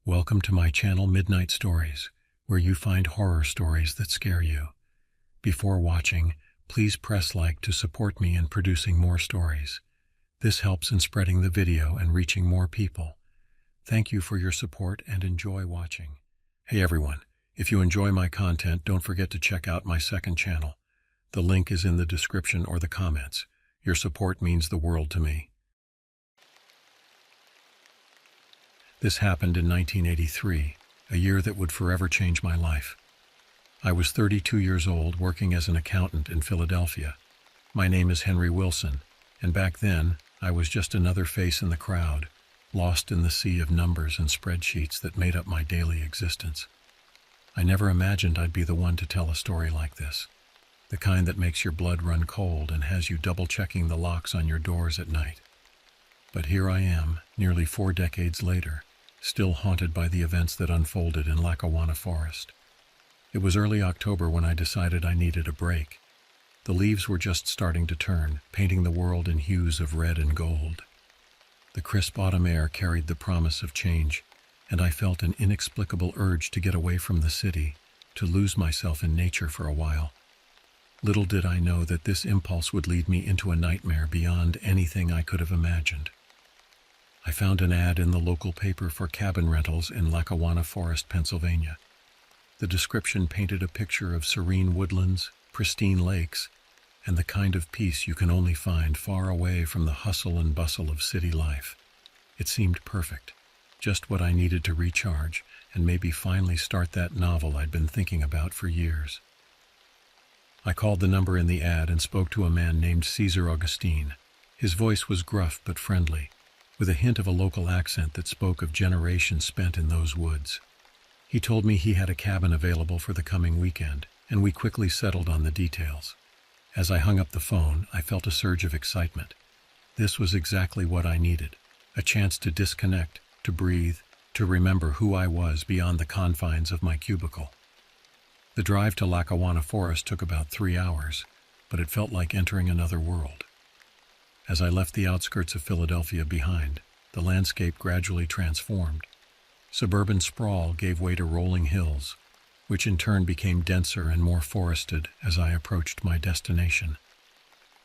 Welcome to my channel Midnight Stories, where you find horror stories that scare you. Before watching, please press like to support me in producing more stories. This helps in spreading the video and reaching more people. Thank you for your support and enjoy watching. Hey everyone, if you enjoy my content, don't forget to check out my second channel. The link is in the description or the comments. Your support means the world to me. This happened in 1983, a year that would forever change my life. I was 32 years old, working as an accountant in Philadelphia. My name is Henry Wilson, and back then, I was just another face in the crowd, lost in the sea of numbers and spreadsheets that made up my daily existence. I never imagined I'd be the one to tell a story like this, the kind that makes your blood run cold and has you double-checking the locks on your doors at night. But here I am, nearly 4 decades later, still haunted by the events that unfolded in Lackawanna Forest. It was early October when I decided I needed a break. The leaves were just starting to turn, painting the world in hues of red and gold. The crisp autumn air carried the promise of change, and I felt an inexplicable urge to get away from the city, to lose myself in nature for a while. Little did I know that this impulse would lead me into a nightmare beyond anything I could have imagined. I found an ad in the local paper for cabin rentals in Lackawanna Forest, Pennsylvania. The description painted a picture of serene woodlands, pristine lakes, and the kind of peace you can only find far away from the hustle and bustle of city life. It seemed perfect, just what I needed to recharge and maybe finally start that novel I'd been thinking about for years. I called the number in the ad and spoke to a man named Caesar Augustine. His voice was gruff but friendly, with a hint of a local accent that spoke of generations spent in those woods. He told me he had a cabin available for the coming weekend, and we quickly settled on the details. As I hung up the phone, I felt a surge of excitement. This was exactly what I needed, a chance to disconnect, to breathe, to remember who I was beyond the confines of my cubicle. The drive to Lackawanna Forest took about 3 hours, but it felt like entering another world. As I left the outskirts of Philadelphia behind, the landscape gradually transformed. Suburban sprawl gave way to rolling hills, which in turn became denser and more forested as I approached my destination.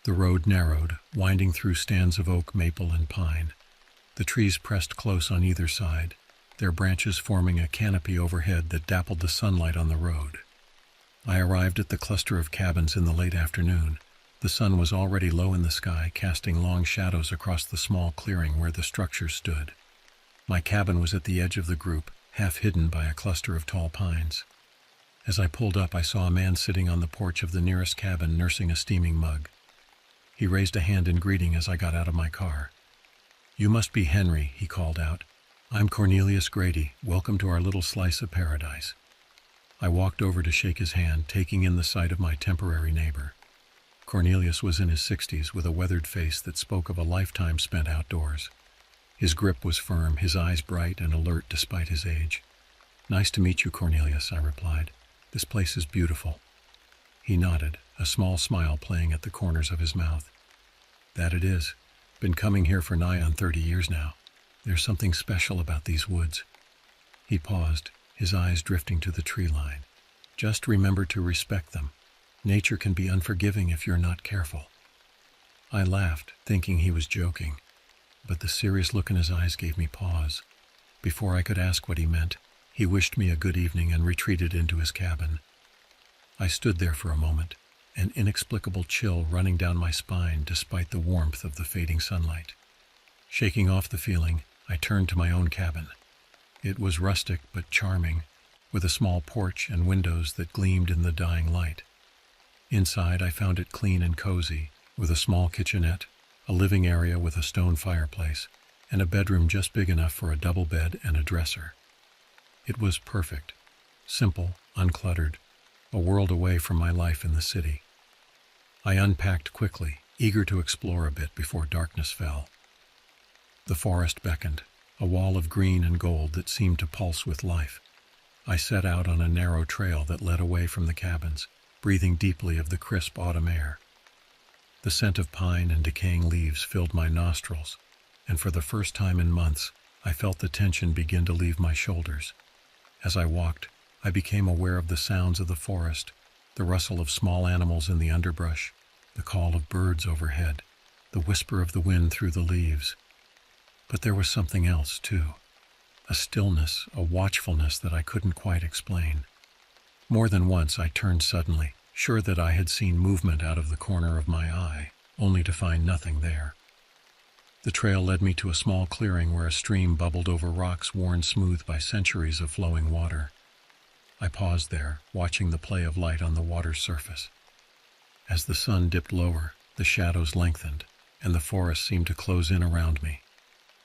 The road narrowed, winding through stands of oak, maple, and pine. The trees pressed close on either side, their branches forming a canopy overhead that dappled the sunlight on the road. I arrived at the cluster of cabins in the late afternoon. The sun was already low in the sky, casting long shadows across the small clearing where the structure stood. My cabin was at the edge of the group, half hidden by a cluster of tall pines. As I pulled up, I saw a man sitting on the porch of the nearest cabin, nursing a steaming mug. He raised a hand in greeting as I got out of my car. "You must be Henry," he called out. "I'm Cornelius Grady. Welcome to our little slice of paradise." I walked over to shake his hand, taking in the sight of my temporary neighbor. Cornelius was in his 60s, with a weathered face that spoke of a lifetime spent outdoors. His grip was firm, his eyes bright and alert despite his age. "Nice to meet you, Cornelius," I replied. "This place is beautiful." He nodded, a small smile playing at the corners of his mouth. "That it is. Been coming here for nigh on 30 years now. There's something special about these woods." He paused, his eyes drifting to the tree line. "Just remember to respect them. Nature can be unforgiving if you're not careful." I laughed, thinking he was joking, but the serious look in his eyes gave me pause. Before I could ask what he meant, he wished me a good evening and retreated into his cabin. I stood there for a moment, an inexplicable chill running down my spine despite the warmth of the fading sunlight. Shaking off the feeling, I turned to my own cabin. It was rustic but charming, with a small porch and windows that gleamed in the dying light. Inside, I found it clean and cozy, with a small kitchenette, a living area with a stone fireplace, and a bedroom just big enough for a double bed and a dresser. It was perfect, simple, uncluttered, a world away from my life in the city. I unpacked quickly, eager to explore a bit before darkness fell. The forest beckoned, a wall of green and gold that seemed to pulse with life. I set out on a narrow trail that led away from the cabins, breathing deeply of the crisp autumn air. The scent of pine and decaying leaves filled my nostrils, and for the first time in months, I I felt the tension begin to leave my shoulders. As I walked, I became aware of the sounds of the forest, the rustle of small animals in the underbrush, the call of birds overhead, the whisper of the wind through the leaves. But there was something else, too. A stillness, a watchfulness that I couldn't quite explain. More than once I turned suddenly, sure that I had seen movement out of the corner of my eye, only to find nothing there. The trail led me to a small clearing where a stream bubbled over rocks worn smooth by centuries of flowing water. I paused there, watching the play of light on the water's surface. As the sun dipped lower, the shadows lengthened, and the forest seemed to close in around me.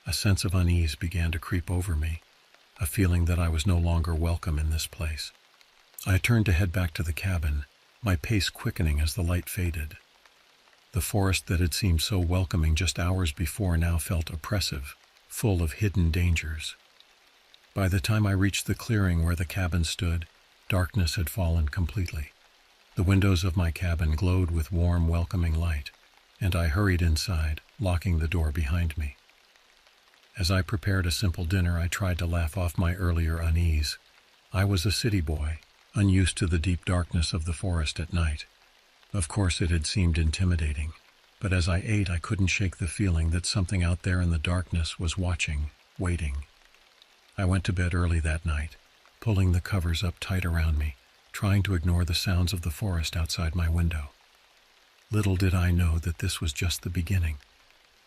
A sense of unease began to creep over me, a feeling that I was no longer welcome in this place. I turned to head back to the cabin, my pace quickening as the light faded. The forest that had seemed so welcoming just hours before now felt oppressive, full of hidden dangers. By the time I reached the clearing where the cabin stood, darkness had fallen completely. The windows of my cabin glowed with warm, welcoming light, and I hurried inside, locking the door behind me. As I prepared a simple dinner, I tried to laugh off my earlier unease. I was a city boy, unused to the deep darkness of the forest at night. Of course it had seemed intimidating, but as I ate I couldn't shake the feeling that something out there in the darkness was watching, waiting. I went to bed early that night, pulling the covers up tight around me, trying to ignore the sounds of the forest outside my window. Little did I know that this was just the beginning.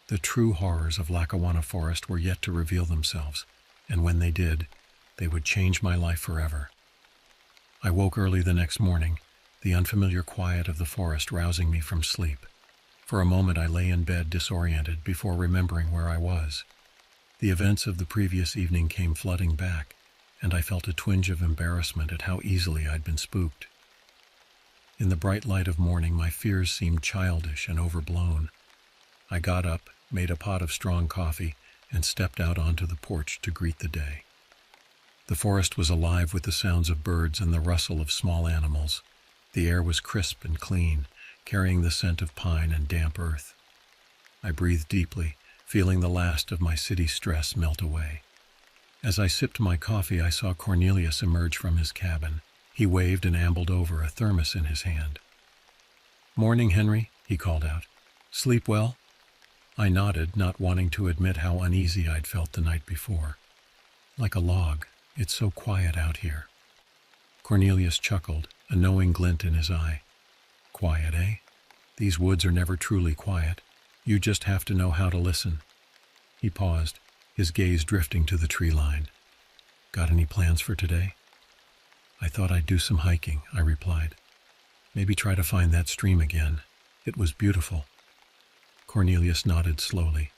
The true horrors of Lackawanna Forest were yet to reveal themselves, and when they did, they would change my life forever. I woke early the next morning, the unfamiliar quiet of the forest rousing me from sleep. For a moment I lay in bed disoriented before remembering where I was. The events of the previous evening came flooding back, and I felt a twinge of embarrassment at how easily I'd been spooked. In the bright light of morning, my fears seemed childish and overblown. I got up, made a pot of strong coffee, and stepped out onto the porch to greet the day. The forest was alive with the sounds of birds and the rustle of small animals. The air was crisp and clean, carrying the scent of pine and damp earth. I breathed deeply, feeling the last of my city stress melt away. As I sipped my coffee, I saw Cornelius emerge from his cabin. He waved and ambled over, a thermos in his hand. "Morning, Henry," he called out. "Sleep well?" I nodded, not wanting to admit how uneasy I'd felt the night before. "Like a log. It's so quiet out here." Cornelius chuckled, a knowing glint in his eye. "Quiet, eh? These woods are never truly quiet. You just have to know how to listen." He paused, his gaze drifting to the tree line. "Got any plans for today?" "I thought I'd do some hiking," I replied. "Maybe try to find that stream again. It was beautiful." Cornelius nodded slowly.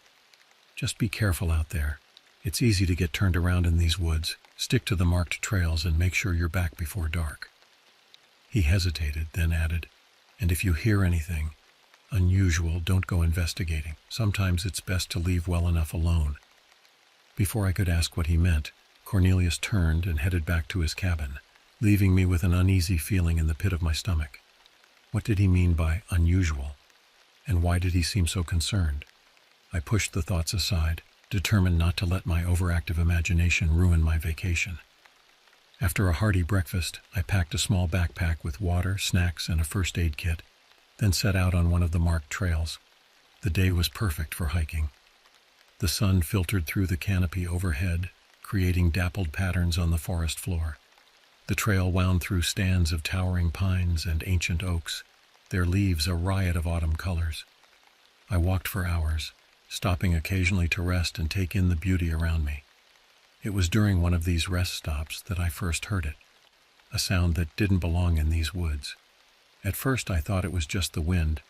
"Just be careful out there. It's easy to get turned around in these woods. Stick to the marked trails and make sure you're back before dark." He hesitated, then added, "And if you hear anything unusual, don't go investigating. Sometimes it's best to leave well enough alone." Before I could ask what he meant, Cornelius turned and headed back to his cabin, leaving me with an uneasy feeling in the pit of my stomach. What did he mean by unusual? And why did he seem so concerned? I pushed the thoughts aside, determined not to let my overactive imagination ruin my vacation. After a hearty breakfast, I packed a small backpack with water, snacks, and a first aid kit, then set out on one of the marked trails. The day was perfect for hiking. The sun filtered through the canopy overhead, creating dappled patterns on the forest floor. The trail wound through stands of towering pines and ancient oaks, their leaves a riot of autumn colors. I walked for hours, stopping occasionally to rest and take in the beauty around me. It was during one of these rest stops that I first heard it, a sound that didn't belong in these woods. At first I thought it was just the wind,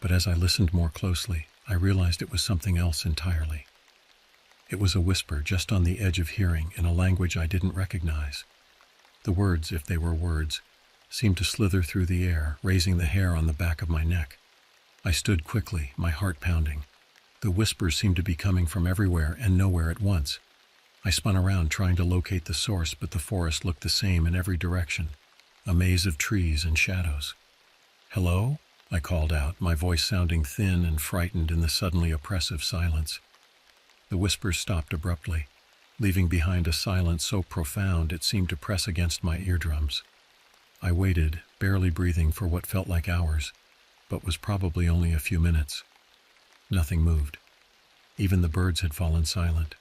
but as I listened more closely, I realized it was something else entirely. It was a whisper just on the edge of hearing in a language I didn't recognize. The words, if they were words, seemed to slither through the air, raising the hair on the back of my neck. I stood quickly, my heart pounding. The whispers seemed to be coming from everywhere and nowhere at once. I spun around trying to locate the source, but the forest looked the same in every direction, a maze of trees and shadows. "Hello?" I called out, my voice sounding thin and frightened in the suddenly oppressive silence. The whispers stopped abruptly, leaving behind a silence so profound it seemed to press against my eardrums. I waited, barely breathing, for what felt like hours, but was probably only a few minutes. Nothing moved. Even the birds had fallen silent.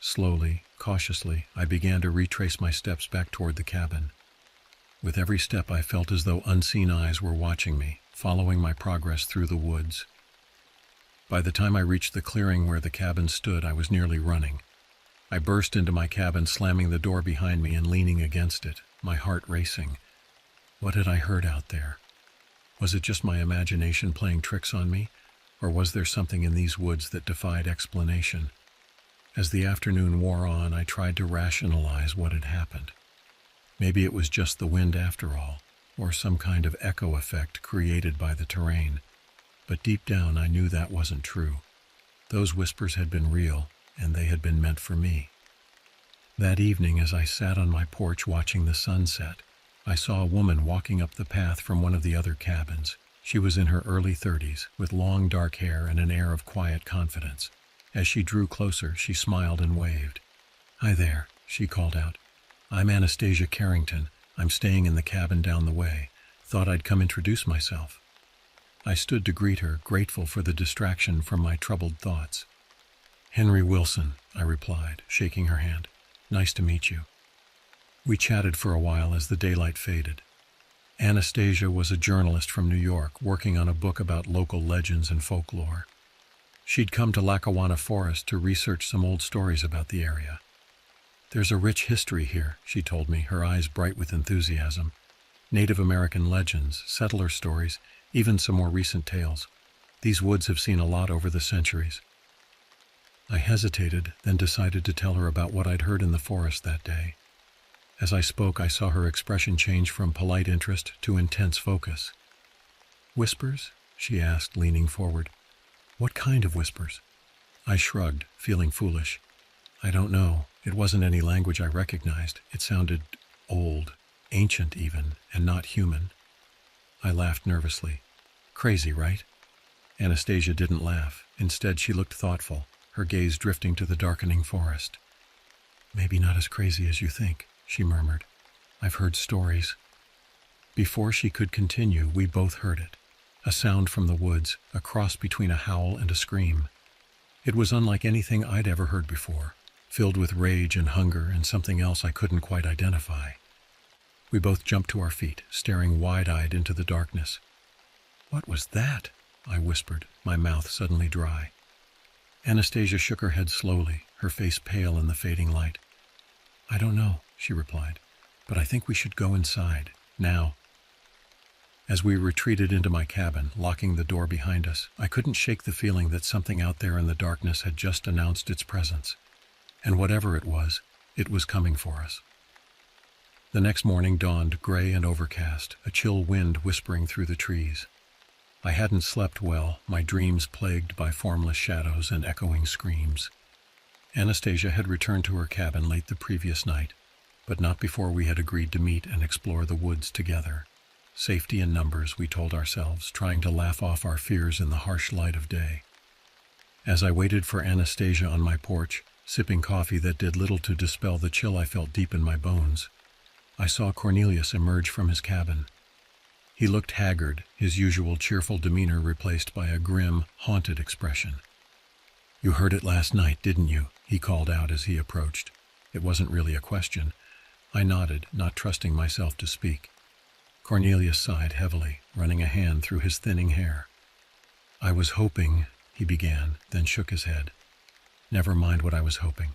Slowly, cautiously, I began to retrace my steps back toward the cabin. With every step I felt as though unseen eyes were watching me, following my progress through the woods. By the time I reached the clearing where the cabin stood, I was nearly running. I burst into my cabin, slamming the door behind me and leaning against it, my heart racing. What had I heard out there? Was it just my imagination playing tricks on me, or was there something in these woods that defied explanation? As the afternoon wore on, I tried to rationalize what had happened. Maybe it was just the wind after all, or some kind of echo effect created by the terrain. But deep down I knew that wasn't true. Those whispers had been real, and they had been meant for me. That evening, as I sat on my porch watching the sunset, I saw a woman walking up the path from one of the other cabins. She was in her early 30s, with long dark hair and an air of quiet confidence. As she drew closer, she smiled and waved. "Hi there," she called out. "I'm Anastasia Carrington. I'm staying in the cabin down the way. Thought I'd come introduce myself." I stood to greet her, grateful for the distraction from my troubled thoughts. "Henry Wilson," I replied, shaking her hand. "Nice to meet you." We chatted for a while as the daylight faded. Anastasia was a journalist from New York, working on a book about local legends and folklore. She'd come to Lackawanna Forest to research some old stories about the area. "There's a rich history here," she told me, her eyes bright with enthusiasm. "Native American legends, settler stories, even some more recent tales. These woods have seen a lot over the centuries." I hesitated, then decided to tell her about what I'd heard in the forest that day. As I spoke, I saw her expression change from polite interest to intense focus. "Whispers?" she asked, leaning forward. "What kind of whispers?" I shrugged, feeling foolish. "I don't know. It wasn't any language I recognized. It sounded old, ancient even, and not human." I laughed nervously. "Crazy, right?" Anastasia didn't laugh. Instead, she looked thoughtful, her gaze drifting to the darkening forest. "Maybe not as crazy as you think," she murmured. "I've heard stories." Before she could continue, we both heard it. A sound from the woods, a cross between a howl and a scream. It was unlike anything I'd ever heard before, filled with rage and hunger and something else I couldn't quite identify. We both jumped to our feet, staring wide-eyed into the darkness. "What was that?" I whispered, my mouth suddenly dry. Anastasia shook her head slowly, her face pale in the fading light. "I don't know," she replied, "but I think we should go inside, now." As we retreated into my cabin, locking the door behind us, I couldn't shake the feeling that something out there in the darkness had just announced its presence. And whatever it was coming for us. The next morning dawned gray and overcast, a chill wind whispering through the trees. I hadn't slept well, my dreams plagued by formless shadows and echoing screams. Anastasia had returned to her cabin late the previous night, but not before we had agreed to meet and explore the woods together. Safety in numbers, we told ourselves, trying to laugh off our fears in the harsh light of day. As I waited for Anastasia on my porch, sipping coffee that did little to dispel the chill I felt deep in my bones, I saw Cornelius emerge from his cabin. He looked haggard, his usual cheerful demeanor replaced by a grim, haunted expression. "You heard it last night, didn't you?" he called out as he approached. It wasn't really a question. I nodded, not trusting myself to speak. Cornelius sighed heavily, running a hand through his thinning hair. "I was hoping," he began, then shook his head. "Never mind what I was hoping.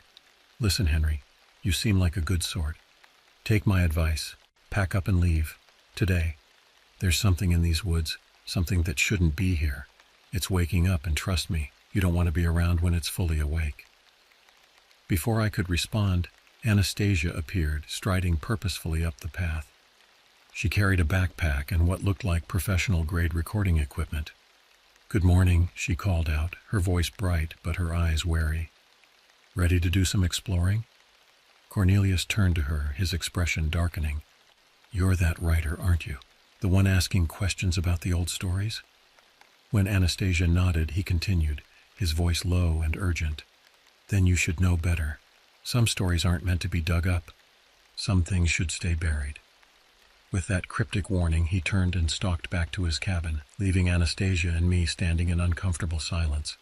Listen, Henry, you seem like a good sort. Take my advice. Pack up and leave. Today. There's something in these woods, something that shouldn't be here. It's waking up, and trust me, you don't want to be around when it's fully awake." Before I could respond, Anastasia appeared, striding purposefully up the path. She carried a backpack and what looked like professional-grade recording equipment. "Good morning," she called out, her voice bright but her eyes wary. "Ready to do some exploring?" Cornelius turned to her, his expression darkening. "You're that writer, aren't you? The one asking questions about the old stories?" When Anastasia nodded, he continued, his voice low and urgent. "Then you should know better. Some stories aren't meant to be dug up. Some things should stay buried. With that cryptic warning, he turned and stalked back to his cabin, leaving Anastasia and me standing in uncomfortable silence.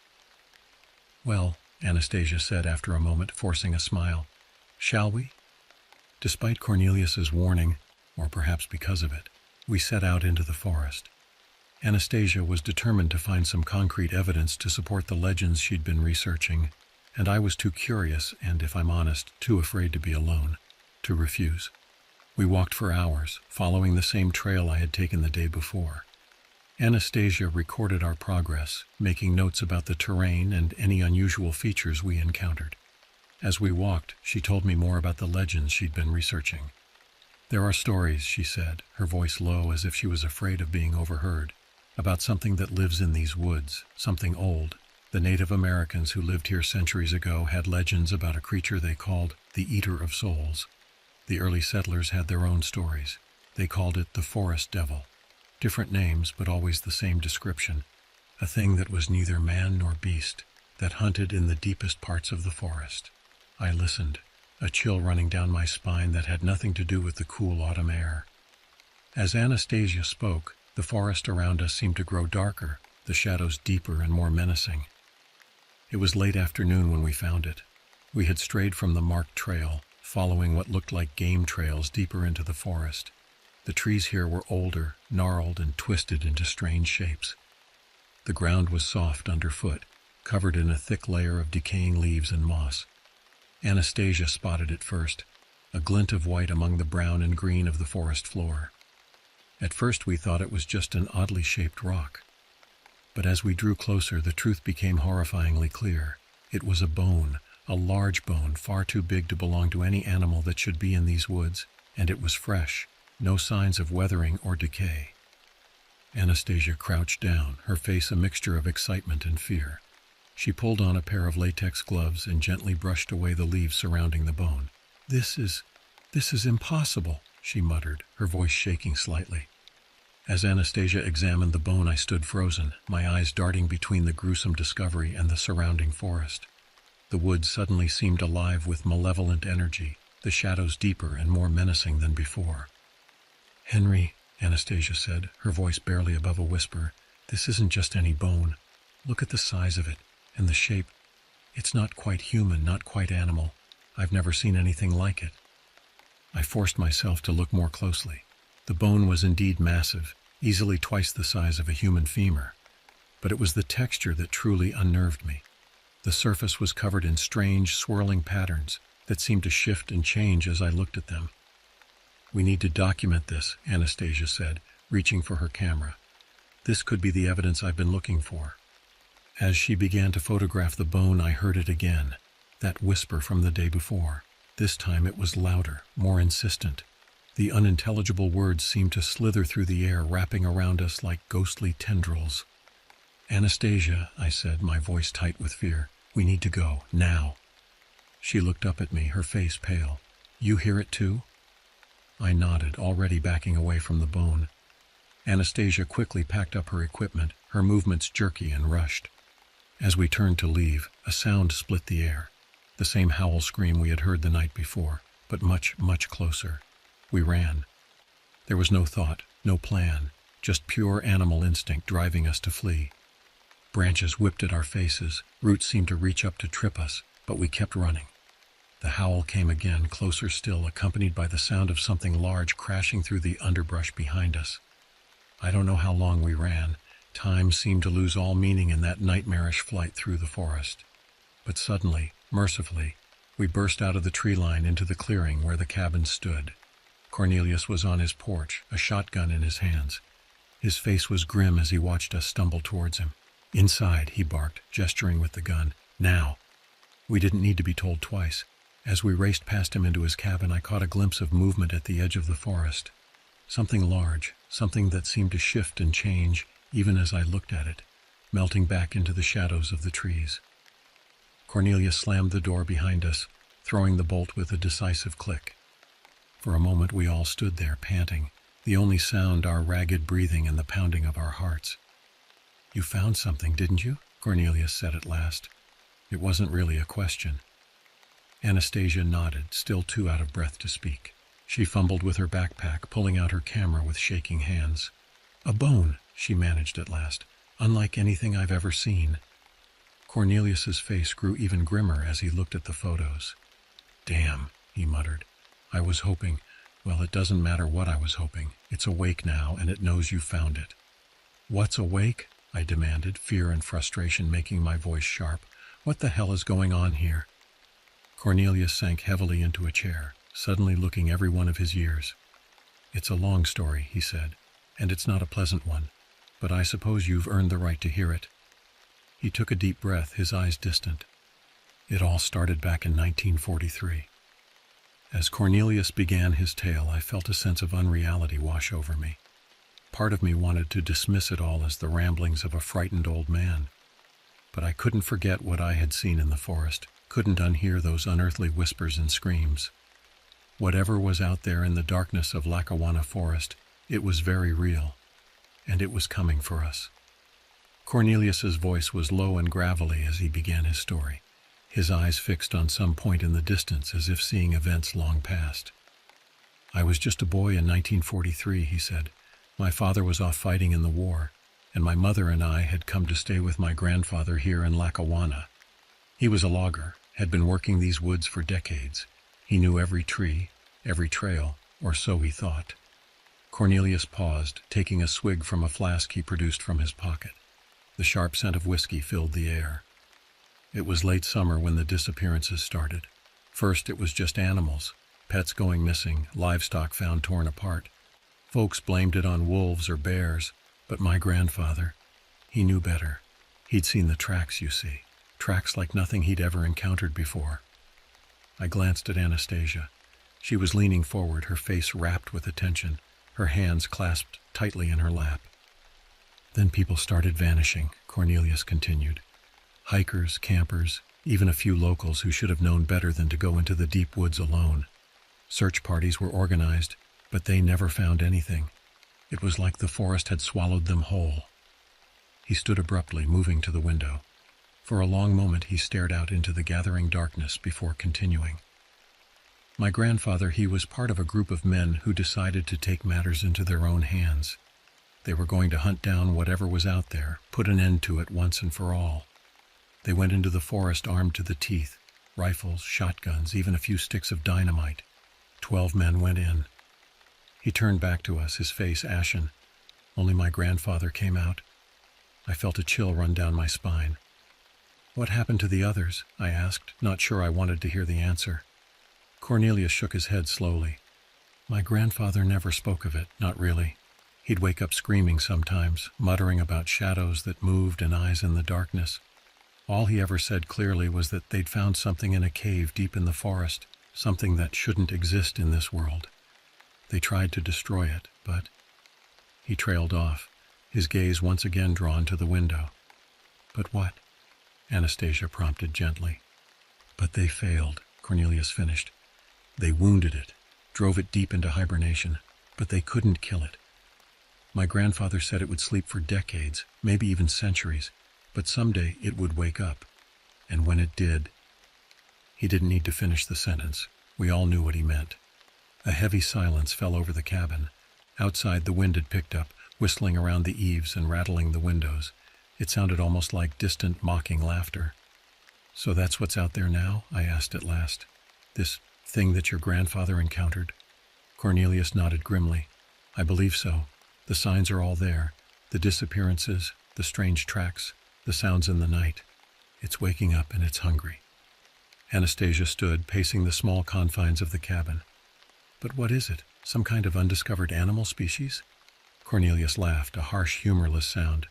"Well," Anastasia said after a moment, forcing a smile, "shall we?" Despite Cornelius's warning, or perhaps because of it, we set out into the forest. Anastasia was determined to find some concrete evidence to support the legends she'd been researching, and I was too curious and, if I'm honest, too afraid to be alone, to refuse. We walked for hours, following the same trail I had taken the day before. Anastasia recorded our progress, making notes about the terrain and any unusual features we encountered. As we walked, she told me more about the legends she'd been researching. "There are stories," she said, her voice low as if she was afraid of being overheard, "about something that lives in these woods, something old. The Native Americans who lived here centuries ago had legends about a creature they called the Eater of Souls. The early settlers had their own stories. They called it the Forest Devil. Different names, but always the same description. A thing that was neither man nor beast, that hunted in the deepest parts of the forest." I listened, a chill running down my spine that had nothing to do with the cool autumn air. As Anastasia spoke, the forest around us seemed to grow darker, the shadows deeper and more menacing. It was late afternoon when we found it. We had strayed from the marked trail, following what looked like game trails deeper into the forest. The trees here were older, gnarled, and twisted into strange shapes. The ground was soft underfoot, covered in a thick layer of decaying leaves and moss. Anastasia spotted it first, a glint of white among the brown and green of the forest floor. At first we thought it was just an oddly shaped rock. But as we drew closer, the truth became horrifyingly clear. It was a bone, a large bone, far too big to belong to any animal that should be in these woods, and it was fresh, no signs of weathering or decay. Anastasia crouched down, her face a mixture of excitement and fear. She pulled on a pair of latex gloves and gently brushed away the leaves surrounding the bone. This is impossible," she muttered, her voice shaking slightly. As Anastasia examined the bone, I stood frozen, my eyes darting between the gruesome discovery and the surrounding forest. The woods suddenly seemed alive with malevolent energy, the shadows deeper and more menacing than before. "Henry," Anastasia said, her voice barely above a whisper, "this isn't just any bone. Look at the size of it. And the shape. It's not quite human, not quite animal. I've never seen anything like it." I forced myself to look more closely. The bone was indeed massive, easily twice the size of a human femur. But it was the texture that truly unnerved me. The surface was covered in strange, swirling patterns that seemed to shift and change as I looked at them. "We need to document this," Anastasia said, reaching for her camera. "This could be the evidence I've been looking for." As she began to photograph the bone, I heard it again, that whisper from the day before. This time it was louder, more insistent. The unintelligible words seemed to slither through the air, wrapping around us like ghostly tendrils. "Anastasia," I said, my voice tight with fear, "we need to go, now." She looked up at me, her face pale. "You hear it too?" I nodded, already backing away from the bone. Anastasia quickly packed up her equipment, her movements jerky and rushed. As we turned to leave, a sound split the air. The same howl scream we had heard the night before, but much, much closer. We ran. There was no thought, no plan, just pure animal instinct driving us to flee. Branches whipped at our faces, roots seemed to reach up to trip us, but we kept running. The howl came again, closer still, accompanied by the sound of something large crashing through the underbrush behind us. I don't know how long we ran. Time seemed to lose all meaning in that nightmarish flight through the forest. But suddenly, mercifully, we burst out of the tree line into the clearing where the cabin stood. Cornelius was on his porch, a shotgun in his hands. His face was grim as he watched us stumble towards him. "Inside," he barked, gesturing with the gun. "Now." We didn't need to be told twice. As we raced past him into his cabin, I caught a glimpse of movement at the edge of the forest. Something large, something that seemed to shift and change, even as I looked at it, melting back into the shadows of the trees. Cornelius slammed the door behind us, throwing the bolt with a decisive click. For a moment we all stood there, panting, the only sound our ragged breathing and the pounding of our hearts. "You found something, didn't you?" Cornelius said at last. It wasn't really a question. Anastasia nodded, still too out of breath to speak. She fumbled with her backpack, pulling out her camera with shaking hands. "A bone," she managed at last. "Unlike anything I've ever seen." Cornelius's face grew even grimmer as he looked at the photos. "Damn," he muttered. "I was hoping. Well, it doesn't matter what I was hoping. It's awake now, and it knows you found it." "What's awake?" I demanded, fear and frustration making my voice sharp. "What the hell is going on here?" Cornelius sank heavily into a chair, suddenly looking every one of his years. "It's a long story," he said, "and it's not a pleasant one, but I suppose you've earned the right to hear it." He took a deep breath, his eyes distant. "It all started back in 1943. As Cornelius began his tale, I felt a sense of unreality wash over me. Part of me wanted to dismiss it all as the ramblings of a frightened old man. But I couldn't forget what I had seen in the forest, couldn't unhear those unearthly whispers and screams. Whatever was out there in the darkness of Lackawanna Forest, it was very real, and it was coming for us. Cornelius's voice was low and gravelly as he began his story, his eyes fixed on some point in the distance as if seeing events long past. "I was just a boy in 1943, he said. "My father was off fighting in the war, and my mother and I had come to stay with my grandfather here in Lackawanna. He was a logger, had been working these woods for decades. He knew every tree, every trail, or so he thought." Cornelius paused, taking a swig from a flask he produced from his pocket. The sharp scent of whiskey filled the air. It was late summer when the disappearances started. First, it was just animals, pets going missing, livestock found torn apart. Folks blamed it on wolves or bears, but my grandfather, he knew better. He'd seen the tracks, you see, tracks like nothing he'd ever encountered before. I glanced at Anastasia. She was leaning forward, her face rapt with attention, her hands clasped tightly in her lap. "Then people started vanishing," Cornelius continued. "Hikers, campers, even a few locals who should have known better than to go into the deep woods alone. Search parties were organized, but they never found anything. It was like the forest had swallowed them whole." He stood abruptly, moving to the window. For a long moment he stared out into the gathering darkness before continuing. "My grandfather, he was part of a group of men who decided to take matters into their own hands. They were going to hunt down whatever was out there, put an end to it once and for all. They went into the forest armed to the teeth, rifles, shotguns, even a few sticks of dynamite. 12 men went in." He turned back to us, his face ashen. "Only my grandfather came out." I felt a chill run down my spine. "What happened to the others?" I asked, not sure I wanted to hear the answer. Cornelius shook his head slowly. "My grandfather never spoke of it, not really. He'd wake up screaming sometimes, muttering about shadows that moved and eyes in the darkness. All he ever said clearly was that they'd found something in a cave deep in the forest, something that shouldn't exist in this world. They tried to destroy it, but—" He trailed off, his gaze once again drawn to the window. "But what?" Anastasia prompted gently. "But they failed," Cornelius finished. "They wounded it, drove it deep into hibernation, but they couldn't kill it. My grandfather said it would sleep for decades, maybe even centuries, but someday it would wake up. And when it did—" He didn't need to finish the sentence. We all knew what he meant. A heavy silence fell over the cabin. Outside, the wind had picked up, whistling around the eaves and rattling the windows. It sounded almost like distant, mocking laughter. "So that's what's out there now?" I asked at last. "This thing that your grandfather encountered?" Cornelius nodded grimly. "I believe so. The signs are all there. The disappearances, the strange tracks, the sounds in the night. It's waking up and it's hungry." Anastasia stood, pacing the small confines of the cabin. "But what is it? Some kind of undiscovered animal species?" Cornelius laughed, a harsh, humorless sound.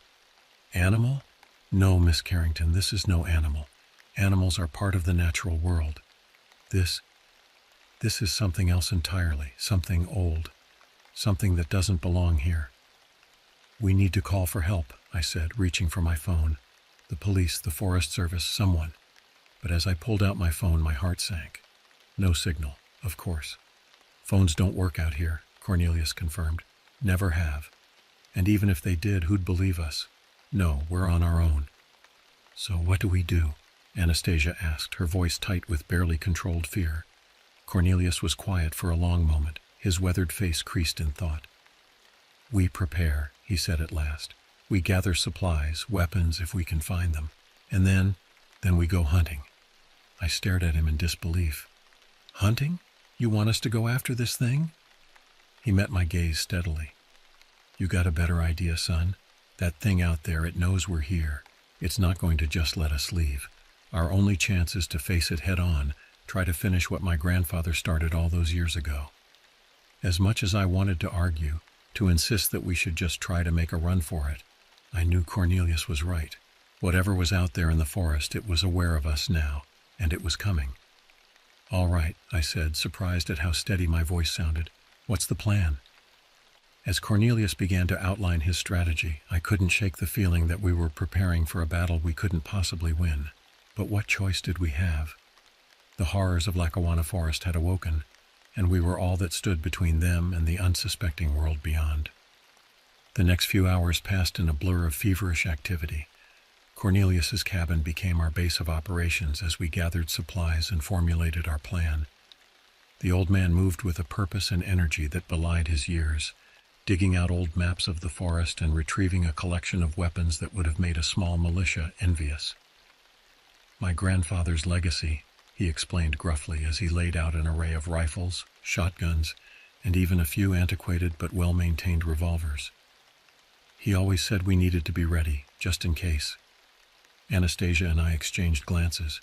"Animal? No, Miss Carrington, this is no animal. Animals are part of the natural world. This is something else entirely, something old, something that doesn't belong here." "We need to call for help," I said, reaching for my phone. "The police, the Forest Service, someone." But as I pulled out my phone, my heart sank. No signal, of course. "Phones don't work out here," Cornelius confirmed. "Never have. And even if they did, who'd believe us? No, we're on our own." "So what do we do?" Anastasia asked, her voice tight with barely controlled fear. Cornelius was quiet for a long moment, his weathered face creased in thought. "We prepare," he said at last. "We gather supplies, weapons if we can find them, and then we go hunting." I stared at him in disbelief. "Hunting? You want us to go after this thing?" He met my gaze steadily. "You got a better idea, son? That thing out there, it knows we're here. It's not going to just let us leave. Our only chance is to face it head on, try to finish what my grandfather started all those years ago." As much as I wanted to argue, to insist that we should just try to make a run for it, I knew Cornelius was right. Whatever was out there in the forest, it was aware of us now, and it was coming. "All right," I said, surprised at how steady my voice sounded. "What's the plan?" As Cornelius began to outline his strategy, I couldn't shake the feeling that we were preparing for a battle we couldn't possibly win. But what choice did we have? The horrors of Lackawanna Forest had awoken, and we were all that stood between them and the unsuspecting world beyond. The next few hours passed in a blur of feverish activity. Cornelius's cabin became our base of operations as we gathered supplies and formulated our plan. The old man moved with a purpose and energy that belied his years, digging out old maps of the forest and retrieving a collection of weapons that would have made a small militia envious. "My grandfather's legacy," he explained gruffly as he laid out an array of rifles, shotguns, and even a few antiquated but well-maintained revolvers. "He always said we needed to be ready, just in case." Anastasia and I exchanged glances.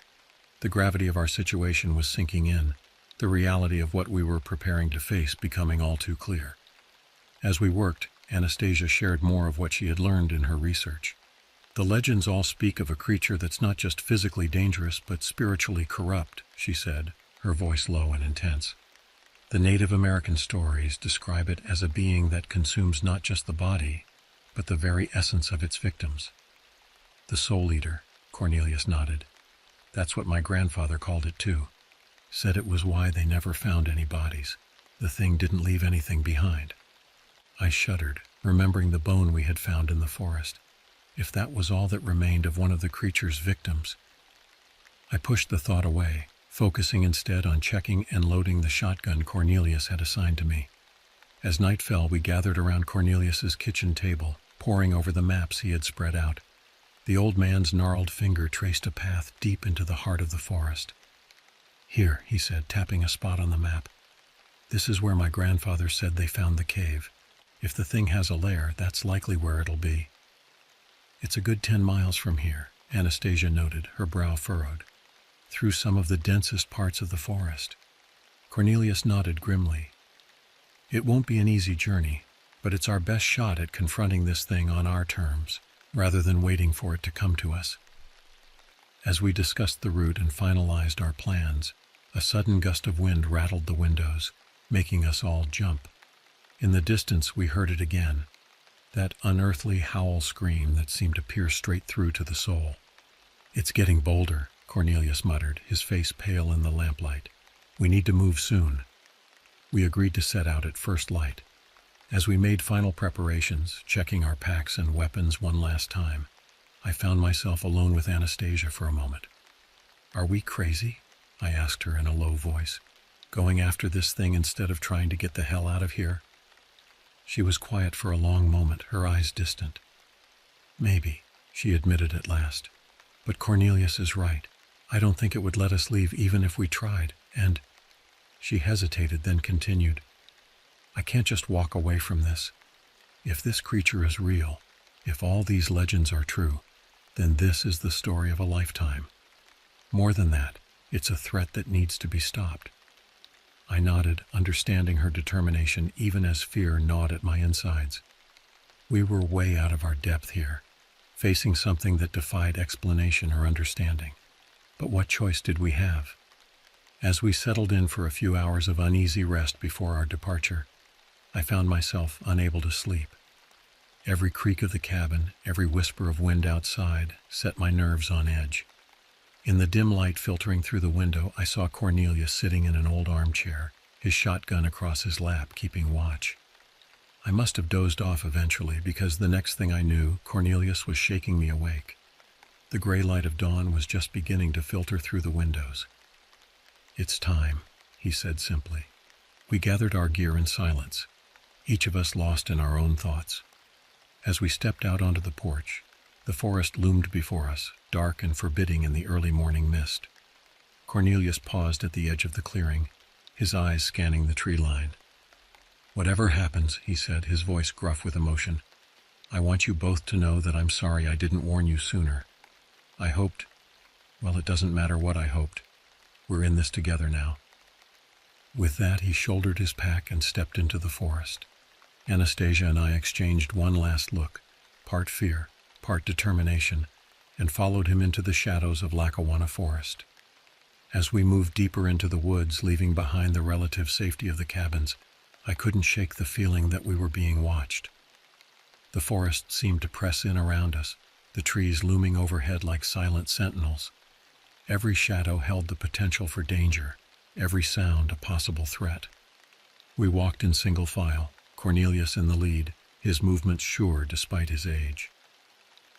The gravity of our situation was sinking in, the reality of what we were preparing to face becoming all too clear. As we worked, Anastasia shared more of what she had learned in her research. "The legends all speak of a creature that's not just physically dangerous but spiritually corrupt," she said, her voice low and intense. "The Native American stories describe it as a being that consumes not just the body, but the very essence of its victims." "The Soul Eater," Cornelius nodded. "That's what my grandfather called it too. Said it was why they never found any bodies. The thing didn't leave anything behind." I shuddered, remembering the bone we had found in the forest. If that was all that remained of one of the creature's victims. I pushed the thought away, focusing instead on checking and loading the shotgun Cornelius had assigned to me. As night fell, we gathered around Cornelius's kitchen table, poring over the maps he had spread out. The old man's gnarled finger traced a path deep into the heart of the forest. "Here," he said, tapping a spot on the map. "This is where my grandfather said they found the cave. If the thing has a lair, that's likely where it'll be." "It's a good 10 miles from here," Anastasia noted, her brow furrowed. "Through some of the densest parts of the forest." Cornelius nodded grimly. "It won't be an easy journey, but it's our best shot at confronting this thing on our terms, rather than waiting for it to come to us." As we discussed the route and finalized our plans, a sudden gust of wind rattled the windows, making us all jump. In the distance, we heard it again, that unearthly howl scream that seemed to pierce straight through to the soul. "It's getting bolder," Cornelius muttered, his face pale in the lamplight. "We need to move soon." We agreed to set out at first light. As we made final preparations, checking our packs and weapons one last time, I found myself alone with Anastasia for a moment. "Are we crazy?" I asked her in a low voice. "Going after this thing instead of trying to get the hell out of here?" She was quiet for a long moment, her eyes distant. "Maybe," she admitted at last. "But Cornelius is right. I don't think it would let us leave even if we tried, and—" She hesitated, then continued. "I can't just walk away from this. If this creature is real, if all these legends are true, then this is the story of a lifetime. More than that, it's a threat that needs to be stopped." I nodded, understanding her determination even as fear gnawed at my insides. We were way out of our depth here, facing something that defied explanation or understanding. But what choice did we have? As we settled in for a few hours of uneasy rest before our departure, I found myself unable to sleep. Every creak of the cabin, every whisper of wind outside, set my nerves on edge. In the dim light filtering through the window, I saw Cornelius sitting in an old armchair, his shotgun across his lap, keeping watch. I must have dozed off eventually, because the next thing I knew, Cornelius was shaking me awake. The gray light of dawn was just beginning to filter through the windows. "It's time," he said simply. We gathered our gear in silence, each of us lost in our own thoughts. As we stepped out onto the porch, the forest loomed before us, dark and forbidding in the early morning mist. Cornelius paused at the edge of the clearing, his eyes scanning the tree line. "Whatever happens," he said, his voice gruff with emotion, "I want you both to know that I'm sorry I didn't warn you sooner. I hoped, well, it doesn't matter what I hoped. We're in this together now." With that, he shouldered his pack and stepped into the forest. Anastasia and I exchanged one last look, part fear, part determination, and followed him into the shadows of Lackawanna Forest. As we moved deeper into the woods, leaving behind the relative safety of the cabins, I couldn't shake the feeling that we were being watched. The forest seemed to press in around us, the trees looming overhead like silent sentinels. Every shadow held the potential for danger, every sound a possible threat. We walked in single file, Cornelius in the lead, his movements sure despite his age.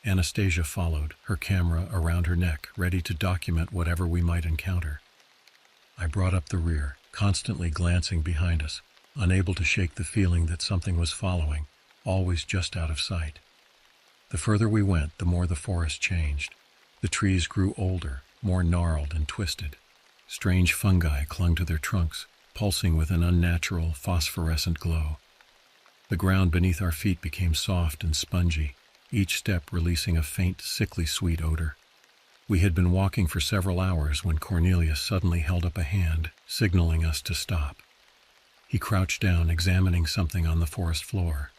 Anastasia followed, her camera around her neck, ready to document whatever we might encounter. I brought up the rear, constantly glancing behind us, unable to shake the feeling that something was following, always just out of sight. The further we went, the more the forest changed. The trees grew older, more gnarled and twisted. Strange fungi clung to their trunks, pulsing with an unnatural, phosphorescent glow. The ground beneath our feet became soft and spongy, each step releasing a faint, sickly sweet odor. We had been walking for several hours when Cornelius suddenly held up a hand, signaling us to stop. He crouched down, examining something on the forest floor.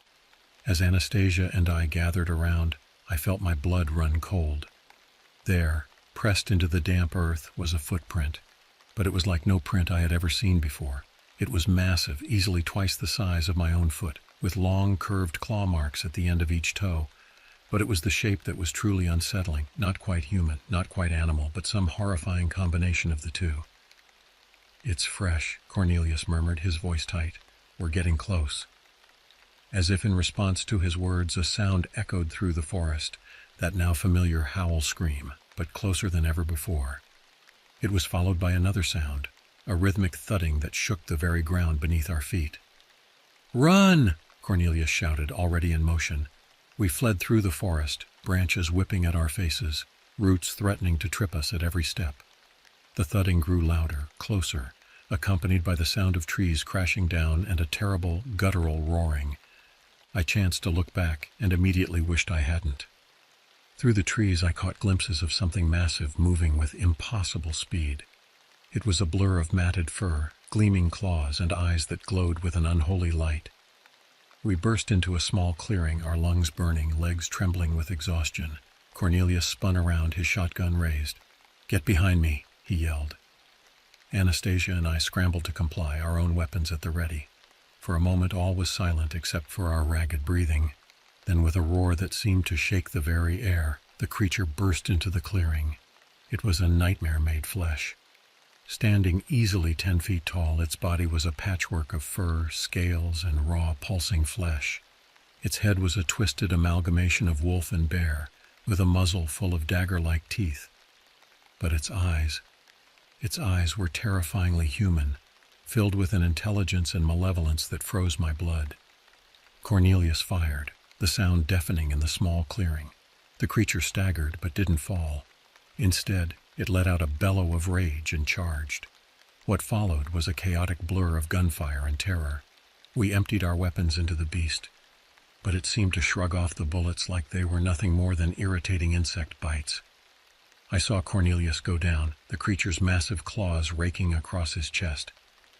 As Anastasia and I gathered around, I felt my blood run cold. There, pressed into the damp earth, was a footprint, but it was like no print I had ever seen before. It was massive, easily twice the size of my own foot, with long, curved claw marks at the end of each toe. But it was the shape that was truly unsettling, not quite human, not quite animal, but some horrifying combination of the two. "It's fresh," Cornelius murmured, his voice tight. "We're getting close." As if in response to his words, a sound echoed through the forest, that now familiar howl scream, but closer than ever before. It was followed by another sound, a rhythmic thudding that shook the very ground beneath our feet. "Run!" Cornelius shouted, already in motion. We fled through the forest, branches whipping at our faces, roots threatening to trip us at every step. The thudding grew louder, closer, accompanied by the sound of trees crashing down and a terrible, guttural roaring. I chanced to look back and immediately wished I hadn't. Through the trees I caught glimpses of something massive moving with impossible speed. It was a blur of matted fur, gleaming claws, and eyes that glowed with an unholy light. We burst into a small clearing, our lungs burning, legs trembling with exhaustion. Cornelius spun around, his shotgun raised. "Get behind me," he yelled. Anastasia and I scrambled to comply, our own weapons at the ready. For a moment all was silent except for our ragged breathing. Then with a roar that seemed to shake the very air, the creature burst into the clearing. It was a nightmare made flesh. Standing easily 10 feet tall, its body was a patchwork of fur, scales, and raw, pulsing flesh. Its head was a twisted amalgamation of wolf and bear, with a muzzle full of dagger-like teeth. But its eyes were terrifyingly human, filled with an intelligence and malevolence that froze my blood. Cornelius fired, the sound deafening in the small clearing. The creature staggered but didn't fall. Instead, it let out a bellow of rage and charged. What followed was a chaotic blur of gunfire and terror. We emptied our weapons into the beast, but it seemed to shrug off the bullets like they were nothing more than irritating insect bites. I saw Cornelius go down, the creature's massive claws raking across his chest.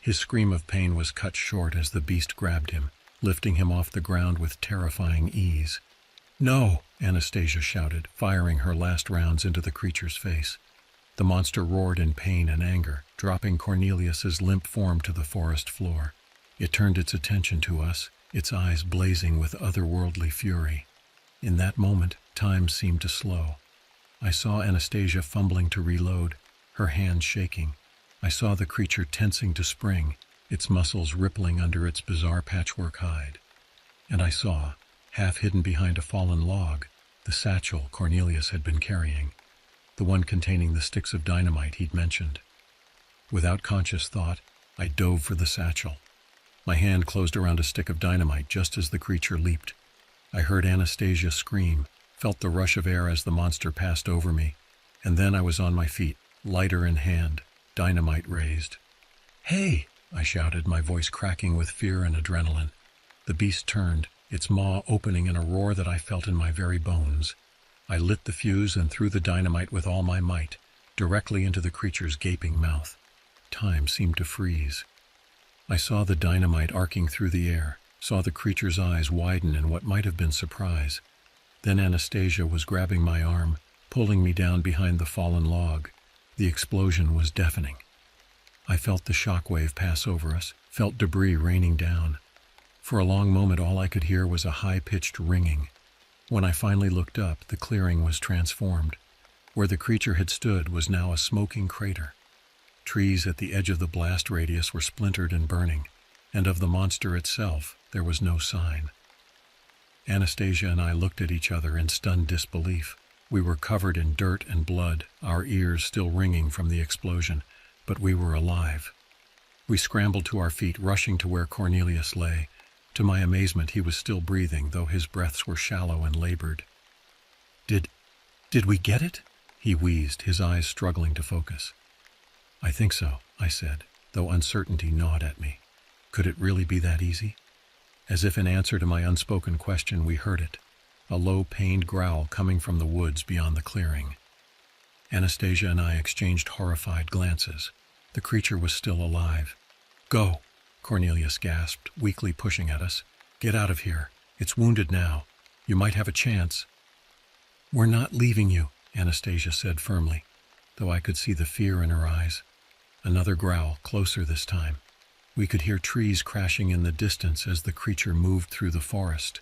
His scream of pain was cut short as the beast grabbed him, lifting him off the ground with terrifying ease. "No!" Anastasia shouted, firing her last rounds into the creature's face. The monster roared in pain and anger, dropping Cornelius's limp form to the forest floor. It turned its attention to us, its eyes blazing with otherworldly fury. In that moment, time seemed to slow. I saw Anastasia fumbling to reload, her hands shaking. I saw the creature tensing to spring, its muscles rippling under its bizarre patchwork hide. And I saw, half hidden behind a fallen log, the satchel Cornelius had been carrying. the one containing the sticks of dynamite he'd mentioned. Without conscious thought, I dove for the satchel. My hand closed around a stick of dynamite just as the creature leaped. I heard Anastasia scream, felt the rush of air as the monster passed over me, and then I was on my feet, lighter in hand, dynamite raised. "Hey!" I shouted, my voice cracking with fear and adrenaline. The beast turned, its maw opening in a roar that I felt in my very bones. I lit the fuse and threw the dynamite with all my might, directly into the creature's gaping mouth. Time seemed to freeze. I saw the dynamite arcing through the air, saw the creature's eyes widen in what might have been surprise. Then Anastasia was grabbing my arm, pulling me down behind the fallen log. The explosion was deafening. I felt the shockwave pass over us, felt debris raining down. For a long moment all I could hear was a high-pitched ringing. When I finally looked up, the clearing was transformed. Where the creature had stood was now a smoking crater. Trees at the edge of the blast radius were splintered and burning, and of the monster itself there was no sign. Anastasia and I looked at each other in stunned disbelief. We were covered in dirt and blood, our ears still ringing from the explosion, but we were alive. We scrambled to our feet, rushing to where Cornelius lay. To my amazement, he was still breathing, though his breaths were shallow and labored. Did we get it?" he wheezed, his eyes struggling to focus. "I think so," I said, though uncertainty gnawed at me. Could it really be that easy? As if in answer to my unspoken question, we heard it, a low, pained growl coming from the woods beyond the clearing. Anastasia and I exchanged horrified glances. The creature was still alive. "Go!" Cornelius gasped, weakly pushing at us. "Get out of here. It's wounded now. You might have a chance." "We're not leaving you," Anastasia said firmly, though I could see the fear in her eyes. Another growl, closer this time. We could hear trees crashing in the distance as the creature moved through the forest.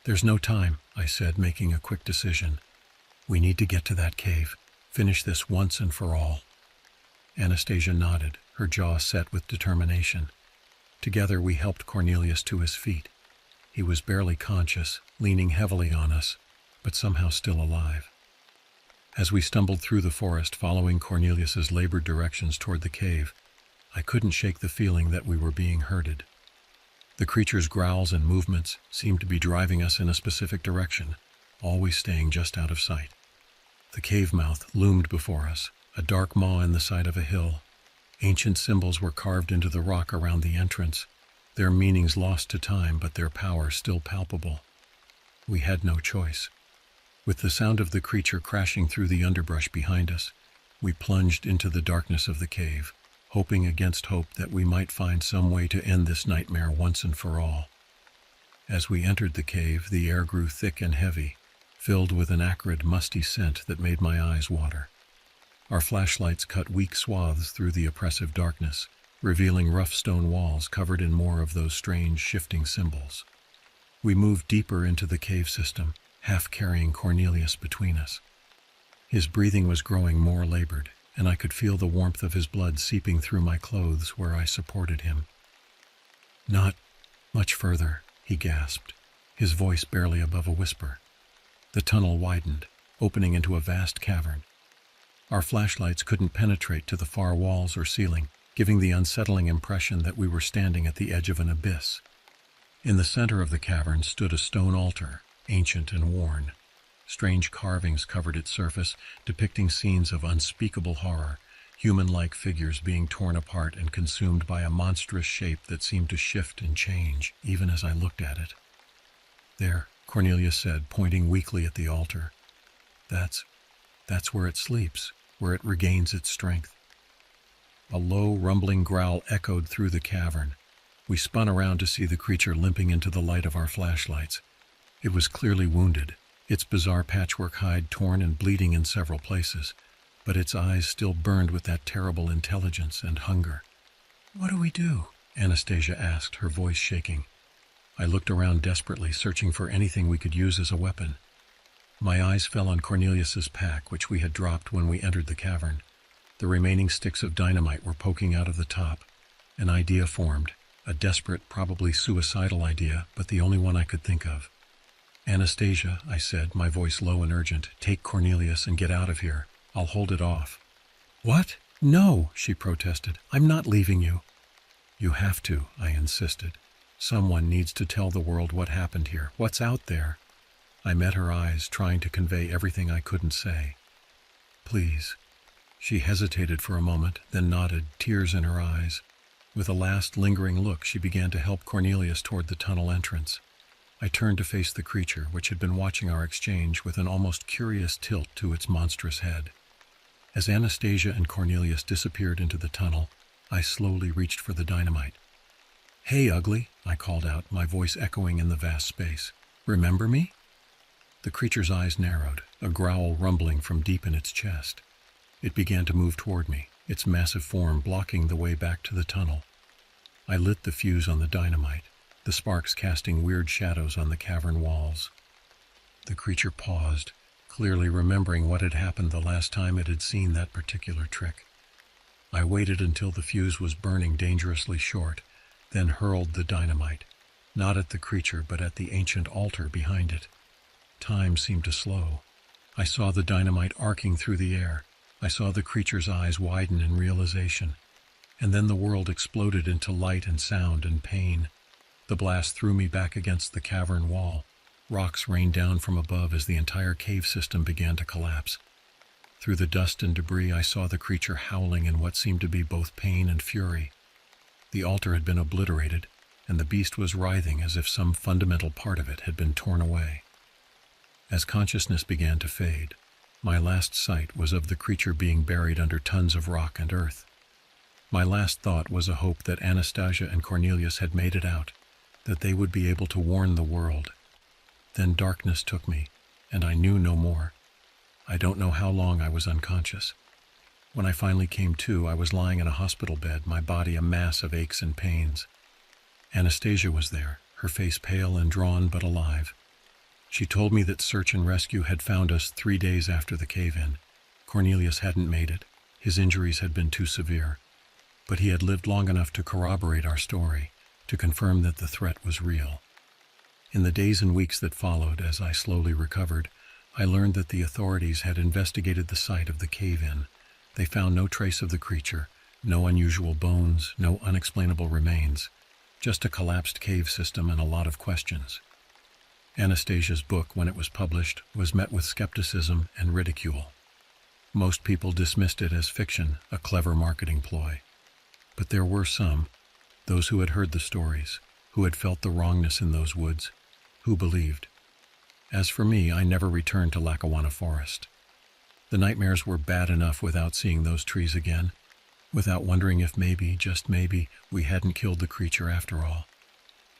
"There's no time," I said, making a quick decision. "We need to get to that cave. Finish this once and for all." Anastasia nodded, her jaw set with determination. Together we helped Cornelius to his feet. He was barely conscious, leaning heavily on us, but somehow still alive. As we stumbled through the forest, following Cornelius's labored directions toward the cave, I couldn't shake the feeling that we were being herded. The creature's growls and movements seemed to be driving us in a specific direction, always staying just out of sight. The cave mouth loomed before us, a dark maw in the side of a hill. Ancient symbols were carved into the rock around the entrance, their meanings lost to time but their power still palpable. We had no choice. With the sound of the creature crashing through the underbrush behind us, we plunged into the darkness of the cave, hoping against hope that we might find some way to end this nightmare once and for all. As we entered the cave, the air grew thick and heavy, filled with an acrid, musty scent that made my eyes water. Our flashlights cut weak swaths through the oppressive darkness, revealing rough stone walls covered in more of those strange, shifting symbols. We moved deeper into the cave system, half carrying Cornelius between us. His breathing was growing more labored, and I could feel the warmth of his blood seeping through my clothes where I supported him. "Not much further," he gasped, his voice barely above a whisper. The tunnel widened, opening into a vast cavern. Our flashlights couldn't penetrate to the far walls or ceiling, giving the unsettling impression that we were standing at the edge of an abyss. In the center of the cavern stood a stone altar, ancient and worn. Strange carvings covered its surface, depicting scenes of unspeakable horror, human-like figures being torn apart and consumed by a monstrous shape that seemed to shift and change, even as I looked at it. "There," Cornelius said, pointing weakly at the altar. That's where it sleeps, where it regains its strength." A low, rumbling growl echoed through the cavern. We spun around to see the creature limping into the light of our flashlights. It was clearly wounded, its bizarre patchwork hide torn and bleeding in several places, but its eyes still burned with that terrible intelligence and hunger. "What do we do?" Anastasia asked, her voice shaking. I looked around desperately, searching for anything we could use as a weapon. My eyes fell on Cornelius's pack, which we had dropped when we entered the cavern. The remaining sticks of dynamite were poking out of the top. An idea formed, a desperate, probably suicidal idea, but the only one I could think of. "Anastasia," I said, my voice low and urgent, "take Cornelius and get out of here. I'll hold it off." "What? No," she protested. "I'm not leaving you." "You have to," I insisted. "Someone needs to tell the world what happened here, what's out there." I met her eyes, trying to convey everything I couldn't say. "Please." She hesitated for a moment, then nodded, tears in her eyes. With a last lingering look, she began to help Cornelius toward the tunnel entrance. I turned to face the creature, which had been watching our exchange with an almost curious tilt to its monstrous head. As Anastasia and Cornelius disappeared into the tunnel, I slowly reached for the dynamite. "Hey, ugly," I called out, my voice echoing in the vast space. "Remember me?" The creature's eyes narrowed, a growl rumbling from deep in its chest. It began to move toward me, its massive form blocking the way back to the tunnel. I lit the fuse on the dynamite, the sparks casting weird shadows on the cavern walls. The creature paused, clearly remembering what had happened the last time it had seen that particular trick. I waited until the fuse was burning dangerously short, then hurled the dynamite, not at the creature but at the ancient altar behind it. Time seemed to slow. I saw the dynamite arcing through the air. I saw the creature's eyes widen in realization. And then the world exploded into light and sound and pain. The blast threw me back against the cavern wall. Rocks rained down from above as the entire cave system began to collapse. Through the dust and debris, I saw the creature howling in what seemed to be both pain and fury. The altar had been obliterated, and the beast was writhing as if some fundamental part of it had been torn away. As consciousness began to fade, my last sight was of the creature being buried under tons of rock and earth. My last thought was a hope that Anastasia and Cornelius had made it out, that they would be able to warn the world. Then darkness took me, and I knew no more. I don't know how long I was unconscious. When I finally came to, I was lying in a hospital bed, my body a mass of aches and pains. Anastasia was there, her face pale and drawn but alive. She told me that search and rescue had found us 3 days after the cave-in. Cornelius hadn't made it. His injuries had been too severe. But he had lived long enough to corroborate our story, to confirm that the threat was real. In the days and weeks that followed, as I slowly recovered, I learned that the authorities had investigated the site of the cave-in. They found no trace of the creature, no unusual bones, no unexplainable remains, just a collapsed cave system and a lot of questions. Anastasia's book, when it was published, was met with skepticism and ridicule. Most people dismissed it as fiction, a clever marketing ploy. But there were some, those who had heard the stories, who had felt the wrongness in those woods, who believed. As for me, I never returned to Lackawanna Forest. The nightmares were bad enough without seeing those trees again, without wondering if maybe, just maybe, we hadn't killed the creature after all.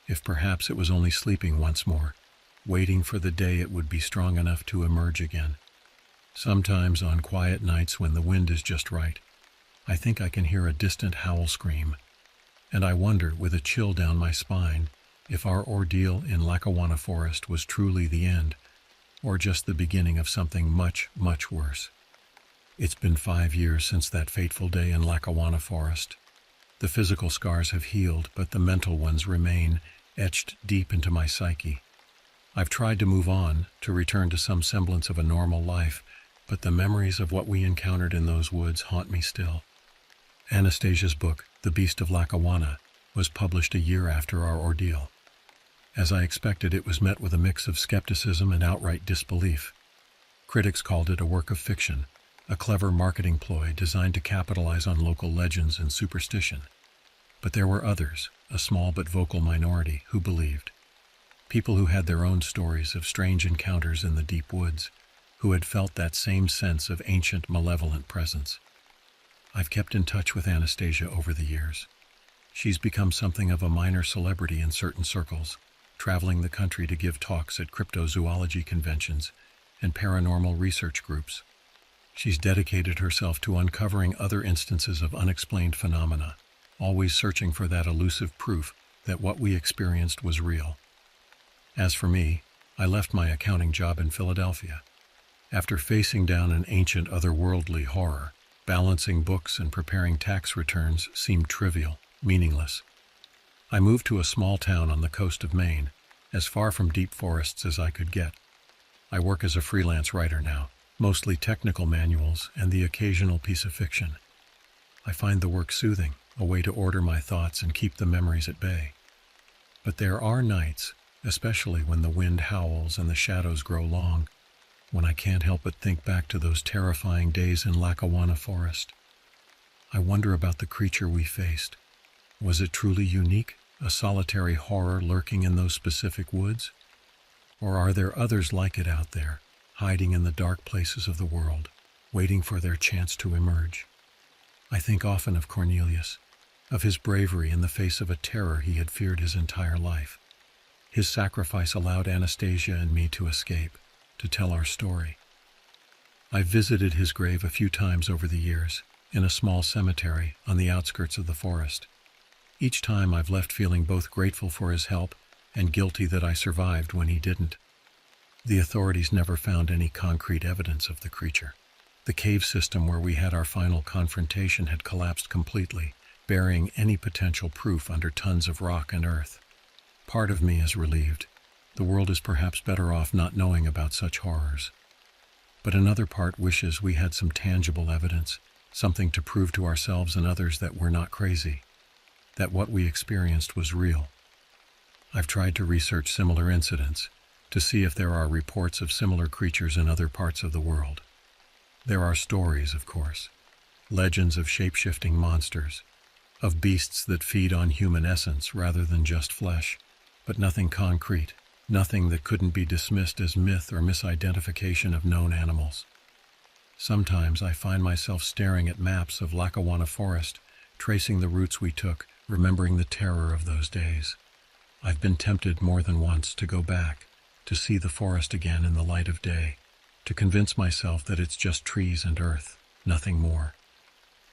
If perhaps it was only sleeping once more, waiting for the day it would be strong enough to emerge again. Sometimes on quiet nights when the wind is just right, I think I can hear a distant howl scream, and I wonder, with a chill down my spine, if our ordeal in Lackawanna Forest was truly the end, or just the beginning of something much, much worse. It's been 5 years since that fateful day in Lackawanna Forest. The physical scars have healed, but the mental ones remain, etched deep into my psyche. I've tried to move on, to return to some semblance of a normal life, but the memories of what we encountered in those woods haunt me still. Anastasia's book, The Beast of Lackawanna, was published a year after our ordeal. As I expected, it was met with a mix of skepticism and outright disbelief. Critics called it a work of fiction, a clever marketing ploy designed to capitalize on local legends and superstition. But there were others, a small but vocal minority, who believed. People who had their own stories of strange encounters in the deep woods, who had felt that same sense of ancient, malevolent presence. I've kept in touch with Anastasia over the years. She's become something of a minor celebrity in certain circles, traveling the country to give talks at cryptozoology conventions and paranormal research groups. She's dedicated herself to uncovering other instances of unexplained phenomena, always searching for that elusive proof that what we experienced was real. As for me, I left my accounting job in Philadelphia. After facing down an ancient otherworldly horror, balancing books and preparing tax returns seemed trivial, meaningless. I moved to a small town on the coast of Maine, as far from deep forests as I could get. I work as a freelance writer now, mostly technical manuals and the occasional piece of fiction. I find the work soothing, a way to order my thoughts and keep the memories at bay. But there are nights, especially when the wind howls and the shadows grow long, when I can't help but think back to those terrifying days in Lackawanna Forest. I wonder about the creature we faced. Was it truly unique, a solitary horror lurking in those specific woods? Or are there others like it out there, hiding in the dark places of the world, waiting for their chance to emerge? I think often of Cornelius, of his bravery in the face of a terror he had feared his entire life. His sacrifice allowed Anastasia and me to escape, to tell our story. I've visited his grave a few times over the years, in a small cemetery on the outskirts of the forest. Each time I've left feeling both grateful for his help and guilty that I survived when he didn't. The authorities never found any concrete evidence of the creature. The cave system where we had our final confrontation had collapsed completely, burying any potential proof under tons of rock and earth. Part of me is relieved. The world is perhaps better off not knowing about such horrors. But another part wishes we had some tangible evidence, something to prove to ourselves and others that we're not crazy, that what we experienced was real. I've tried to research similar incidents, to see if there are reports of similar creatures in other parts of the world. There are stories, of course, legends of shape-shifting monsters, of beasts that feed on human essence rather than just flesh, but nothing concrete, nothing that couldn't be dismissed as myth or misidentification of known animals. Sometimes I find myself staring at maps of Lackawanna Forest, tracing the routes we took, remembering the terror of those days. I've been tempted more than once to go back, to see the forest again in the light of day, to convince myself that it's just trees and earth, nothing more.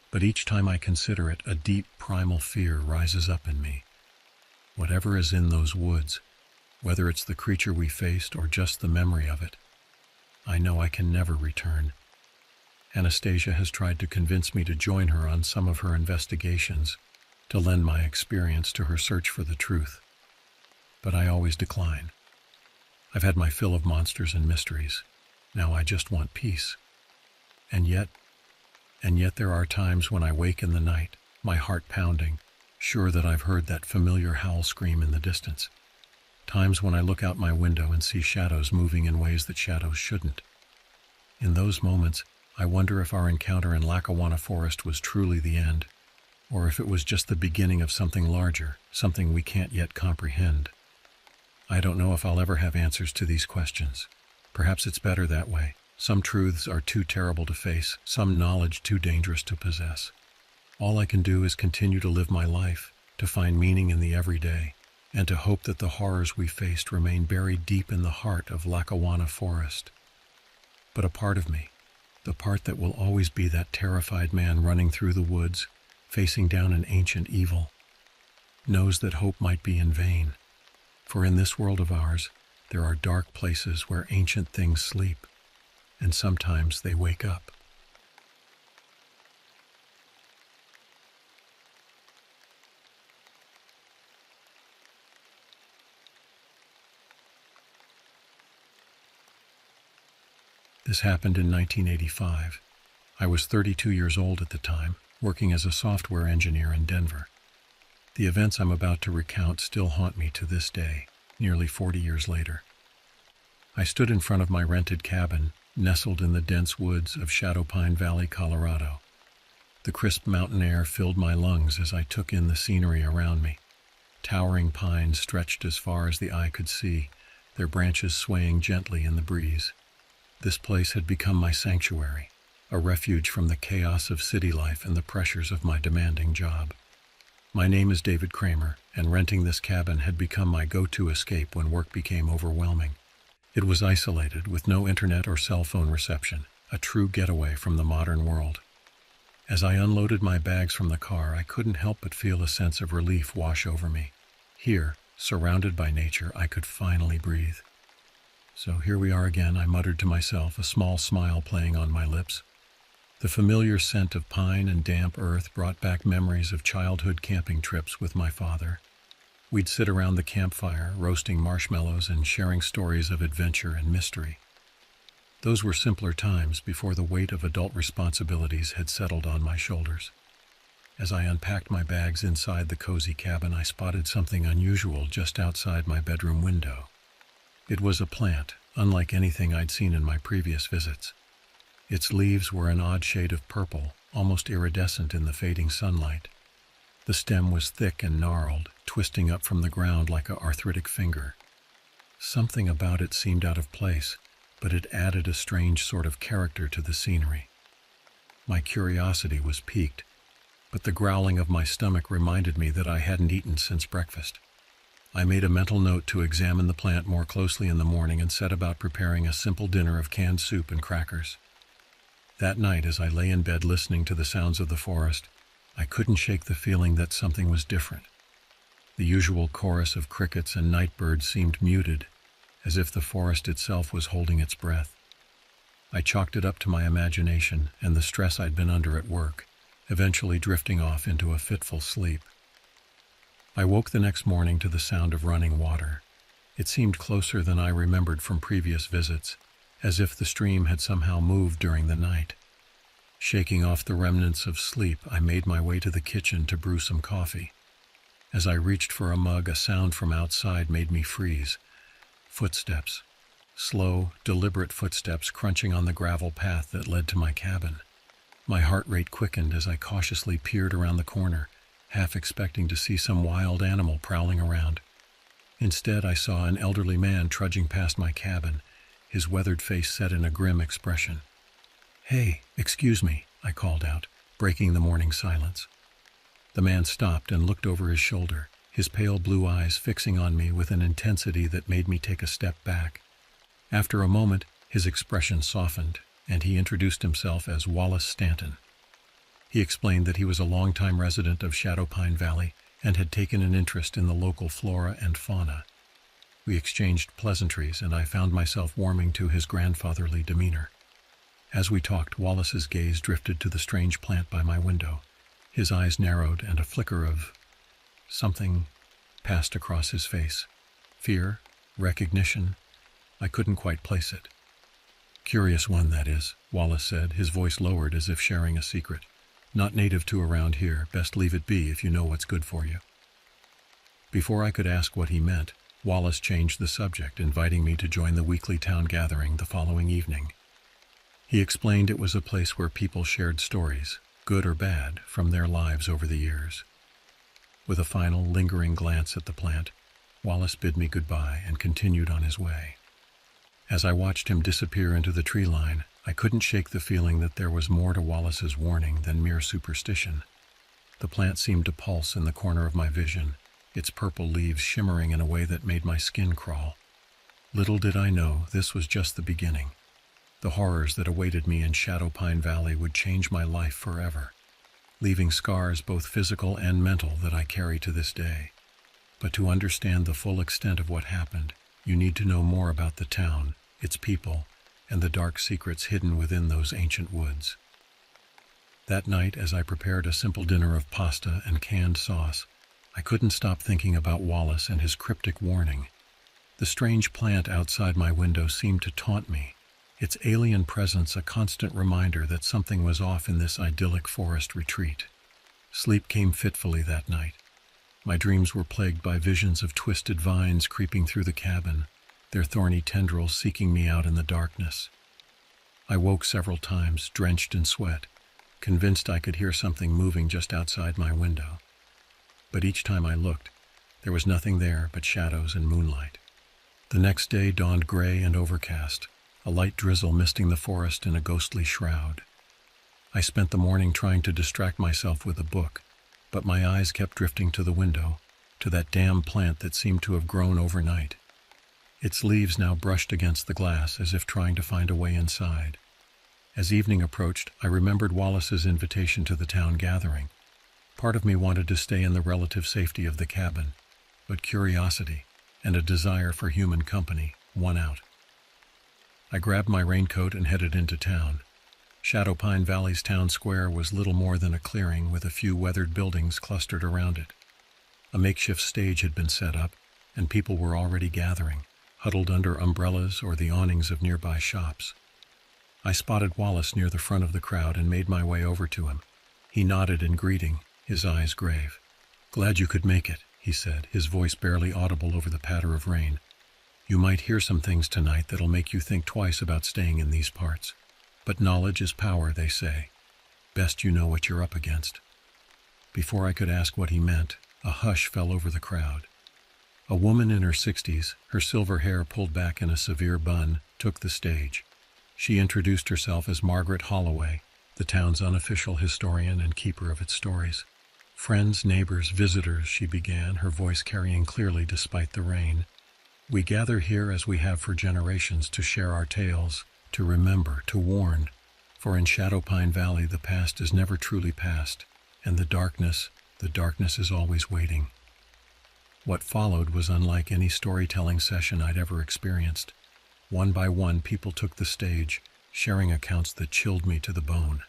But each time I consider it, a deep primal fear rises up in me. Whatever is in those woods, whether it's the creature we faced or just the memory of it, I know I can never return. Anastasia has tried to convince me to join her on some of her investigations, to lend my experience to her search for the truth. But I always decline. I've had my fill of monsters and mysteries. Now I just want peace. And yet there are times when I wake in the night, my heart pounding, sure that I've heard that familiar howl scream in the distance. Times when I look out my window and see shadows moving in ways that shadows shouldn't. In those moments, I wonder if our encounter in Lackawanna Forest was truly the end, or if it was just the beginning of something larger, something we can't yet comprehend. I don't know if I'll ever have answers to these questions. Perhaps it's better that way. Some truths are too terrible to face, some knowledge too dangerous to possess. All I can do is continue to live my life, to find meaning in the everyday, and to hope that the horrors we faced remain buried deep in the heart of Lackawanna Forest. But a part of me, the part that will always be that terrified man running through the woods, facing down an ancient evil, knows that hope might be in vain. For in this world of ours, there are dark places where ancient things sleep, and sometimes they wake up. This happened in 1985. I was 32 years old at the time, working as a software engineer in Denver. The events I'm about to recount still haunt me to this day, nearly 40 years later. I stood in front of my rented cabin, nestled in the dense woods of Shadowpine Valley, Colorado. The crisp mountain air filled my lungs as I took in the scenery around me. Towering pines stretched as far as the eye could see, their branches swaying gently in the breeze. This place had become my sanctuary, a refuge from the chaos of city life and the pressures of my demanding job. My name is David Kramer, and renting this cabin had become my go-to escape when work became overwhelming. It was isolated, with no internet or cell phone reception, a true getaway from the modern world. As I unloaded my bags from the car, I couldn't help but feel a sense of relief wash over me. Here, surrounded by nature, I could finally breathe. So here we are again, I muttered to myself, a small smile playing on my lips. The familiar scent of pine and damp earth brought back memories of childhood camping trips with my father. We'd sit around the campfire, roasting marshmallows and sharing stories of adventure and mystery. Those were simpler times before the weight of adult responsibilities had settled on my shoulders. As I unpacked my bags inside the cozy cabin, I spotted something unusual just outside my bedroom window. It was a plant, unlike anything I'd seen in my previous visits. Its leaves were an odd shade of purple, almost iridescent in the fading sunlight. The stem was thick and gnarled, twisting up from the ground like an arthritic finger. Something about it seemed out of place, but it added a strange sort of character to the scenery. My curiosity was piqued, but the growling of my stomach reminded me that I hadn't eaten since breakfast. I made a mental note to examine the plant more closely in the morning and set about preparing a simple dinner of canned soup and crackers. That night, as I lay in bed listening to the sounds of the forest, I couldn't shake the feeling that something was different. The usual chorus of crickets and night birds seemed muted, as if the forest itself was holding its breath. I chalked it up to my imagination and the stress I'd been under at work, eventually drifting off into a fitful sleep. I woke the next morning to the sound of running water. It seemed closer than I remembered from previous visits, as if the stream had somehow moved during the night. Shaking off the remnants of sleep, I made my way to the kitchen to brew some coffee. As I reached for a mug, a sound from outside made me freeze. Footsteps. Slow, deliberate footsteps crunching on the gravel path that led to my cabin. My heart rate quickened as I cautiously peered around the corner, half expecting to see some wild animal prowling around. Instead, I saw an elderly man trudging past my cabin, his weathered face set in a grim expression. "Hey, excuse me," I called out, breaking the morning silence. The man stopped and looked over his shoulder, his pale blue eyes fixing on me with an intensity that made me take a step back. After a moment, his expression softened, and he introduced himself as Wallace Stanton. He explained that he was a longtime resident of Shadowpine Valley and had taken an interest in the local flora and fauna. We exchanged pleasantries, and I found myself warming to his grandfatherly demeanor. As we talked, Wallace's gaze drifted to the strange plant by my window. His eyes narrowed, and a flicker of something passed across his face. Fear? Recognition? I couldn't quite place it. "Curious one, that is," Wallace said, his voice lowered as if sharing a secret. "Not native to around here. Best leave it be if you know what's good for you." Before I could ask what he meant, Wallace changed the subject, inviting me to join the weekly town gathering the following evening. He explained it was a place where people shared stories, good or bad, from their lives over the years. With a final, lingering glance at the plant, Wallace bid me goodbye and continued on his way. As I watched him disappear into the tree line, I couldn't shake the feeling that there was more to Wallace's warning than mere superstition. The plant seemed to pulse in the corner of my vision, its purple leaves shimmering in a way that made my skin crawl. Little did I know this was just the beginning. The horrors that awaited me in Shadowpine Valley would change my life forever, leaving scars both physical and mental that I carry to this day. But to understand the full extent of what happened, you need to know more about the town, its people, and the dark secrets hidden within those ancient woods. That night, as I prepared a simple dinner of pasta and canned sauce, I couldn't stop thinking about Wallace and his cryptic warning. The strange plant outside my window seemed to taunt me, its alien presence a constant reminder that something was off in this idyllic forest retreat. Sleep came fitfully that night. My dreams were plagued by visions of twisted vines creeping through the cabin, their thorny tendrils seeking me out in the darkness. I woke several times, drenched in sweat, convinced I could hear something moving just outside my window. But each time I looked, there was nothing there but shadows and moonlight. The next day dawned gray and overcast, a light drizzle misting the forest in a ghostly shroud. I spent the morning trying to distract myself with a book, but my eyes kept drifting to the window, to that damn plant that seemed to have grown overnight. Its leaves now brushed against the glass as if trying to find a way inside. As evening approached, I remembered Wallace's invitation to the town gathering. Part of me wanted to stay in the relative safety of the cabin, but curiosity and a desire for human company won out. I grabbed my raincoat and headed into town. Shadowpine Valley's town square was little more than a clearing with a few weathered buildings clustered around it. A makeshift stage had been set up, and people were already gathering, huddled under umbrellas or the awnings of nearby shops. I spotted Wallace near the front of the crowd and made my way over to him. He nodded in greeting, his eyes grave. "Glad you could make it," he said, his voice barely audible over the patter of rain. "You might hear some things tonight that'll make you think twice about staying in these parts. But knowledge is power, they say. Best you know what you're up against." Before I could ask what he meant, a hush fell over the crowd. A woman in her 60s, her silver hair pulled back in a severe bun, took the stage. She introduced herself as Margaret Holloway, the town's unofficial historian and keeper of its stories. "Friends, neighbors, visitors," she began, her voice carrying clearly despite the rain. "We gather here as we have for generations to share our tales, to remember, to warn. For in Shadowpine Valley the past is never truly past, and the darkness is always waiting." What followed was unlike any storytelling session I'd ever experienced. One by one, people took the stage, sharing accounts that chilled me to the bone.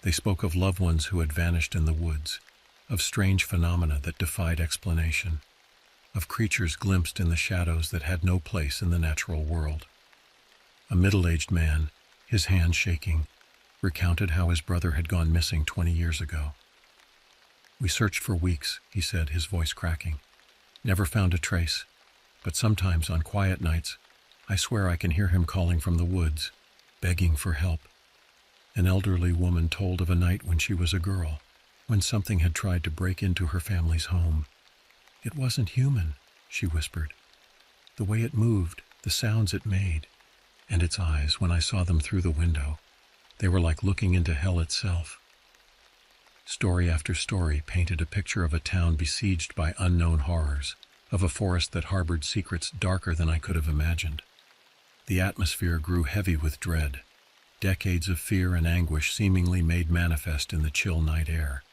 They spoke of loved ones who had vanished in the woods, of strange phenomena that defied explanation, of creatures glimpsed in the shadows that had no place in the natural world. A middle-aged man, his hands shaking, recounted how his brother had gone missing 20 years ago. "We searched for weeks," he said, his voice cracking. "Never found a trace, but sometimes on quiet nights, I swear I can hear him calling from the woods, begging for help." An elderly woman told of a night when she was a girl, when something had tried to break into her family's home. "It wasn't human," she whispered. "The way it moved, the sounds it made, and its eyes, when I saw them through the window, they were like looking into hell itself." Story after story painted a picture of a town besieged by unknown horrors, of a forest that harbored secrets darker than I could have imagined. The atmosphere grew heavy with dread, decades of fear and anguish seemingly made manifest in the chill night air.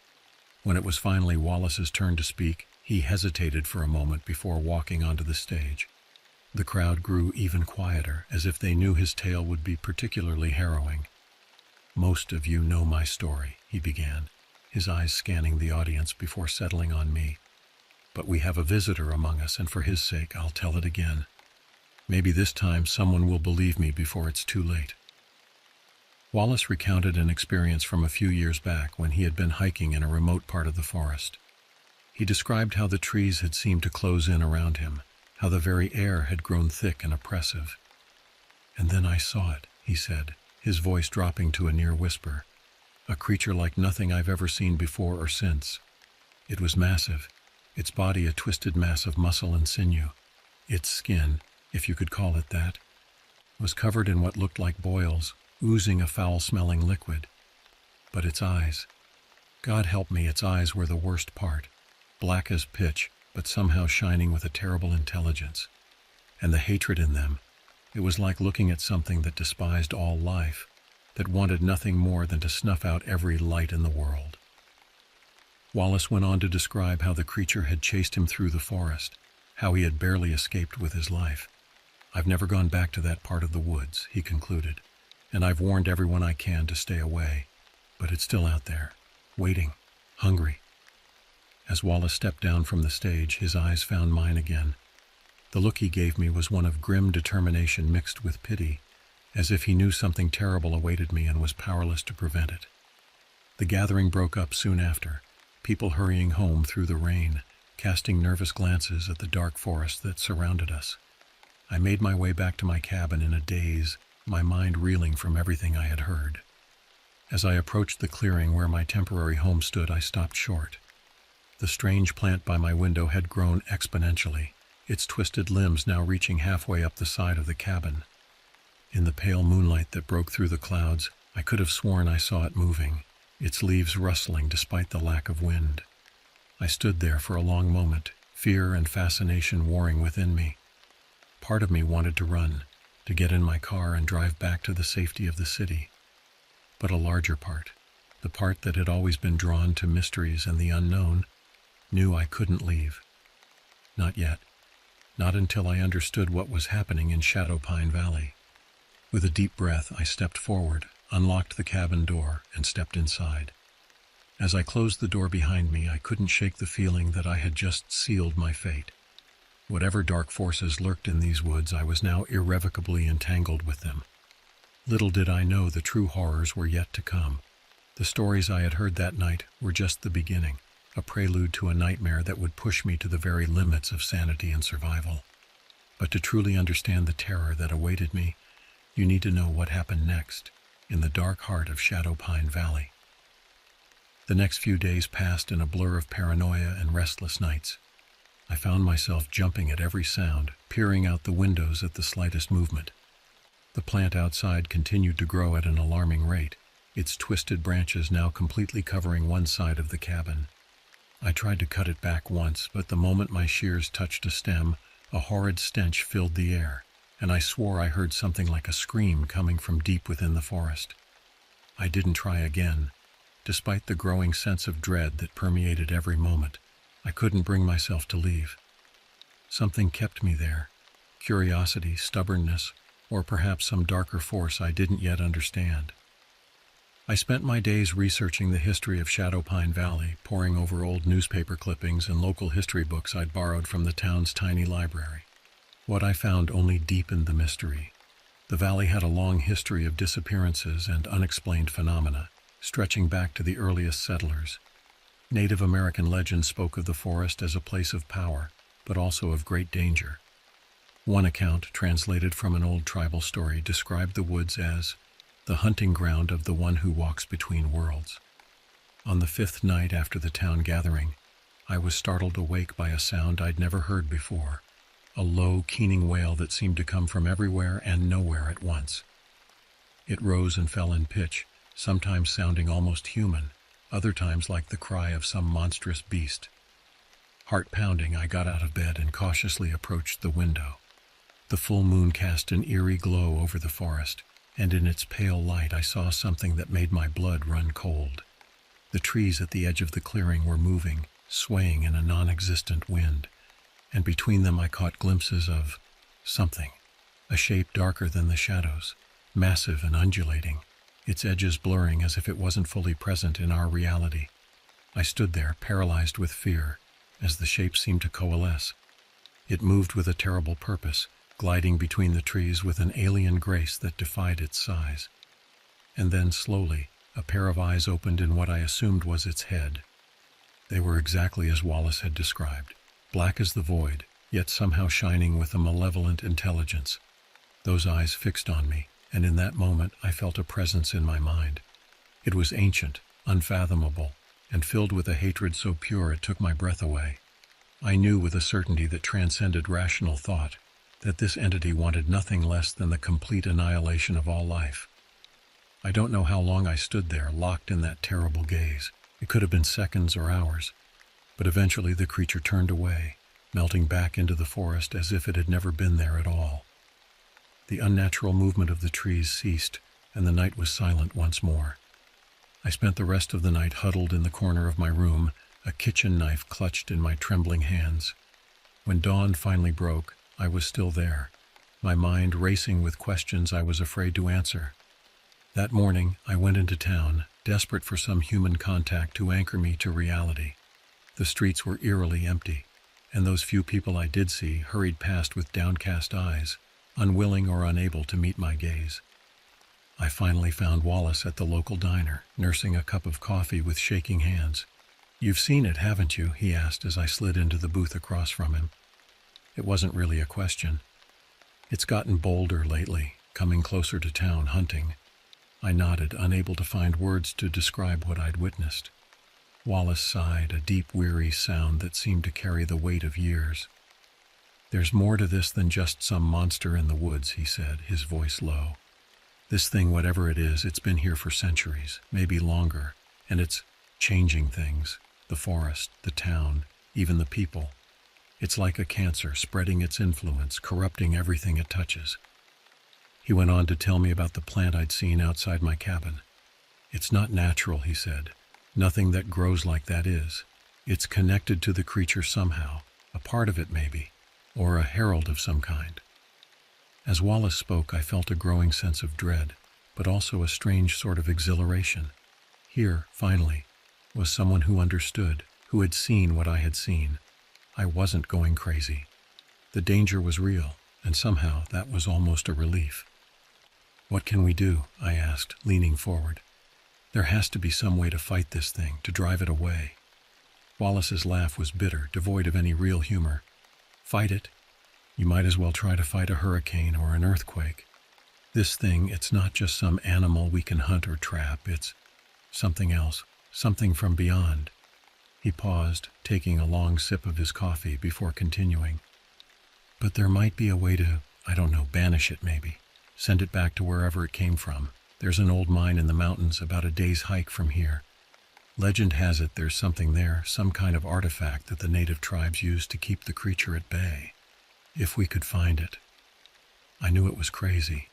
When it was finally Wallace's turn to speak, he hesitated for a moment before walking onto the stage. The crowd grew even quieter, as if they knew his tale would be particularly harrowing. "Most of you know my story," he began, his eyes scanning the audience before settling on me. "But we have a visitor among us, and for his sake, I'll tell it again. Maybe this time someone will believe me before it's too late." Wallace recounted an experience from a few years back when he had been hiking in a remote part of the forest. He described how the trees had seemed to close in around him, how the very air had grown thick and oppressive. "And then I saw it," he said, his voice dropping to a near whisper. "A creature like nothing I've ever seen before or since. It was massive, its body a twisted mass of muscle and sinew. Its skin, if you could call it that, was covered in what looked like boils, oozing a foul-smelling liquid. But its eyes, God help me, its eyes were the worst part, black as pitch, but somehow shining with a terrible intelligence. And the hatred in them, it was like looking at something that despised all life, that wanted nothing more than to snuff out every light in the world." Wallace went on to describe how the creature had chased him through the forest, how he had barely escaped with his life. "I've never gone back to that part of the woods," he concluded, "and I've warned everyone I can to stay away. But it's still out there, waiting, hungry." As Wallace stepped down from the stage, his eyes found mine again. The look he gave me was one of grim determination mixed with pity, as if he knew something terrible awaited me and was powerless to prevent it. The gathering broke up soon after, people hurrying home through the rain, casting nervous glances at the dark forest that surrounded us. I made my way back to my cabin in a daze, my mind reeling from everything I had heard. As I approached the clearing where my temporary home stood, I stopped short. The strange plant by my window had grown exponentially, its twisted limbs now reaching halfway up the side of the cabin. In the pale moonlight that broke through the clouds, I could have sworn I saw it moving, its leaves rustling despite the lack of wind. I stood there for a long moment, fear and fascination warring within me. Part of me wanted to run, to get in my car and drive back to the safety of the city. But a larger part, the part that had always been drawn to mysteries and the unknown, knew I couldn't leave. Not yet. Not until I understood what was happening in Shadowpine Valley. With a deep breath, I stepped forward, unlocked the cabin door, and stepped inside. As I closed the door behind me, I couldn't shake the feeling that I had just sealed my fate. Whatever dark forces lurked in these woods, I was now irrevocably entangled with them. Little did I know the true horrors were yet to come. The stories I had heard that night were just the beginning, a prelude to a nightmare that would push me to the very limits of sanity and survival. But to truly understand the terror that awaited me, you need to know what happened next, in the dark heart of Shadow Pine Valley. The next few days passed in a blur of paranoia and restless nights. I found myself jumping at every sound, peering out the windows at the slightest movement. The plant outside continued to grow at an alarming rate, its twisted branches now completely covering one side of the cabin. I tried to cut it back once, but the moment my shears touched a stem, a horrid stench filled the air, and I swore I heard something like a scream coming from deep within the forest. I didn't try again. Despite the growing sense of dread that permeated every moment, I couldn't bring myself to leave. Something kept me there. Curiosity, stubbornness, or perhaps some darker force I didn't yet understand. I spent my days researching the history of Shadow Pine Valley, poring over old newspaper clippings and local history books I'd borrowed from the town's tiny library. What I found only deepened the mystery. The valley had a long history of disappearances and unexplained phenomena, stretching back to the earliest settlers. Native American legend spoke of the forest as a place of power, but also of great danger. One account, translated from an old tribal story, described the woods as the hunting ground of the one who walks between worlds. On the 5th night after the town gathering, I was startled awake by a sound I'd never heard before, a low, keening wail that seemed to come from everywhere and nowhere at once. It rose and fell in pitch, sometimes sounding almost human, other times like the cry of some monstrous beast. Heart pounding, I got out of bed and cautiously approached the window. The full moon cast an eerie glow over the forest, and in its pale light I saw something that made my blood run cold. The trees at the edge of the clearing were moving, swaying in a non-existent wind, and between them I caught glimpses of something, a shape darker than the shadows, massive and undulating, its edges blurring as if it wasn't fully present in our reality. I stood there, paralyzed with fear, as the shape seemed to coalesce. It moved with a terrible purpose, gliding between the trees with an alien grace that defied its size. And then, slowly, a pair of eyes opened in what I assumed was its head. They were exactly as Wallace had described, black as the void, yet somehow shining with a malevolent intelligence. Those eyes fixed on me, and in that moment I felt a presence in my mind. It was ancient, unfathomable, and filled with a hatred so pure it took my breath away. I knew with a certainty that transcended rational thought that this entity wanted nothing less than the complete annihilation of all life. I don't know how long I stood there, locked in that terrible gaze. It could have been seconds or hours, but eventually the creature turned away, melting back into the forest as if it had never been there at all. The unnatural movement of the trees ceased, and the night was silent once more. I spent the rest of the night huddled in the corner of my room, a kitchen knife clutched in my trembling hands. When dawn finally broke, I was still there, my mind racing with questions I was afraid to answer. That morning, I went into town, desperate for some human contact to anchor me to reality. The streets were eerily empty, and those few people I did see hurried past with downcast eyes, unwilling or unable to meet my gaze. I finally found Wallace at the local diner, nursing a cup of coffee with shaking hands. "You've seen it, haven't you?" he asked as I slid into the booth across from him. It wasn't really a question. "It's gotten bolder lately, coming closer to town hunting." I nodded, unable to find words to describe what I'd witnessed. Wallace sighed, a deep, weary sound that seemed to carry the weight of years. "There's more to this than just some monster in the woods," he said, his voice low. "This thing, whatever it is, it's been here for centuries, maybe longer, and it's changing things. The forest, the town, even the people. It's like a cancer, spreading its influence, corrupting everything it touches." He went on to tell me about the plant I'd seen outside my cabin. "It's not natural," he said. "Nothing that grows like that is. It's connected to the creature somehow, a part of it maybe, or a herald of some kind." As Wallace spoke, I felt a growing sense of dread, but also a strange sort of exhilaration. Here, finally, was someone who understood, who had seen what I had seen. I wasn't going crazy. The danger was real, and somehow that was almost a relief. What can we do? I asked, leaning forward. There has to be some way to fight this thing, to drive it away. Wallace's laugh was bitter, devoid of any real humor. Fight it? You might as well try to fight a hurricane or an earthquake. This thing, it's not just some animal we can hunt or trap, it's something else, something from beyond. He paused, taking a long sip of his coffee before continuing. But there might be a way to, I don't know, banish it maybe. Send it back to wherever it came from. There's an old mine in the mountains about a day's hike from here. Legend has it there's something there, some kind of artifact that the native tribes use to keep the creature at bay. If we could find it. I knew it was crazy.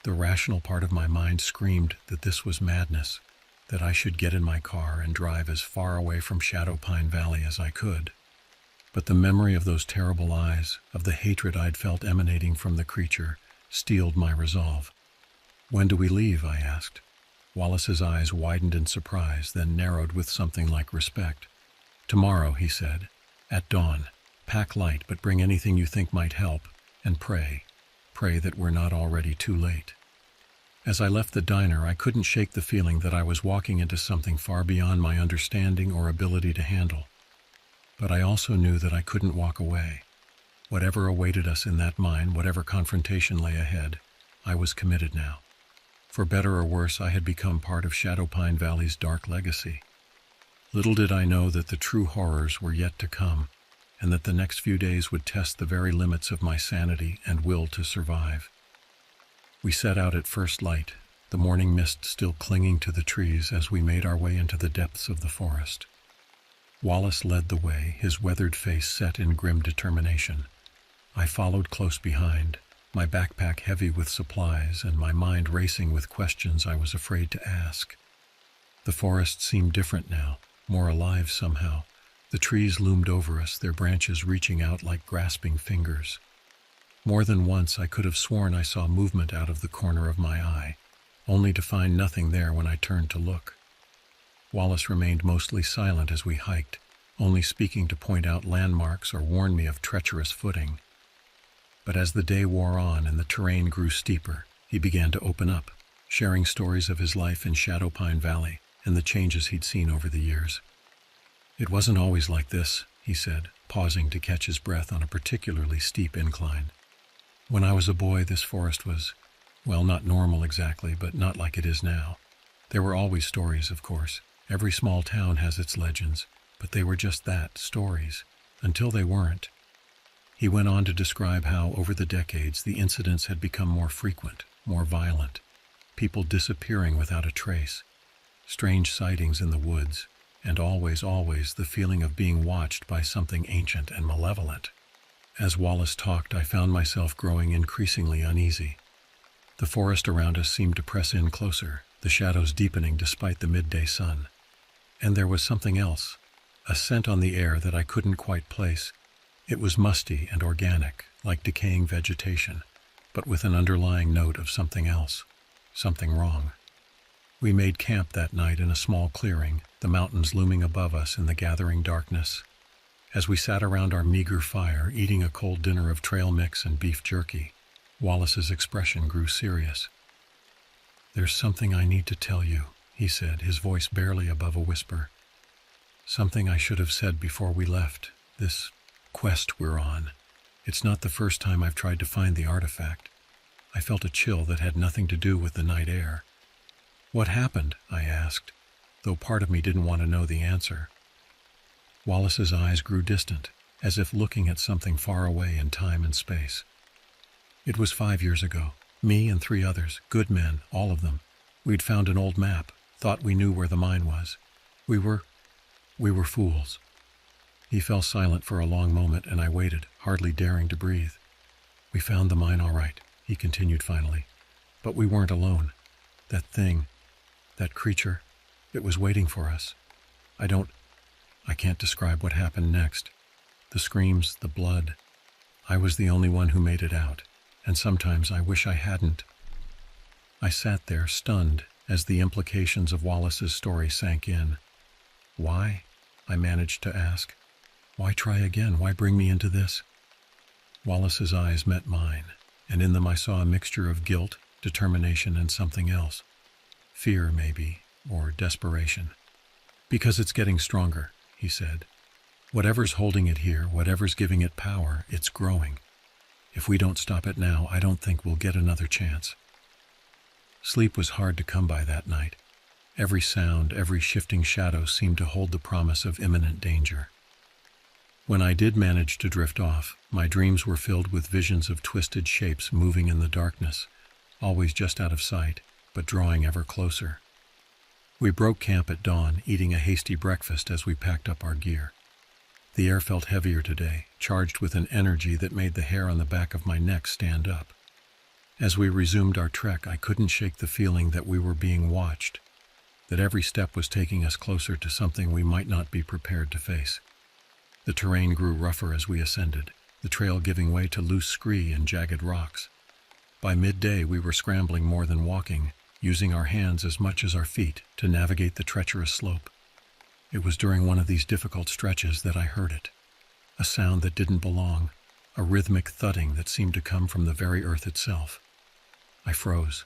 The rational part of my mind screamed that this was madness, that I should get in my car and drive as far away from Shadowpine Valley as I could. But the memory of those terrible eyes, of the hatred I'd felt emanating from the creature, steeled my resolve. When do we leave? I asked. Wallace's eyes widened in surprise, then narrowed with something like respect. Tomorrow, he said, at dawn. Pack light, but bring anything you think might help, and pray. Pray that we're not already too late. As I left the diner, I couldn't shake the feeling that I was walking into something far beyond my understanding or ability to handle. But I also knew that I couldn't walk away. Whatever awaited us in that mine, whatever confrontation lay ahead, I was committed now. For better or worse, I had become part of Shadowpine Valley's dark legacy. Little did I know that the true horrors were yet to come, and that the next few days would test the very limits of my sanity and will to survive. We set out at first light, the morning mist still clinging to the trees as we made our way into the depths of the forest. Wallace led the way, his weathered face set in grim determination. I followed close behind, my backpack heavy with supplies and my mind racing with questions I was afraid to ask. The forest seemed different now, more alive somehow. The trees loomed over us, their branches reaching out like grasping fingers. More than once I could have sworn I saw movement out of the corner of my eye, only to find nothing there when I turned to look. Wallace remained mostly silent as we hiked, only speaking to point out landmarks or warn me of treacherous footing. But as the day wore on and the terrain grew steeper, he began to open up, sharing stories of his life in Shadowpine Valley and the changes he'd seen over the years. It wasn't always like this, he said, pausing to catch his breath on a particularly steep incline. When I was a boy, this forest was, well, not normal exactly, but not like it is now. There were always stories, of course. Every small town has its legends, but they were just that, stories, until they weren't. He went on to describe how, over the decades, the incidents had become more frequent, more violent. People disappearing without a trace, strange sightings in the woods, and always the feeling of being watched by something ancient and malevolent. As Wallace talked, I found myself growing increasingly uneasy. The forest around us seemed to press in closer, the shadows deepening despite the midday sun. And there was something else, a scent on the air that I couldn't quite place. It was musty and organic, like decaying vegetation, but with an underlying note of something else, something wrong. We made camp that night in a small clearing, the mountains looming above us in the gathering darkness. As we sat around our meager fire, eating a cold dinner of trail mix and beef jerky, Wallace's expression grew serious. "There's something I need to tell you," he said, his voice barely above a whisper. "Something I should have said before we left, this quest we're on. It's not the first time I've tried to find the artifact. I felt a chill that had nothing to do with the night air." "What happened?" I asked, though part of me didn't want to know the answer. Wallace's eyes grew distant, as if looking at something far away in time and space. "It was 5 years ago. Me and 3 others, good men, all of them. We'd found an old map, thought we knew where the mine was. We were fools." He fell silent for a long moment, and I waited, hardly daring to breathe. "We found the mine all right," he continued finally. "But we weren't alone. That thing, that creature, it was waiting for us. I can't describe what happened next. The screams, the blood. I was the only one who made it out, and sometimes I wish I hadn't." I sat there, stunned, as the implications of Wallace's story sank in. "Why?" I managed to ask. "Why try again? Why bring me into this?" Wallace's eyes met mine, and in them I saw a mixture of guilt, determination, and something else. Fear, maybe, or desperation. Because it's getting stronger, he said. Whatever's holding it here, whatever's giving it power, it's growing. If we don't stop it now, I don't think we'll get another chance. Sleep was hard to come by that night. Every sound, every shifting shadow seemed to hold the promise of imminent danger. When I did manage to drift off, my dreams were filled with visions of twisted shapes moving in the darkness, always just out of sight, but drawing ever closer. We broke camp at dawn, eating a hasty breakfast as we packed up our gear. The air felt heavier today, charged with an energy that made the hair on the back of my neck stand up. As we resumed our trek, I couldn't shake the feeling that we were being watched, that every step was taking us closer to something we might not be prepared to face. The terrain grew rougher as we ascended, the trail giving way to loose scree and jagged rocks. By midday, we were scrambling more than walking, using our hands as much as our feet to navigate the treacherous slope. It was during one of these difficult stretches that I heard it. A sound that didn't belong, a rhythmic thudding that seemed to come from the very earth itself. I froze,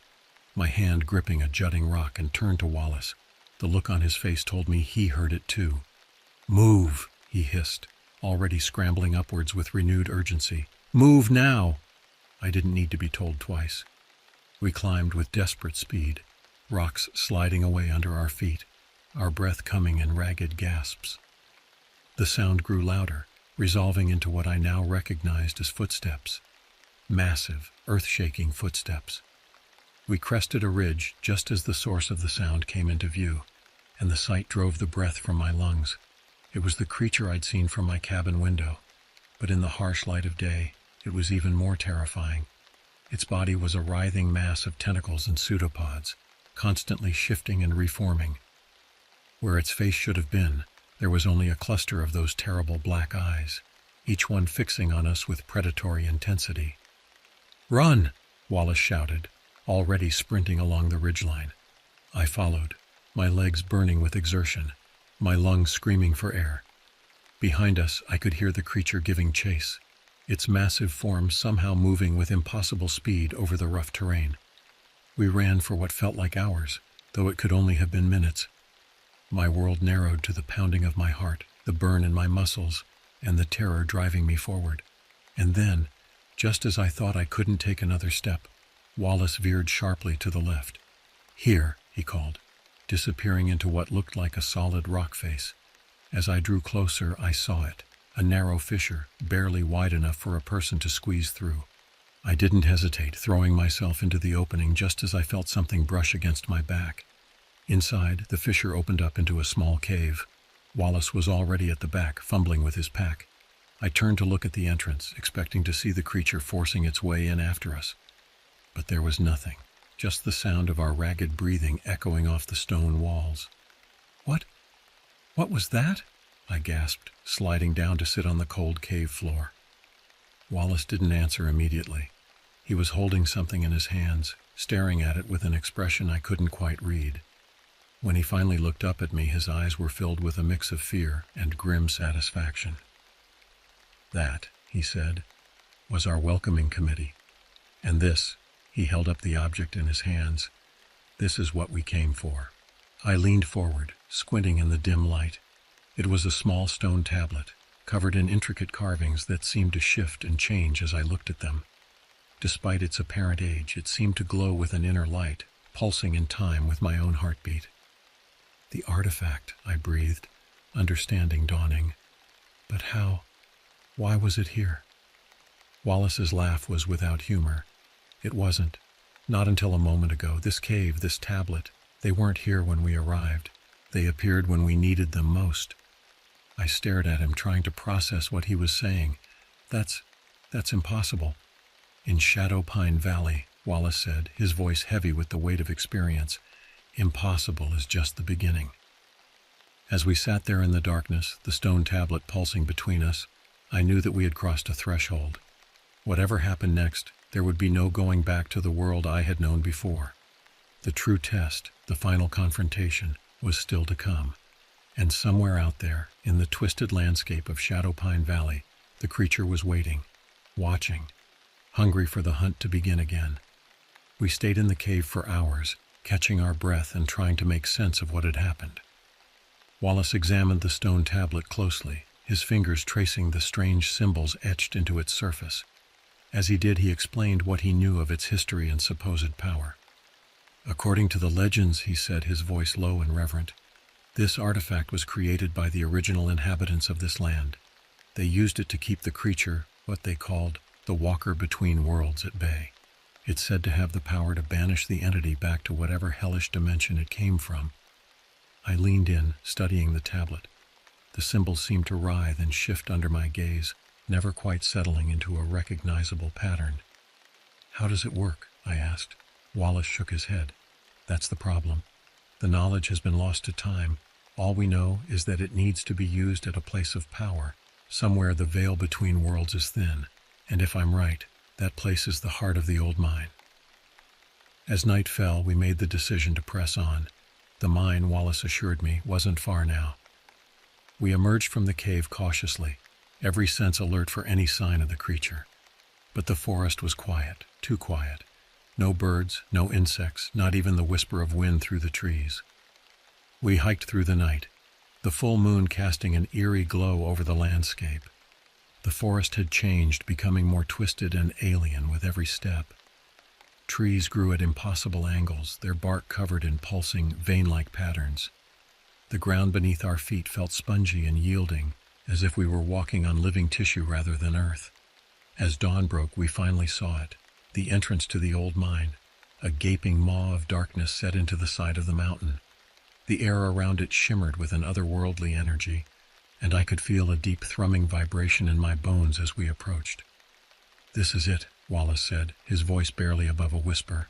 my hand gripping a jutting rock, and turned to Wallace. The look on his face told me he heard it too. "Move," he hissed, already scrambling upwards with renewed urgency. "Move now!" I didn't need to be told twice. We climbed with desperate speed, rocks sliding away under our feet, our breath coming in ragged gasps. The sound grew louder, resolving into what I now recognized as footsteps. Massive, earth-shaking footsteps. We crested a ridge just as the source of the sound came into view, and the sight drove the breath from my lungs. It was the creature I'd seen from my cabin window, but in the harsh light of day, it was even more terrifying. Its body was a writhing mass of tentacles and pseudopods, constantly shifting and reforming. Where its face should have been, there was only a cluster of those terrible black eyes, each one fixing on us with predatory intensity. "Run!" Wallace shouted, already sprinting along the ridgeline. I followed, my legs burning with exertion, my lungs screaming for air. Behind us, I could hear the creature giving chase, its massive form somehow moving with impossible speed over the rough terrain. We ran for what felt like hours, though it could only have been minutes. My world narrowed to the pounding of my heart, the burn in my muscles, and the terror driving me forward. And then, just as I thought I couldn't take another step, Wallace veered sharply to the left. "Here," he called, disappearing into what looked like a solid rock face. As I drew closer, I saw it, a narrow fissure, barely wide enough for a person to squeeze through. I didn't hesitate, throwing myself into the opening just as I felt something brush against my back. Inside, the fissure opened up into a small cave. Wallace was already at the back, fumbling with his pack. I turned to look at the entrance, expecting to see the creature forcing its way in after us. But there was nothing, just the sound of our ragged breathing echoing off the stone walls. What was that?" I gasped, sliding down to sit on the cold cave floor. Wallace didn't answer immediately. He was holding something in his hands, staring at it with an expression I couldn't quite read. When he finally looked up at me, his eyes were filled with a mix of fear and grim satisfaction. "That," he said, "was our welcoming committee. And this," he held up the object in his hands, "this is what we came for." I leaned forward, squinting in the dim light. It was a small stone tablet, covered in intricate carvings that seemed to shift and change as I looked at them. Despite its apparent age, it seemed to glow with an inner light, pulsing in time with my own heartbeat. "The artifact," I breathed, understanding dawning. "But how? Why was it here?" Wallace's laugh was without humor. "It wasn't. Not until a moment ago. This cave, this tablet, they weren't here when we arrived. They appeared when we needed them most." I stared at him, trying to process what he was saying. That's impossible." "In Shadow Pine Valley," Wallace said, his voice heavy with the weight of experience, "impossible is just the beginning." As we sat there in the darkness, the stone tablet pulsing between us, I knew that we had crossed a threshold. Whatever happened next, there would be no going back to the world I had known before. The true test, the final confrontation, was still to come. And somewhere out there, in the twisted landscape of Shadow Pine Valley, the creature was waiting, watching, hungry for the hunt to begin again. We stayed in the cave for hours, catching our breath and trying to make sense of what had happened. Wallace examined the stone tablet closely, his fingers tracing the strange symbols etched into its surface. As he did, he explained what he knew of its history and supposed power. According to the legends, he said, his voice low and reverent, this artifact was created by the original inhabitants of this land. They used it to keep the creature, what they called the Walker Between Worlds, at bay. It's said to have the power to banish the entity back to whatever hellish dimension it came from. I leaned in, studying the tablet. The symbols seemed to writhe and shift under my gaze, never quite settling into a recognizable pattern. How does it work? I asked. Wallace shook his head. That's the problem. The knowledge has been lost to time. All we know is that it needs to be used at a place of power, somewhere the veil between worlds is thin, and if I'm right, that place is the heart of the old mine. As night fell, we made the decision to press on. The mine, Wallace assured me, wasn't far now. We emerged from the cave cautiously, every sense alert for any sign of the creature. But the forest was quiet, too quiet. No birds, no insects, not even the whisper of wind through the trees. We hiked through the night, the full moon casting an eerie glow over the landscape. The forest had changed, becoming more twisted and alien with every step. Trees grew at impossible angles, their bark covered in pulsing, vein-like patterns. The ground beneath our feet felt spongy and yielding, as if we were walking on living tissue rather than earth. As dawn broke, we finally saw it, the entrance to the old mine, a gaping maw of darkness set into the side of the mountain. The air around it shimmered with an otherworldly energy, and I could feel a deep thrumming vibration in my bones as we approached. This is it, Wallace said, his voice barely above a whisper.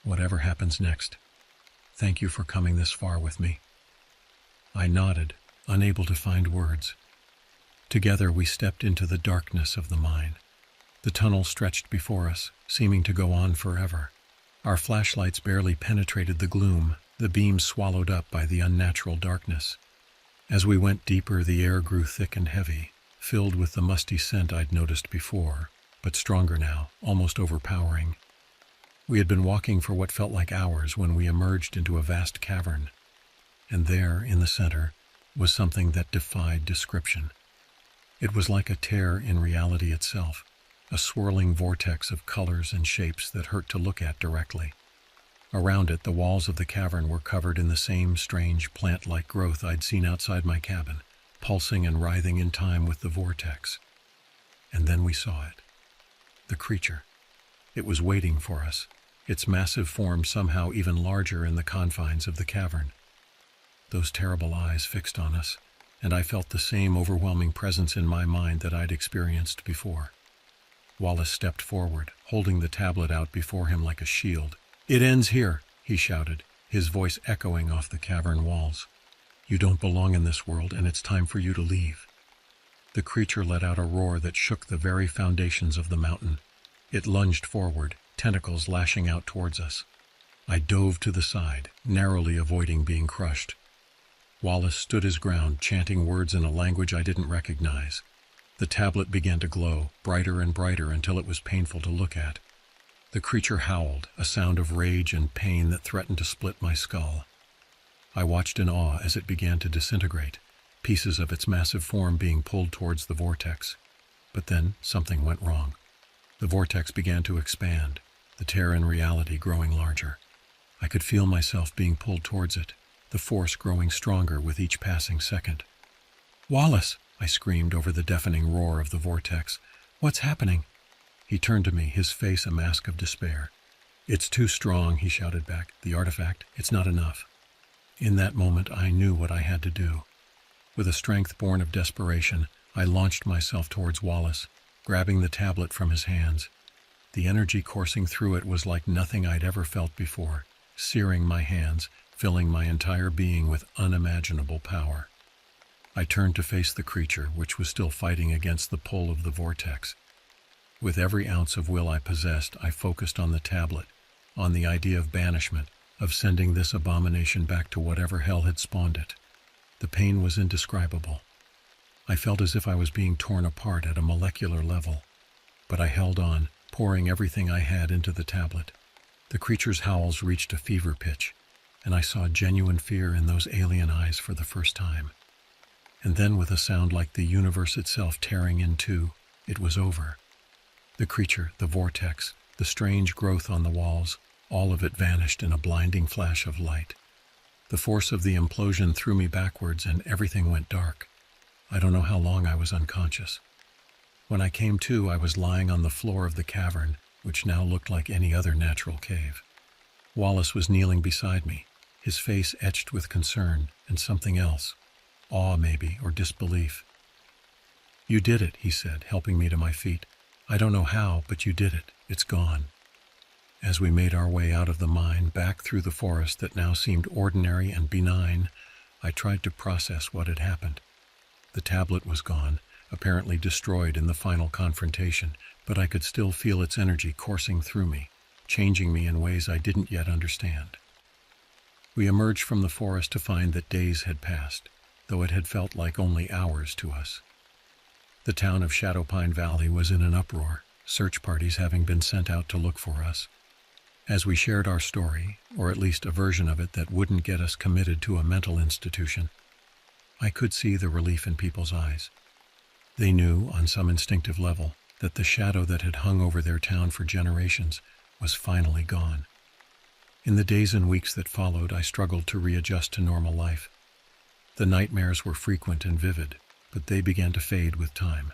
Whatever happens next, thank you for coming this far with me. I nodded, unable to find words. Together we stepped into the darkness of the mine. The tunnel stretched before us, seeming to go on forever. Our flashlights barely penetrated the gloom, the beams swallowed up by the unnatural darkness. As we went deeper, the air grew thick and heavy, filled with the musty scent I'd noticed before, but stronger now, almost overpowering. We had been walking for what felt like hours when we emerged into a vast cavern, and there, in the center, was something that defied description. It was like a tear in reality itself, a swirling vortex of colors and shapes that hurt to look at directly. Around it, the walls of the cavern were covered in the same strange plant-like growth I'd seen outside my cabin, pulsing and writhing in time with the vortex. And then we saw it. The creature. It was waiting for us, its massive form somehow even larger in the confines of the cavern. Those terrible eyes fixed on us, and I felt the same overwhelming presence in my mind that I'd experienced before. Wallace stepped forward, holding the tablet out before him like a shield. "It ends here," he shouted, his voice echoing off the cavern walls. "You don't belong in this world, and it's time for you to leave." The creature let out a roar that shook the very foundations of the mountain. It lunged forward, tentacles lashing out towards us. I dove to the side, narrowly avoiding being crushed. Wallace stood his ground, chanting words in a language I didn't recognize. The tablet began to glow, brighter and brighter until it was painful to look at. The creature howled, a sound of rage and pain that threatened to split my skull. I watched in awe as it began to disintegrate, pieces of its massive form being pulled towards the vortex. But then something went wrong. The vortex began to expand, the tear in reality growing larger. I could feel myself being pulled towards it, the force growing stronger with each passing second. "Wallace!" I screamed over the deafening roar of the vortex. "What's happening?" He turned to me, his face a mask of despair. "It's too strong," he shouted back. "The artifact, it's not enough." In that moment, I knew what I had to do. With a strength born of desperation, I launched myself towards Wallace, grabbing the tablet from his hands. The energy coursing through it was like nothing I'd ever felt before, searing my hands, filling my entire being with unimaginable power. I turned to face the creature, which was still fighting against the pull of the vortex. With every ounce of will I possessed, I focused on the tablet, on the idea of banishment, of sending this abomination back to whatever hell had spawned it. The pain was indescribable. I felt as if I was being torn apart at a molecular level. But I held on, pouring everything I had into the tablet. The creature's howls reached a fever pitch, and I saw genuine fear in those alien eyes for the first time. And then, with a sound like the universe itself tearing in two, it was over. The creature, the vortex, the strange growth on the walls, all of it vanished in a blinding flash of light. The force of the implosion threw me backwards and everything went dark. I don't know how long I was unconscious. When I came to, I was lying on the floor of the cavern, which now looked like any other natural cave. Wallace was kneeling beside me, his face etched with concern and something else, awe maybe, or disbelief. "You did it," he said, helping me to my feet. "I don't know how, but you did it. It's gone." As we made our way out of the mine, back through the forest that now seemed ordinary and benign, I tried to process what had happened. The tablet was gone, apparently destroyed in the final confrontation, but I could still feel its energy coursing through me, changing me in ways I didn't yet understand. We emerged from the forest to find that days had passed, though it had felt like only hours to us. The town of Shadowpine Valley was in an uproar, search parties having been sent out to look for us. As we shared our story, or at least a version of it that wouldn't get us committed to a mental institution, I could see the relief in people's eyes. They knew, on some instinctive level, that the shadow that had hung over their town for generations was finally gone. In the days and weeks that followed, I struggled to readjust to normal life. The nightmares were frequent and vivid, but they began to fade with time.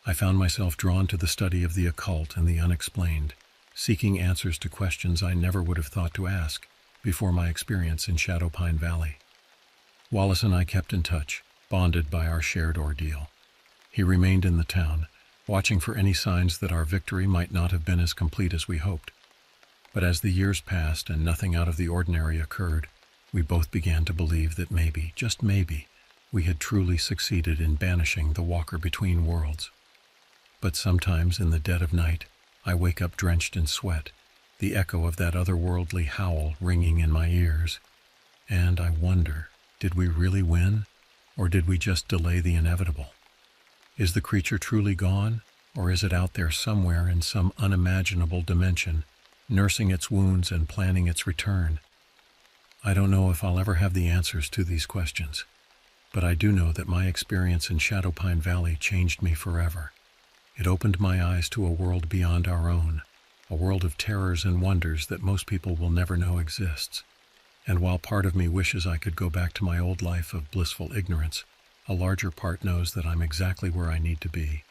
I found myself drawn to the study of the occult and the unexplained, seeking answers to questions I never would have thought to ask before my experience in Shadowpine Valley. Wallace and I kept in touch, bonded by our shared ordeal. He remained in the town, watching for any signs that our victory might not have been as complete as we hoped. But as the years passed and nothing out of the ordinary occurred, we both began to believe that maybe, just maybe, we had truly succeeded in banishing the walker between worlds. But sometimes in the dead of night, I wake up drenched in sweat, the echo of that otherworldly howl ringing in my ears. And I wonder, did we really win, or did we just delay the inevitable? Is the creature truly gone, or is it out there somewhere in some unimaginable dimension, nursing its wounds and planning its return? I don't know if I'll ever have the answers to these questions, but I do know that my experience in Shadowpine Valley changed me forever. It opened my eyes to a world beyond our own, a world of terrors and wonders that most people will never know exists. And while part of me wishes I could go back to my old life of blissful ignorance, a larger part knows that I'm exactly where I need to be,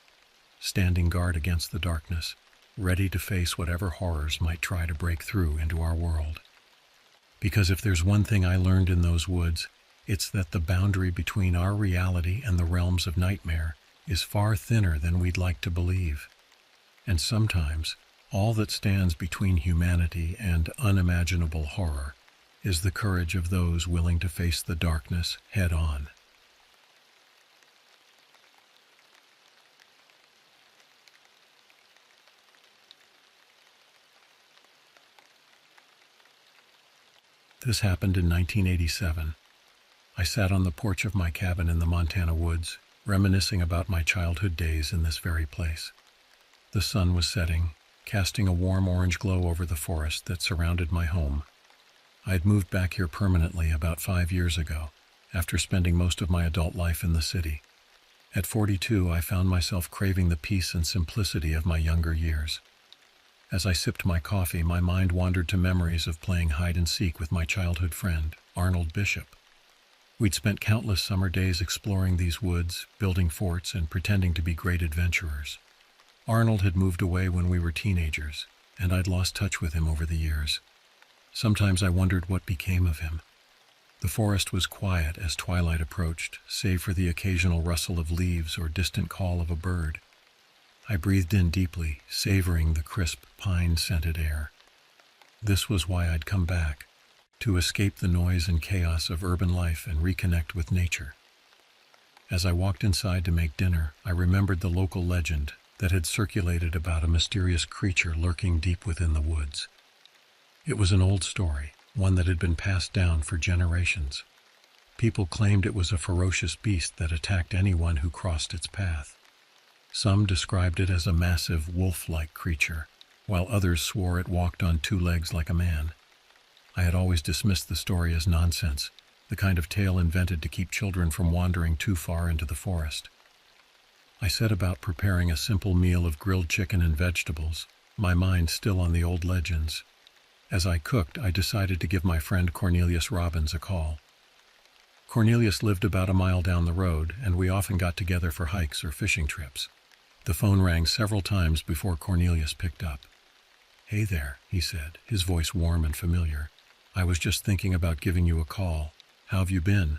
standing guard against the darkness, ready to face whatever horrors might try to break through into our world. Because if there's one thing I learned in those woods, it's that the boundary between our reality and the realms of nightmare is far thinner than we'd like to believe. And sometimes, all that stands between humanity and unimaginable horror is the courage of those willing to face the darkness head on. This happened in 1987. I sat on the porch of my cabin in the Montana woods, reminiscing about my childhood days in this very place. The sun was setting, casting a warm orange glow over the forest that surrounded my home. I had moved back here permanently about 5 years ago, after spending most of my adult life in the city. At 42, I found myself craving the peace and simplicity of my younger years. As I sipped my coffee, my mind wandered to memories of playing hide-and-seek with my childhood friend, Arnold Bishop. We'd spent countless summer days exploring these woods, building forts, and pretending to be great adventurers. Arnold had moved away when we were teenagers, and I'd lost touch with him over the years. Sometimes I wondered what became of him. The forest was quiet as twilight approached, save for the occasional rustle of leaves or distant call of a bird. I breathed in deeply, savoring the crisp, pine-scented air. This was why I'd come back, to escape the noise and chaos of urban life and reconnect with nature. As I walked inside to make dinner, I remembered the local legend that had circulated about a mysterious creature lurking deep within the woods. It was an old story, one that had been passed down for generations. People claimed it was a ferocious beast that attacked anyone who crossed its path. Some described it as a massive wolf-like creature, while others swore it walked on two legs like a man. I had always dismissed the story as nonsense, the kind of tale invented to keep children from wandering too far into the forest. I set about preparing a simple meal of grilled chicken and vegetables, my mind still on the old legends. As I cooked, I decided to give my friend Cornelius Robbins a call. Cornelius lived about a mile down the road, and we often got together for hikes or fishing trips. The phone rang several times before Cornelius picked up. "Hey there," he said, his voice warm and familiar. "I was just thinking about giving you a call. How have you been?"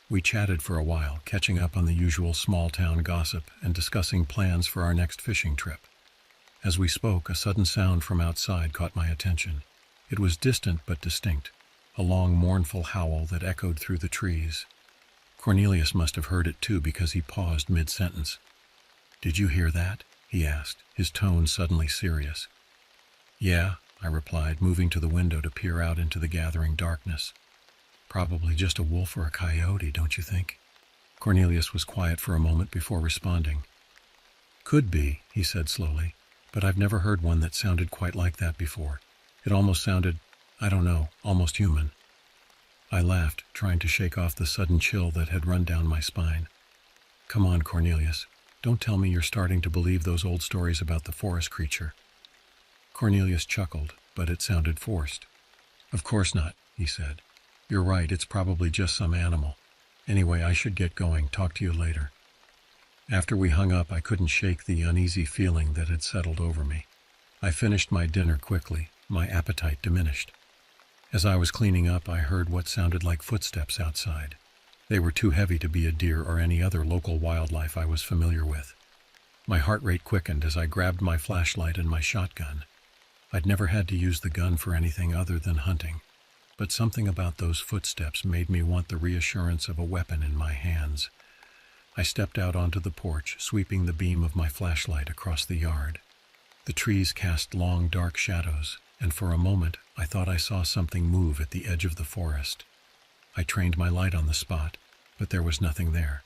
We chatted for a while, catching up on the usual small-town gossip and discussing plans for our next fishing trip. As we spoke, a sudden sound from outside caught my attention. It was distant but distinct, a long, mournful howl that echoed through the trees. Cornelius must have heard it too because he paused mid-sentence. "Did you hear that?" he asked, his tone suddenly serious. "Yeah," I replied, moving to the window to peer out into the gathering darkness. "Probably just a wolf or a coyote, don't you think?" Cornelius was quiet for a moment before responding. "Could be," he said slowly, "but I've never heard one that sounded quite like that before. It almost sounded, I don't know, almost human." I laughed, trying to shake off the sudden chill that had run down my spine. "Come on, Cornelius. Don't tell me you're starting to believe those old stories about the forest creature." Cornelius chuckled, but it sounded forced. "Of course not," he said. "You're right, it's probably just some animal. Anyway, I should get going. Talk to you later." After we hung up, I couldn't shake the uneasy feeling that had settled over me. I finished my dinner quickly, my appetite diminished. As I was cleaning up, I heard what sounded like footsteps outside. They were too heavy to be a deer or any other local wildlife I was familiar with. My heart rate quickened as I grabbed my flashlight and my shotgun. I'd never had to use the gun for anything other than hunting, but something about those footsteps made me want the reassurance of a weapon in my hands. I stepped out onto the porch, sweeping the beam of my flashlight across the yard. The trees cast long, dark shadows, and for a moment I thought I saw something move at the edge of the forest. I trained my light on the spot, but there was nothing there.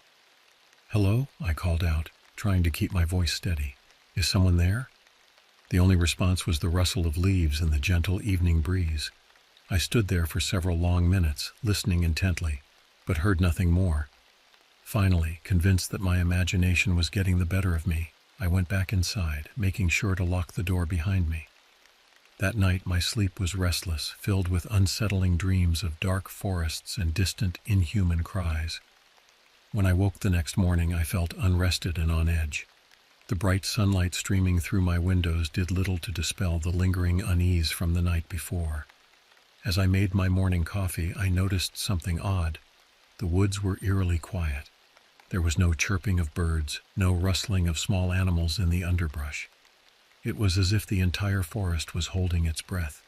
"Hello?" I called out, trying to keep my voice steady. "Is someone there?" The only response was the rustle of leaves and the gentle evening breeze. I stood there for several long minutes, listening intently, but heard nothing more. Finally, convinced that my imagination was getting the better of me, I went back inside, making sure to lock the door behind me. That night my sleep was restless, filled with unsettling dreams of dark forests and distant, inhuman cries. When I woke the next morning, I felt unrested and on edge. The bright sunlight streaming through my windows did little to dispel the lingering unease from the night before. As I made my morning coffee, I noticed something odd. The woods were eerily quiet. There was no chirping of birds, no rustling of small animals in the underbrush. It was as if the entire forest was holding its breath.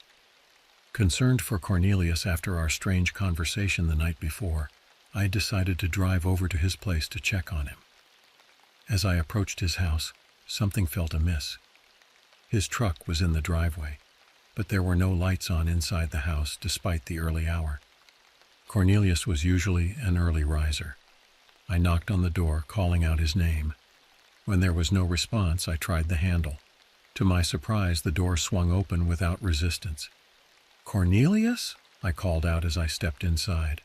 Concerned for Cornelius after our strange conversation the night before, I decided to drive over to his place to check on him. As I approached his house, something felt amiss. His truck was in the driveway, but there were no lights on inside the house despite the early hour. Cornelius was usually an early riser. I knocked on the door, calling out his name. When there was no response, I tried the handle. To my surprise, the door swung open without resistance. "Cornelius?" I called out as I stepped inside.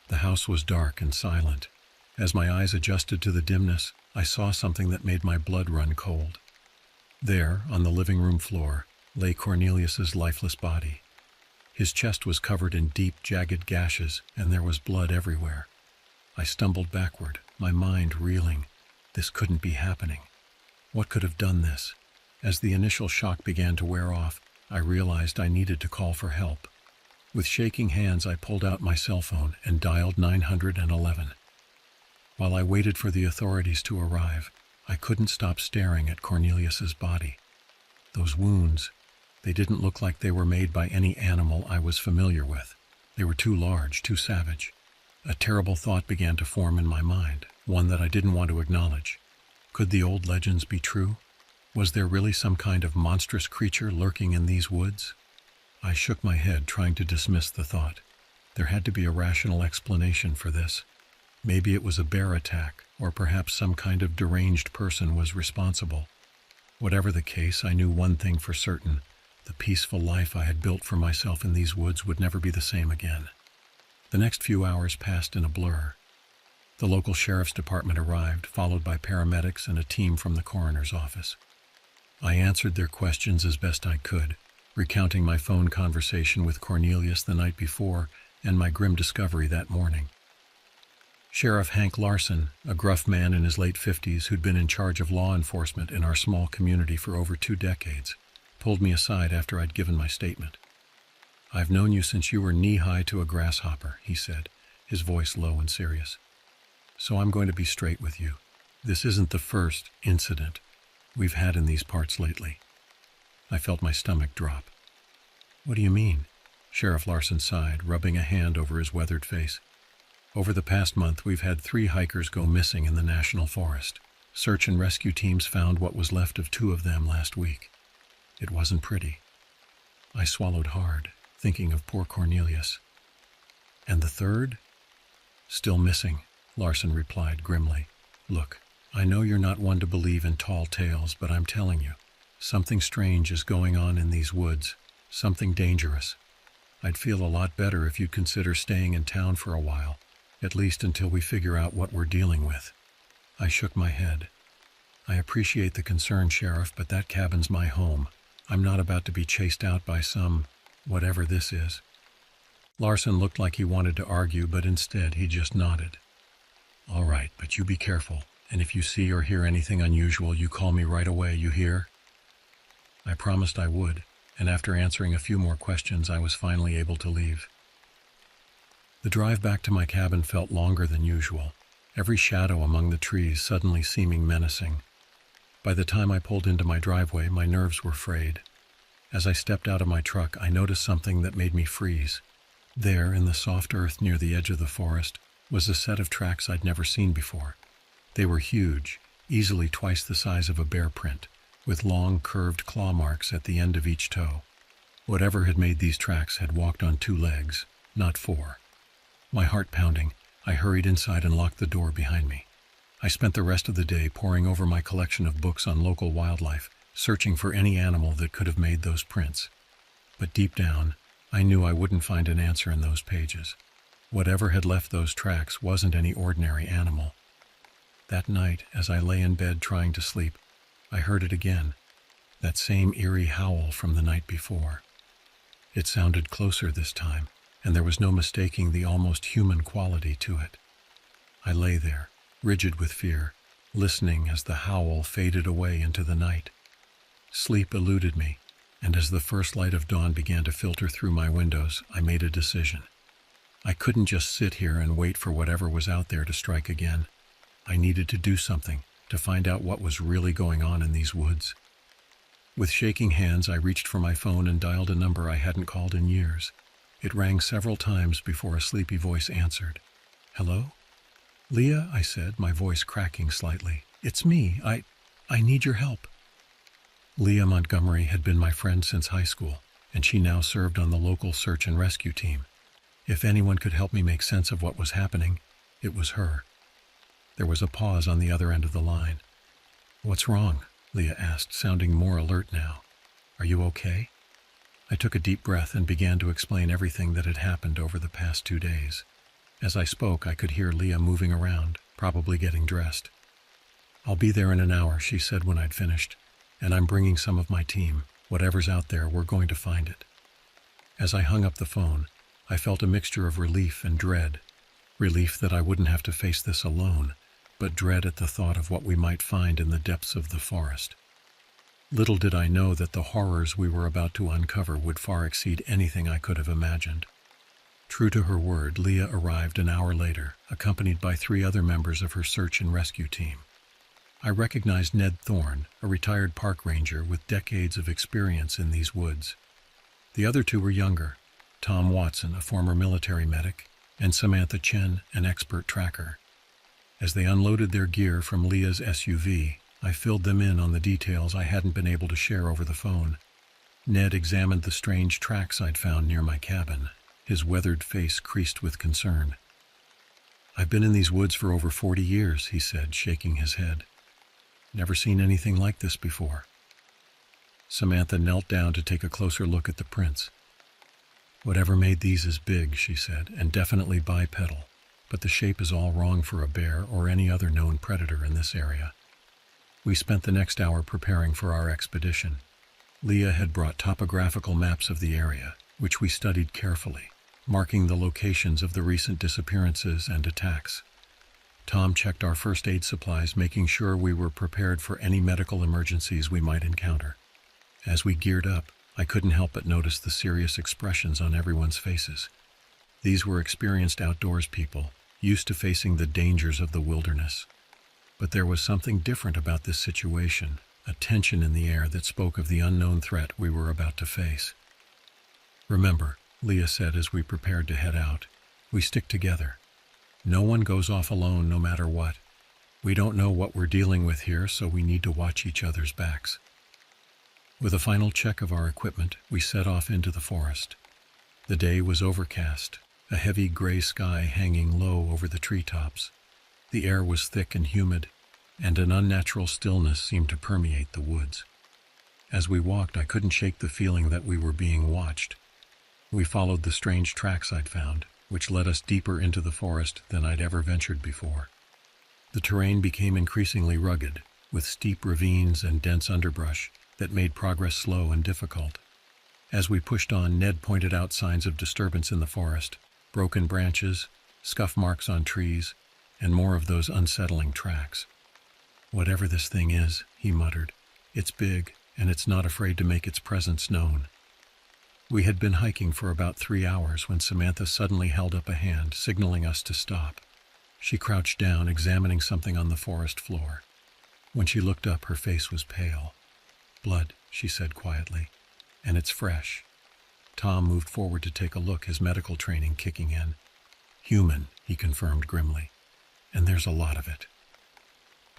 The house was dark and silent. As my eyes adjusted to the dimness, I saw something that made my blood run cold. There, on the living room floor, lay Cornelius's lifeless body. His chest was covered in deep, jagged gashes, and there was blood everywhere. I stumbled backward, my mind reeling. This couldn't be happening. What could have done this? As the initial shock began to wear off, I realized I needed to call for help. With shaking hands, I pulled out my cell phone and dialed 911. While I waited for the authorities to arrive, I couldn't stop staring at Cornelius's body. Those wounds, they didn't look like they were made by any animal I was familiar with. They were too large, too savage. A terrible thought began to form in my mind, one that I didn't want to acknowledge. Could the old legends be true? Was there really some kind of monstrous creature lurking in these woods? I shook my head, trying to dismiss the thought. There had to be a rational explanation for this. Maybe it was a bear attack, or perhaps some kind of deranged person was responsible. Whatever the case, I knew one thing for certain. The peaceful life I had built for myself in these woods would never be the same again. The next few hours passed in a blur. The local sheriff's department arrived, followed by paramedics and a team from the coroner's office. I answered their questions as best I could, recounting my phone conversation with Cornelius the night before and my grim discovery that morning. Sheriff Hank Larson, a gruff man in his late 50s who'd been in charge of law enforcement in our small community for over 2 decades, pulled me aside after I'd given my statement. "I've known you since you were knee-high to a grasshopper," he said, his voice low and serious. "So I'm going to be straight with you. This isn't the first incident we've had in these parts lately." I felt my stomach drop. "What do you mean?" Sheriff Larson sighed, rubbing a hand over his weathered face. "Over the past month, we've had 3 hikers go missing in the national forest. Search and rescue teams found what was left of 2 of them last week. It wasn't pretty." I swallowed hard, thinking of poor Cornelius. "And the 3rd? "Still missing," Larson replied grimly. "Look, I know you're not one to believe in tall tales, but I'm telling you, something strange is going on in these woods, something dangerous. I'd feel a lot better if you'd consider staying in town for a while, at least until we figure out what we're dealing with." I shook my head. "I appreciate the concern, Sheriff, but that cabin's my home. I'm not about to be chased out by some, whatever this is." Larson looked like he wanted to argue, but instead he just nodded. "All right, but you be careful, and if you see or hear anything unusual, you call me right away, you hear?" I promised I would, and after answering a few more questions, I was finally able to leave. The drive back to my cabin felt longer than usual, every shadow among the trees suddenly seeming menacing. By the time I pulled into my driveway, my nerves were frayed. As I stepped out of my truck, I noticed something that made me freeze. There, in the soft earth near the edge of the forest, was a set of tracks I'd never seen before. They were huge, easily twice the size of a bear print, with long, curved claw marks at the end of each toe. Whatever had made these tracks had walked on 2 legs, not 4. My heart pounding, I hurried inside and locked the door behind me. I spent the rest of the day poring over my collection of books on local wildlife, searching for any animal that could have made those prints. But deep down, I knew I wouldn't find an answer in those pages. Whatever had left those tracks wasn't any ordinary animal. That night, as I lay in bed trying to sleep, I heard it again, that same eerie howl from the night before. It sounded closer this time, and there was no mistaking the almost human quality to it. I lay there, rigid with fear, listening as the howl faded away into the night. Sleep eluded me, and as the first light of dawn began to filter through my windows, I made a decision. I couldn't just sit here and wait for whatever was out there to strike again. I needed to do something to find out what was really going on in these woods. With shaking hands, I reached for my phone and dialed a number I hadn't called in years. It rang several times before a sleepy voice answered. "Hello?" "Leah," I said, my voice cracking slightly. "It's me. I need your help." Leah Montgomery had been my friend since high school, and she now served on the local search and rescue team. If anyone could help me make sense of what was happening, it was her. There was a pause on the other end of the line. "What's wrong?" Leah asked, sounding more alert now. "Are you okay?" I took a deep breath and began to explain everything that had happened over the past 2 days. As I spoke, I could hear Leah moving around, probably getting dressed. "I'll be there in an hour," she said when I'd finished, "and I'm bringing some of my team. Whatever's out there, we're going to find it." As I hung up the phone, I felt a mixture of relief and dread. Relief that I wouldn't have to face this alone, but dread at the thought of what we might find in the depths of the forest. Little did I know that the horrors we were about to uncover would far exceed anything I could have imagined. True to her word, Leah arrived an hour later, accompanied by 3 other members of her search and rescue team. I recognized Ned Thorne, a retired park ranger with decades of experience in these woods. The other 2 were younger, Tom Watson, a former military medic, and Samantha Chen, an expert tracker. As they unloaded their gear from Leah's SUV, I filled them in on the details I hadn't been able to share over the phone. Ned examined the strange tracks I'd found near my cabin, his weathered face creased with concern. "I've been in these woods for over 40 years, he said, shaking his head. "Never seen anything like this before. Samantha knelt down to take a closer look at the prints. "Whatever made these is big," she said, "and definitely bipedal, but the shape is all wrong for a bear or any other known predator in this area." We spent the next hour preparing for our expedition. Leah had brought topographical maps of the area, which we studied carefully, marking the locations of the recent disappearances and attacks. Tom checked our first aid supplies, making sure we were prepared for any medical emergencies we might encounter. As we geared up, I couldn't help but notice the serious expressions on everyone's faces. These were experienced outdoors people, used to facing the dangers of the wilderness. But there was something different about this situation, a tension in the air that spoke of the unknown threat we were about to face. "Remember," Leah said as we prepared to head out, "we stick together. No one goes off alone no matter what. We don't know what we're dealing with here, so we need to watch each other's backs." With a final check of our equipment, we set off into the forest. The day was overcast, a heavy gray sky hanging low over the treetops. The air was thick and humid, and an unnatural stillness seemed to permeate the woods. As we walked, I couldn't shake the feeling that we were being watched. We followed the strange tracks I'd found, which led us deeper into the forest than I'd ever ventured before. The terrain became increasingly rugged, with steep ravines and dense underbrush that made progress slow and difficult. As we pushed on, Ned pointed out signs of disturbance in the forest, broken branches, scuff marks on trees, and more of those unsettling tracks. "Whatever this thing is," he muttered, "it's big, and it's not afraid to make its presence known." We had been hiking for about 3 hours when Samantha suddenly held up a hand, signaling us to stop. She crouched down, examining something on the forest floor. When she looked up, her face was pale. "Blood," she said quietly, "and it's fresh." Tom moved forward to take a look, his medical training kicking in. "Human," he confirmed grimly, "and there's a lot of it."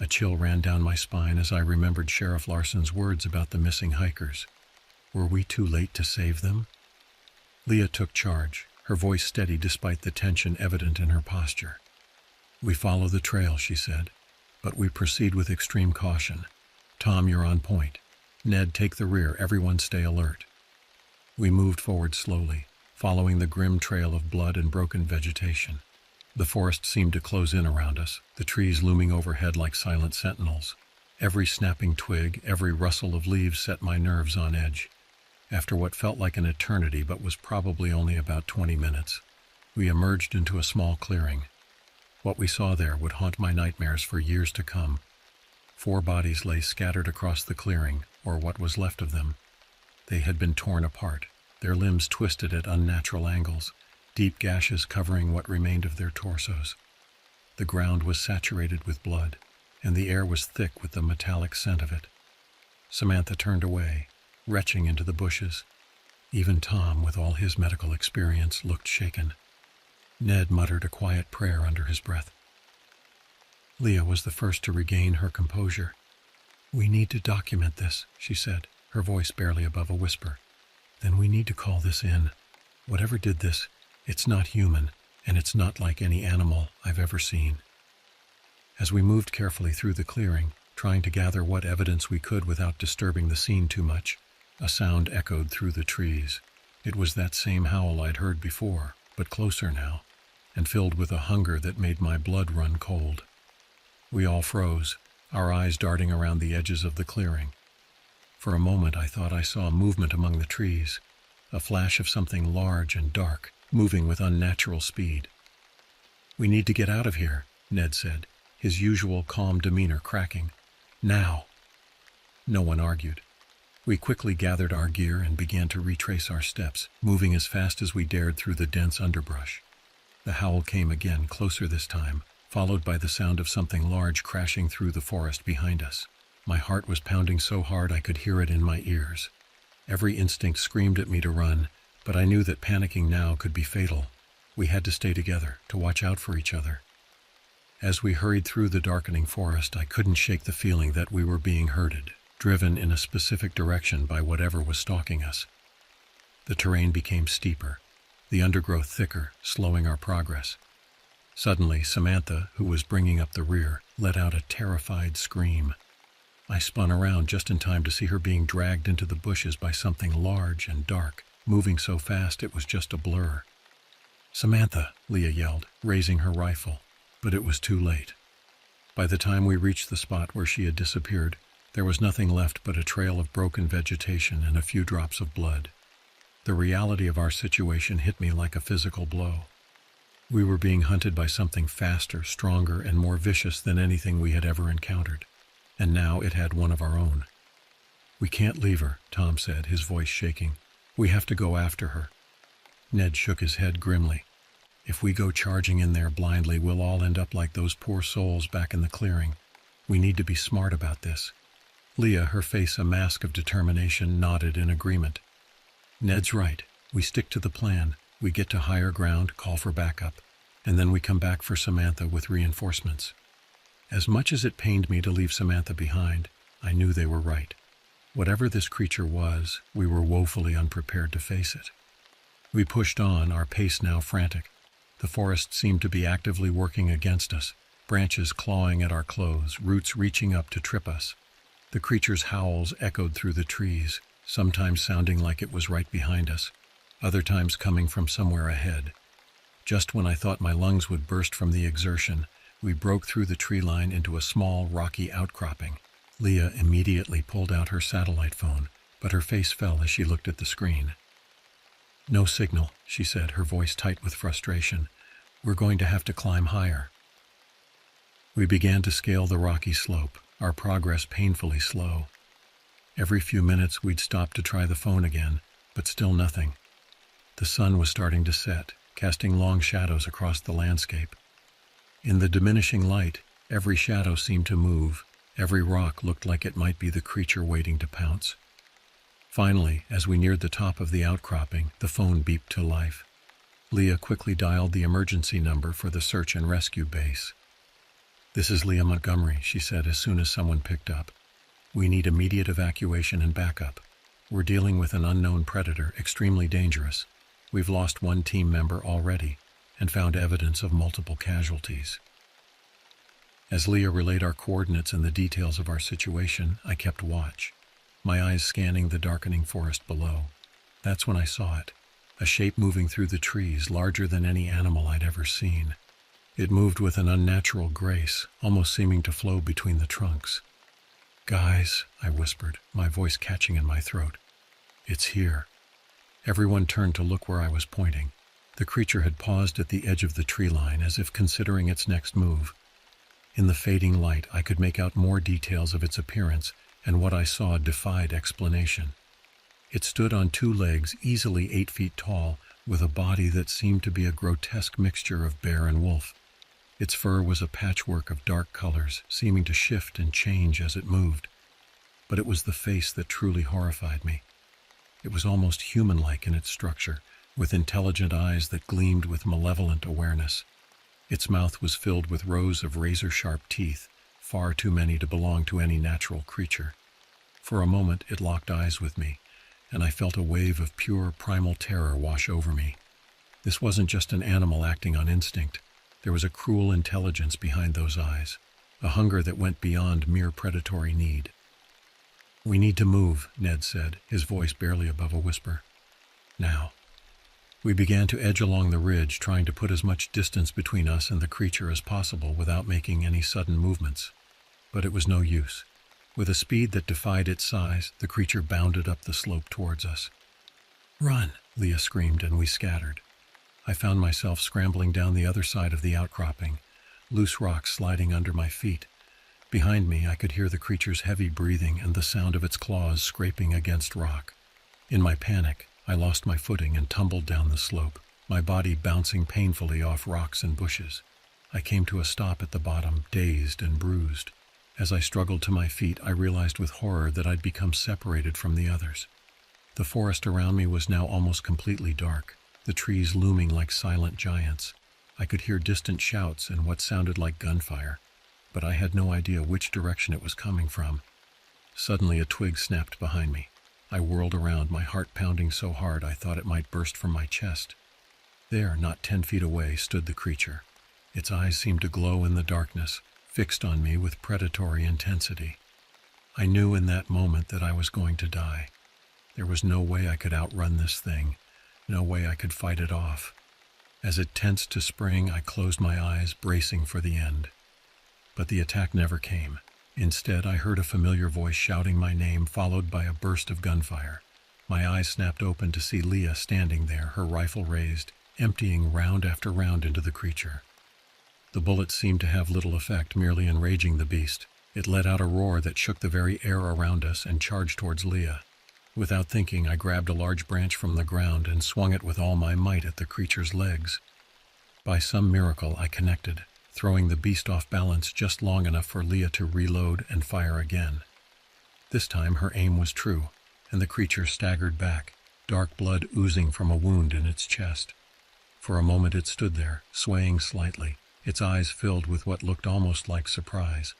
A chill ran down my spine as I remembered Sheriff Larson's words about the missing hikers. Were we too late to save them? Leah took charge, her voice steady despite the tension evident in her posture. "We follow the trail," she said, "but we proceed with extreme caution. Tom, you're on point. Ned, take the rear. Everyone stay alert." We moved forward slowly, following the grim trail of blood and broken vegetation. The forest seemed to close in around us, the trees looming overhead like silent sentinels. Every snapping twig, every rustle of leaves set my nerves on edge. After what felt like an eternity but was probably only about 20 minutes, we emerged into a small clearing. What we saw there would haunt my nightmares for years to come. 4 bodies lay scattered across the clearing, or what was left of them. They had been torn apart, their limbs twisted at unnatural angles, deep gashes covering what remained of their torsos. The ground was saturated with blood, and the air was thick with the metallic scent of it. Samantha turned away, retching into the bushes. Even Tom, with all his medical experience, looked shaken. Ned muttered a quiet prayer under his breath. Leah was the first to regain her composure. "We need to document this," she said, her voice barely above a whisper. "Then we need to call this in. Whatever did this, it's not human, and it's not like any animal I've ever seen." As we moved carefully through the clearing, trying to gather what evidence we could without disturbing the scene too much, a sound echoed through the trees. It was that same howl I'd heard before, but closer now, and filled with a hunger that made my blood run cold. We all froze, our eyes darting around the edges of the clearing. For a moment I thought I saw movement among the trees, a flash of something large and dark, moving with unnatural speed. "We need to get out of here," Ned said, his usual calm demeanor cracking. "Now!" No one argued. We quickly gathered our gear and began to retrace our steps, moving as fast as we dared through the dense underbrush. The howl came again, closer this time, followed by the sound of something large crashing through the forest behind us. My heart was pounding so hard I could hear it in my ears. Every instinct screamed at me to run, but I knew that panicking now could be fatal. We had to stay together, to watch out for each other. As we hurried through the darkening forest, I couldn't shake the feeling that we were being herded, driven in a specific direction by whatever was stalking us. The terrain became steeper, the undergrowth thicker, slowing our progress. Suddenly, Samantha, who was bringing up the rear, let out a terrified scream. I spun around just in time to see her being dragged into the bushes by something large and dark, moving so fast it was just a blur. "Samantha," Leah yelled, raising her rifle, but it was too late. By the time we reached the spot where she had disappeared, there was nothing left but a trail of broken vegetation and a few drops of blood. The reality of our situation hit me like a physical blow. We were being hunted by something faster, stronger, and more vicious than anything we had ever encountered. And now it had one of our own. "We can't leave her," Tom said, his voice shaking. "We have to go after her." Ned shook his head grimly. "If we go charging in there blindly, we'll all end up like those poor souls back in the clearing. We need to be smart about this." Leah, her face a mask of determination, nodded in agreement. "Ned's right. We stick to the plan. We get to higher ground, call for backup, and then we come back for Samantha with reinforcements." As much as it pained me to leave Samantha behind, I knew they were right. Whatever this creature was, we were woefully unprepared to face it. We pushed on, our pace now frantic. The forest seemed to be actively working against us, branches clawing at our clothes, roots reaching up to trip us. The creature's howls echoed through the trees, sometimes sounding like it was right behind us, other times coming from somewhere ahead. Just when I thought my lungs would burst from the exertion, we broke through the tree line into a small, rocky outcropping. Leah immediately pulled out her satellite phone, but her face fell as she looked at the screen. "No signal," she said, her voice tight with frustration. "We're going to have to climb higher." We began to scale the rocky slope, our progress painfully slow. Every few minutes we'd stop to try the phone again, but still nothing. The sun was starting to set, casting long shadows across the landscape. In the diminishing light, every shadow seemed to move, every rock looked like it might be the creature waiting to pounce. Finally, as we neared the top of the outcropping, the phone beeped to life. Leah quickly dialed the emergency number for the search and rescue base. "This is Leah Montgomery," she said as soon as someone picked up. "We need immediate evacuation and backup. We're dealing with an unknown predator, extremely dangerous. We've lost one team member already and found evidence of multiple casualties." As Leah relayed our coordinates and the details of our situation, I kept watch, my eyes scanning the darkening forest below. That's when I saw it, a shape moving through the trees, larger than any animal I'd ever seen. It moved with an unnatural grace, almost seeming to flow between the trunks. "Guys," I whispered, my voice catching in my throat. "It's here." Everyone turned to look where I was pointing. The creature had paused at the edge of the tree line, as if considering its next move. In the fading light, I could make out more details of its appearance, and what I saw defied explanation. It stood on two legs, easily 8 feet tall, with a body that seemed to be a grotesque mixture of bear and wolf. Its fur was a patchwork of dark colors, seeming to shift and change as it moved. But it was the face that truly horrified me. It was almost human-like in its structure, with intelligent eyes that gleamed with malevolent awareness. Its mouth was filled with rows of razor-sharp teeth, far too many to belong to any natural creature. For a moment it locked eyes with me, and I felt a wave of pure primal terror wash over me. This wasn't just an animal acting on instinct. There was a cruel intelligence behind those eyes, a hunger that went beyond mere predatory need. "We need to move," Ned said, his voice barely above a whisper. "Now." We began to edge along the ridge, trying to put as much distance between us and the creature as possible without making any sudden movements. But it was no use. With a speed that defied its size, the creature bounded up the slope towards us. "Run!" Leah screamed, and we scattered. I found myself scrambling down the other side of the outcropping, loose rocks sliding under my feet. Behind me, I could hear the creature's heavy breathing and the sound of its claws scraping against rock. In my panic, I lost my footing and tumbled down the slope, my body bouncing painfully off rocks and bushes. I came to a stop at the bottom, dazed and bruised. As I struggled to my feet, I realized with horror that I'd become separated from the others. The forest around me was now almost completely dark, the trees looming like silent giants. I could hear distant shouts and what sounded like gunfire, but I had no idea which direction it was coming from. Suddenly a twig snapped behind me. I whirled around, my heart pounding so hard I thought it might burst from my chest. There, not 10 feet away, stood the creature. Its eyes seemed to glow in the darkness, fixed on me with predatory intensity. I knew in that moment that I was going to die. There was no way I could outrun this thing, no way I could fight it off. As it tensed to spring, I closed my eyes, bracing for the end. But the attack never came. Instead, I heard a familiar voice shouting my name, followed by a burst of gunfire. My eyes snapped open to see Leah standing there, her rifle raised, emptying round after round into the creature. The bullet seemed to have little effect, merely enraging the beast. It let out a roar that shook the very air around us and charged towards Leah. Without thinking, I grabbed a large branch from the ground and swung it with all my might at the creature's legs. By some miracle, I connected, throwing the beast off balance just long enough for Leah to reload and fire again. This time, her aim was true, and the creature staggered back, dark blood oozing from a wound in its chest. For a moment it stood there, swaying slightly, its eyes filled with what looked almost like surprise.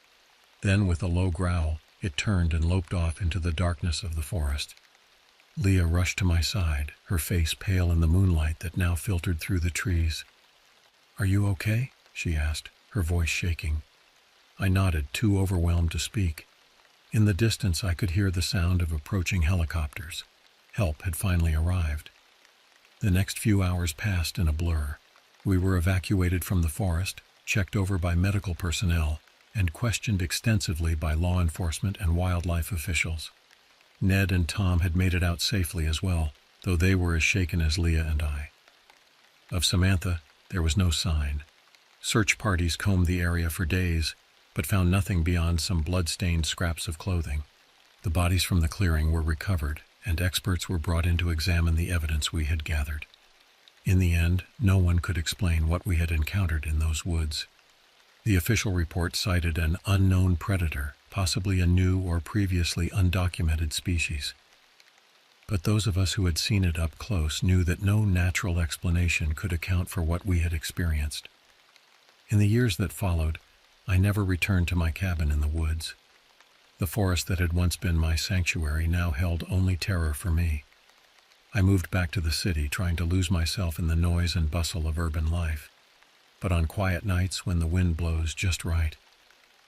Then, with a low growl, it turned and loped off into the darkness of the forest. Leah rushed to my side, her face pale in the moonlight that now filtered through the trees. "Are you okay?" she asked, her voice shaking. I nodded, too overwhelmed to speak. In the distance, I could hear the sound of approaching helicopters. Help had finally arrived. The next few hours passed in a blur. We were evacuated from the forest, checked over by medical personnel, and questioned extensively by law enforcement and wildlife officials. Ned and Tom had made it out safely as well, though they were as shaken as Leah and I. Of Samantha, there was no sign. Search parties combed the area for days, but found nothing beyond some blood-stained scraps of clothing. The bodies from the clearing were recovered, and experts were brought in to examine the evidence we had gathered. In the end, no one could explain what we had encountered in those woods. The official report cited an unknown predator, possibly a new or previously undocumented species. But those of us who had seen it up close knew that no natural explanation could account for what we had experienced. In the years that followed, I never returned to my cabin in the woods. The forest that had once been my sanctuary now held only terror for me. I moved back to the city, trying to lose myself in the noise and bustle of urban life. But on quiet nights, when the wind blows just right,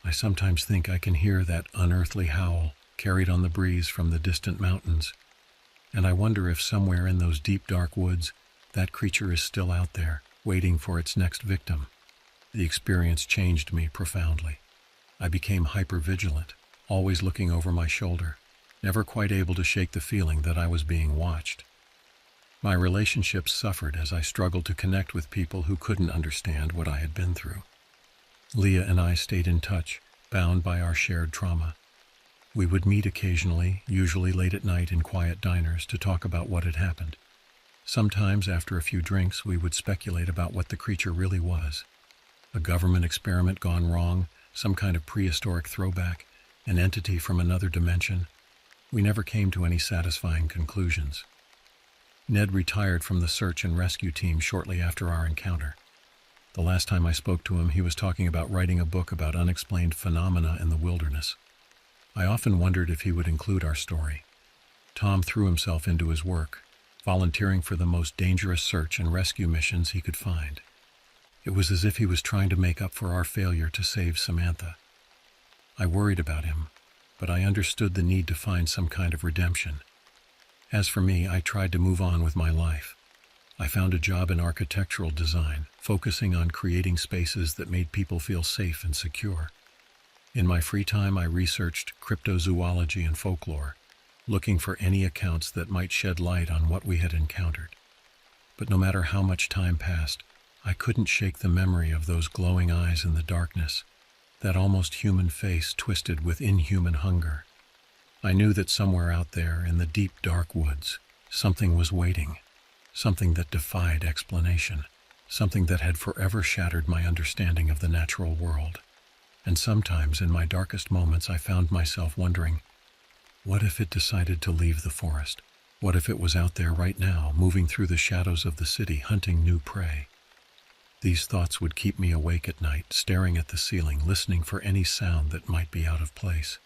I sometimes think I can hear that unearthly howl carried on the breeze from the distant mountains. And I wonder if somewhere in those deep, dark woods, that creature is still out there, waiting for its next victim. The experience changed me profoundly. I became hyper-vigilant, always looking over my shoulder, never quite able to shake the feeling that I was being watched. My relationships suffered as I struggled to connect with people who couldn't understand what I had been through. Leah and I stayed in touch, bound by our shared trauma. We would meet occasionally, usually late at night in quiet diners, to talk about what had happened. Sometimes, after a few drinks, we would speculate about what the creature really was. A government experiment gone wrong, some kind of prehistoric throwback, an entity from another dimension. We never came to any satisfying conclusions. Ned retired from the search and rescue team shortly after our encounter. The last time I spoke to him, he was talking about writing a book about unexplained phenomena in the wilderness. I often wondered if he would include our story. Tom threw himself into his work, volunteering for the most dangerous search and rescue missions he could find. It was as if he was trying to make up for our failure to save Samantha. I worried about him, but I understood the need to find some kind of redemption. As for me, I tried to move on with my life. I found a job in architectural design, focusing on creating spaces that made people feel safe and secure. In my free time, I researched cryptozoology and folklore, looking for any accounts that might shed light on what we had encountered. But no matter how much time passed, I couldn't shake the memory of those glowing eyes in the darkness, that almost human face twisted with inhuman hunger. I knew that somewhere out there in the deep, dark woods, something was waiting, something that defied explanation, something that had forever shattered my understanding of the natural world. And sometimes, in my darkest moments, I found myself wondering, what if it decided to leave the forest? What if it was out there right now, moving through the shadows of the city, hunting new prey? These thoughts would keep me awake at night, staring at the ceiling, listening for any sound that might be out of place.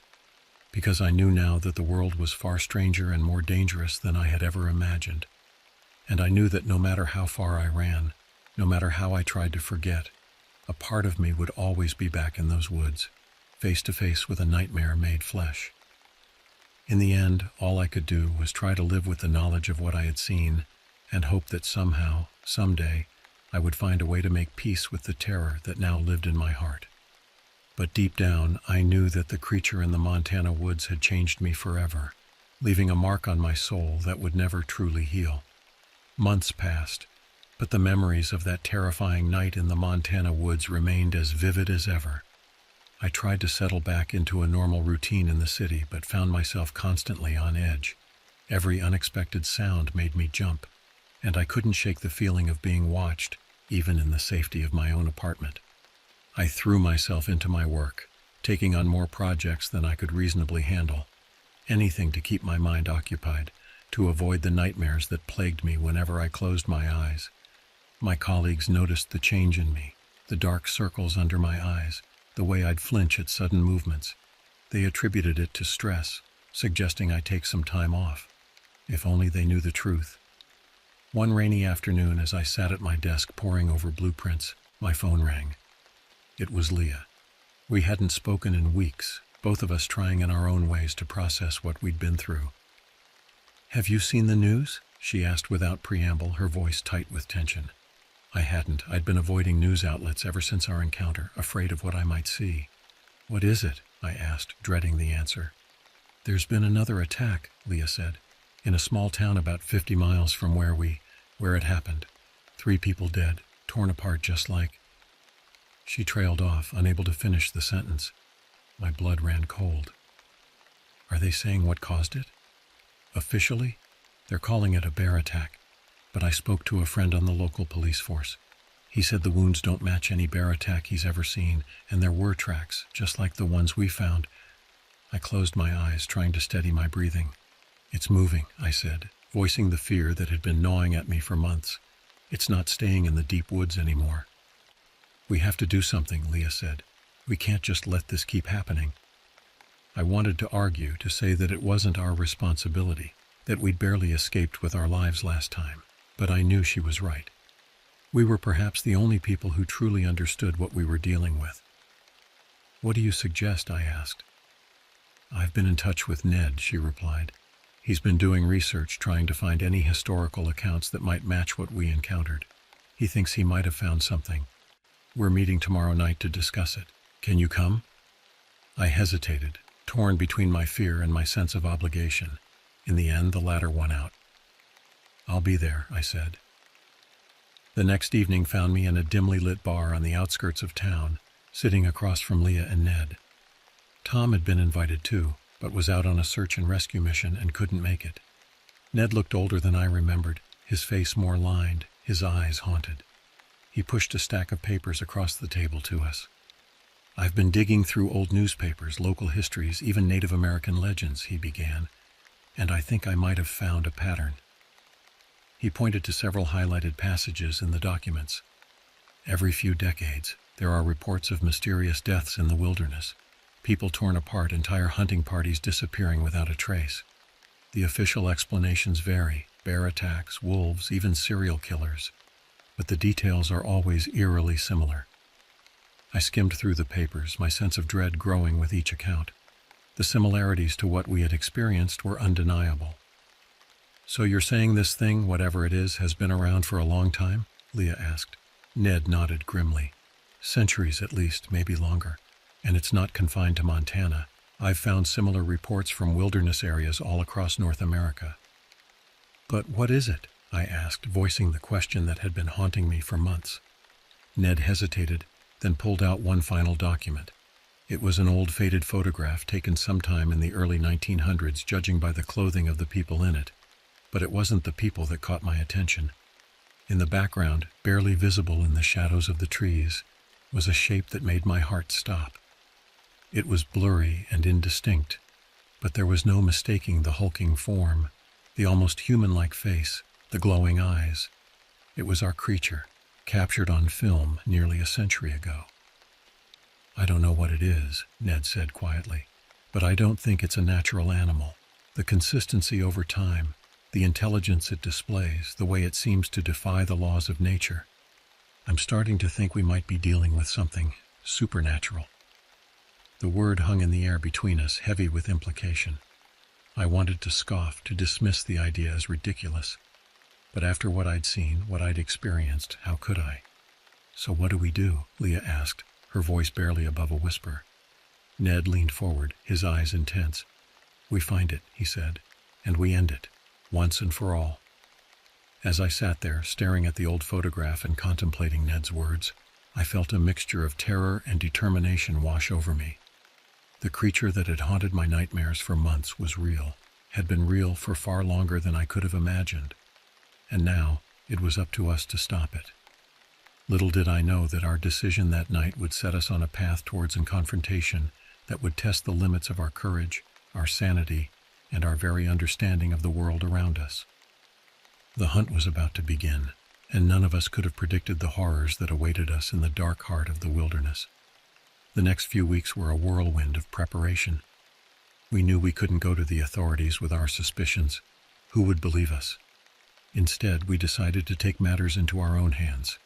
Because I knew now that the world was far stranger and more dangerous than I had ever imagined. And I knew that no matter how far I ran, no matter how I tried to forget, a part of me would always be back in those woods, face to face with a nightmare made flesh. In the end, all I could do was try to live with the knowledge of what I had seen and hope that somehow, someday, I would find a way to make peace with the terror that now lived in my heart. But deep down, I knew that the creature in the Montana woods had changed me forever, leaving a mark on my soul that would never truly heal. Months passed, but the memories of that terrifying night in the Montana woods remained as vivid as ever. I tried to settle back into a normal routine in the city, but found myself constantly on edge. Every unexpected sound made me jump, and I couldn't shake the feeling of being watched, even in the safety of my own apartment. I threw myself into my work, taking on more projects than I could reasonably handle. Anything to keep my mind occupied, to avoid the nightmares that plagued me whenever I closed my eyes. My colleagues noticed the change in me, the dark circles under my eyes, the way I'd flinch at sudden movements. They attributed it to stress, suggesting I take some time off. If only they knew the truth. One rainy afternoon, as I sat at my desk poring over blueprints, my phone rang. It was Leah. We hadn't spoken in weeks, both of us trying in our own ways to process what we'd been through. "Have you seen the news?" she asked without preamble, her voice tight with tension. I hadn't. I'd been avoiding news outlets ever since our encounter, afraid of what I might see. "What is it?" I asked, dreading the answer. "There's been another attack," Leah said, "in a small town about 50 miles from where it happened. 3 people dead, torn apart just like..." She trailed off, unable to finish the sentence. My blood ran cold. "Are they saying what caused it?" "Officially, they're calling it a bear attack, but I spoke to a friend on the local police force. He said the wounds don't match any bear attack he's ever seen, and there were tracks, just like the ones we found." I closed my eyes, trying to steady my breathing. "It's moving," I said, voicing the fear that had been gnawing at me for months. "It's not staying in the deep woods anymore." "We have to do something," Leah said. "We can't just let this keep happening." I wanted to argue, to say that it wasn't our responsibility, that we'd barely escaped with our lives last time, but I knew she was right. We were perhaps the only people who truly understood what we were dealing with. "What do you suggest?" I asked. "I've been in touch with Ned," she replied. "He's been doing research, trying to find any historical accounts that might match what we encountered. He thinks he might have found something. We're meeting tomorrow night to discuss it. Can you come?" I hesitated, torn between my fear and my sense of obligation. In the end, the latter won out. "I'll be there," I said. The next evening found me in a dimly lit bar on the outskirts of town, sitting across from Leah and Ned. Tom had been invited too, but was out on a search and rescue mission and couldn't make it. Ned looked older than I remembered, his face more lined, his eyes haunted. He pushed a stack of papers across the table to us. "I've been digging through old newspapers, local histories, even Native American legends," he began, "and I think I might have found a pattern." He pointed to several highlighted passages in the documents. "Every few decades, there are reports of mysterious deaths in the wilderness, people torn apart, entire hunting parties disappearing without a trace. The official explanations vary: bear attacks, wolves, even serial killers. But the details are always eerily similar." I skimmed through the papers, my sense of dread growing with each account. The similarities to what we had experienced were undeniable. "So you're saying this thing, whatever it is, has been around for a long time?" Leah asked. Ned nodded grimly. "Centuries at least, maybe longer. And it's not confined to Montana. I've found similar reports from wilderness areas all across North America." "But what is it?" I asked, voicing the question that had been haunting me for months. Ned hesitated, then pulled out one final document. It was an old faded photograph taken sometime in the early 1900s, judging by the clothing of the people in it. But it wasn't the people that caught my attention. In the background, barely visible in the shadows of the trees, was a shape that made my heart stop. It was blurry and indistinct, but there was no mistaking the hulking form, the almost human-like face, the glowing eyes. It was our creature, captured on film nearly a century ago. "I don't know what it is," Ned said quietly, "but I don't think it's a natural animal. The consistency over time, the intelligence it displays, the way it seems to defy the laws of nature. I'm starting to think we might be dealing with something supernatural." The word hung in the air between us, heavy with implication. I wanted to scoff, to dismiss the idea as ridiculous. But after what I'd seen, what I'd experienced, how could I? "So what do we do?" Leah asked, her voice barely above a whisper. Ned leaned forward, his eyes intense. "We find it," he said, "and we end it, once and for all." As I sat there, staring at the old photograph and contemplating Ned's words, I felt a mixture of terror and determination wash over me. The creature that had haunted my nightmares for months was real, had been real for far longer than I could have imagined. And now, it was up to us to stop it. Little did I know that our decision that night would set us on a path towards a confrontation that would test the limits of our courage, our sanity, and our very understanding of the world around us. The hunt was about to begin, and none of us could have predicted the horrors that awaited us in the dark heart of the wilderness. The next few weeks were a whirlwind of preparation. We knew we couldn't go to the authorities with our suspicions. Who would believe us? Instead, we decided to take matters into our own hands.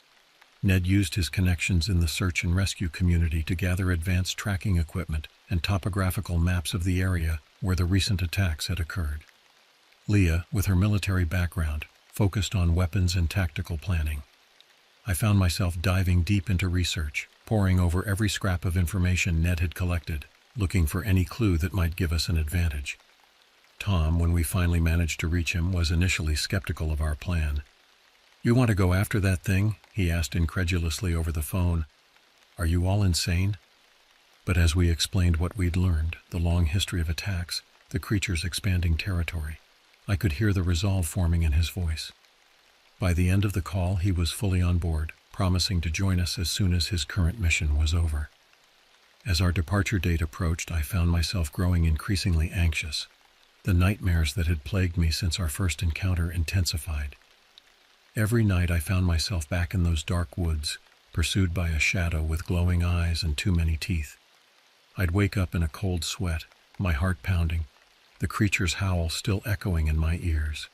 Ned used his connections in the search and rescue community to gather advanced tracking equipment and topographical maps of the area where the recent attacks had occurred. Leah, with her military background, focused on weapons and tactical planning. I found myself diving deep into research, poring over every scrap of information Ned had collected, looking for any clue that might give us an advantage. Tom, when we finally managed to reach him, was initially skeptical of our plan. "You want to go after that thing?" he asked incredulously over the phone. "Are you all insane?" But as we explained what we'd learned, the long history of attacks, the creature's expanding territory, I could hear the resolve forming in his voice. By the end of the call, he was fully on board, promising to join us as soon as his current mission was over. As our departure date approached, I found myself growing increasingly anxious. The nightmares that had plagued me since our first encounter intensified. Every night I found myself back in those dark woods, pursued by a shadow with glowing eyes and too many teeth. I'd wake up in a cold sweat, my heart pounding, the creature's howl still echoing in my ears.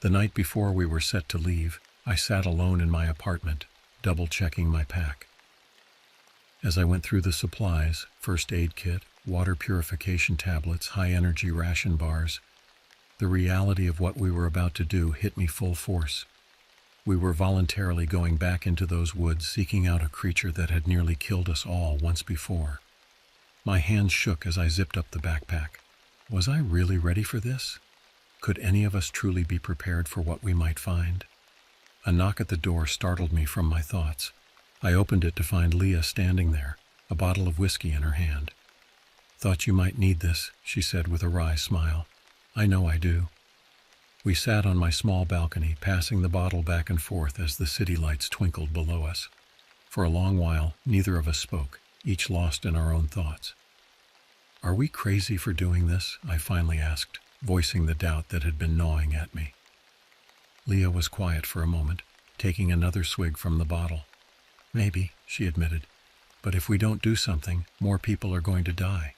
The night before we were set to leave, I sat alone in my apartment, double-checking my pack. As I went through the supplies, first aid kit, water purification tablets, high-energy ration bars, the reality of what we were about to do hit me full force. We were voluntarily going back into those woods, seeking out a creature that had nearly killed us all once before. My hands shook as I zipped up the backpack. Was I really ready for this? Could any of us truly be prepared for what we might find? A knock at the door startled me from my thoughts. I opened it to find Leah standing there, a bottle of whiskey in her hand. "Thought you might need this," she said with a wry smile. "I know I do." We sat on my small balcony, passing the bottle back and forth as the city lights twinkled below us. For a long while, neither of us spoke, each lost in our own thoughts. "Are we crazy for doing this?" I finally asked, voicing the doubt that had been gnawing at me. Leah was quiet for a moment, taking another swig from the bottle. "Maybe," she admitted, "but if we don't do something, more people are going to die.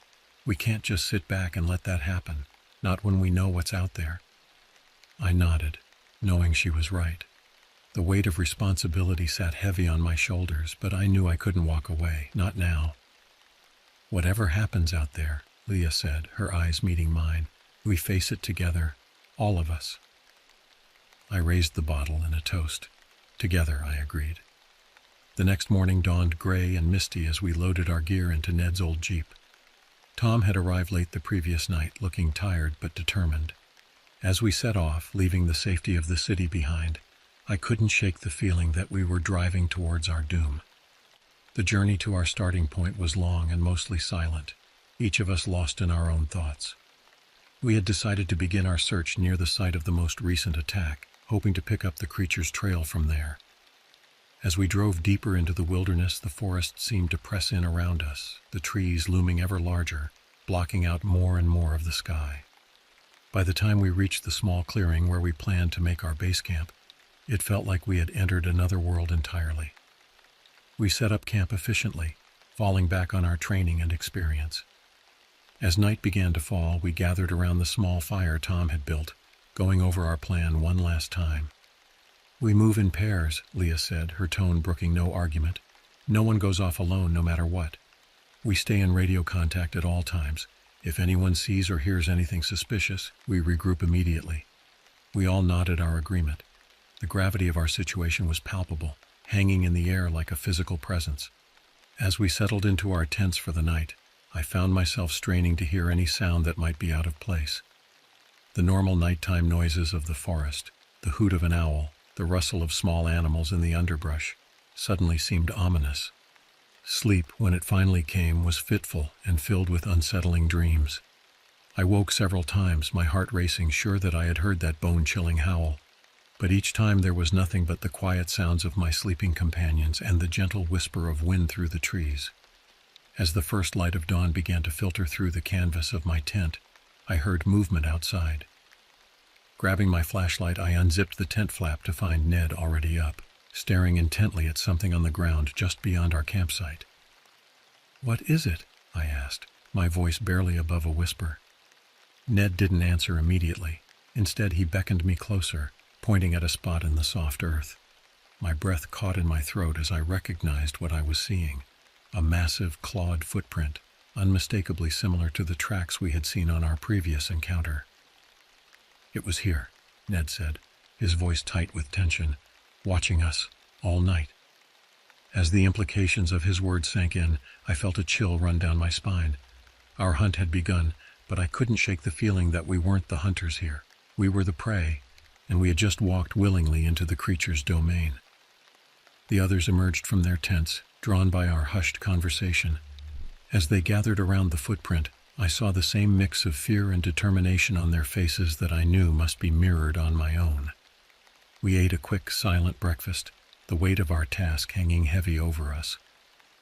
We can't just sit back and let that happen, not when we know what's out there." I nodded, knowing she was right. The weight of responsibility sat heavy on my shoulders, but I knew I couldn't walk away, not now. "Whatever happens out there," Leah said, her eyes meeting mine, "we face it together, all of us." I raised the bottle in a toast. "Together," I agreed. The next morning dawned gray and misty as we loaded our gear into Ned's old Jeep. Tom had arrived late the previous night, looking tired but determined. As we set off, leaving the safety of the city behind, I couldn't shake the feeling that we were driving towards our doom. The journey to our starting point was long and mostly silent, each of us lost in our own thoughts. We had decided to begin our search near the site of the most recent attack, hoping to pick up the creature's trail from there. As we drove deeper into the wilderness, the forest seemed to press in around us, the trees looming ever larger, blocking out more and more of the sky. By the time we reached the small clearing where we planned to make our base camp, it felt like we had entered another world entirely. We set up camp efficiently, falling back on our training and experience. As night began to fall, we gathered around the small fire Tom had built, going over our plan one last time. "We move in pairs," Leah said, her tone brooking no argument. "No one goes off alone no matter what. We stay in radio contact at all times, If anyone sees or hears anything suspicious, we regroup immediately. We all nodded our agreement. The gravity of our situation was palpable, hanging in the air like a physical presence. As we settled into our tents for the night, I found myself straining to hear any sound that might be out of place. The normal nighttime noises of the forest, the hoot of an owl, the rustle of small animals in the underbrush, suddenly seemed ominous. Sleep, when it finally came, was fitful and filled with unsettling dreams. I woke several times, my heart racing, sure that I had heard that bone-chilling howl. But each time there was nothing but the quiet sounds of my sleeping companions and the gentle whisper of wind through the trees. As the first light of dawn began to filter through the canvas of my tent, I heard movement outside. Grabbing my flashlight, I unzipped the tent flap to find Ned already up, staring intently at something on the ground just beyond our campsite. "What is it?" I asked, my voice barely above a whisper. Ned didn't answer immediately. Instead, he beckoned me closer, pointing at a spot in the soft earth. My breath caught in my throat as I recognized what I was seeing. A massive, clawed footprint, unmistakably similar to the tracks we had seen on our previous encounter. "It was here," Ned said, his voice tight with tension, "watching us all night." As the implications of his words sank in, I felt a chill run down my spine. Our hunt had begun, but I couldn't shake the feeling that we weren't the hunters here. We were the prey, and we had just walked willingly into the creature's domain. The others emerged from their tents, drawn by our hushed conversation. As they gathered around the footprint, I saw the same mix of fear and determination on their faces that I knew must be mirrored on my own. We ate a quick, silent breakfast, the weight of our task hanging heavy over us.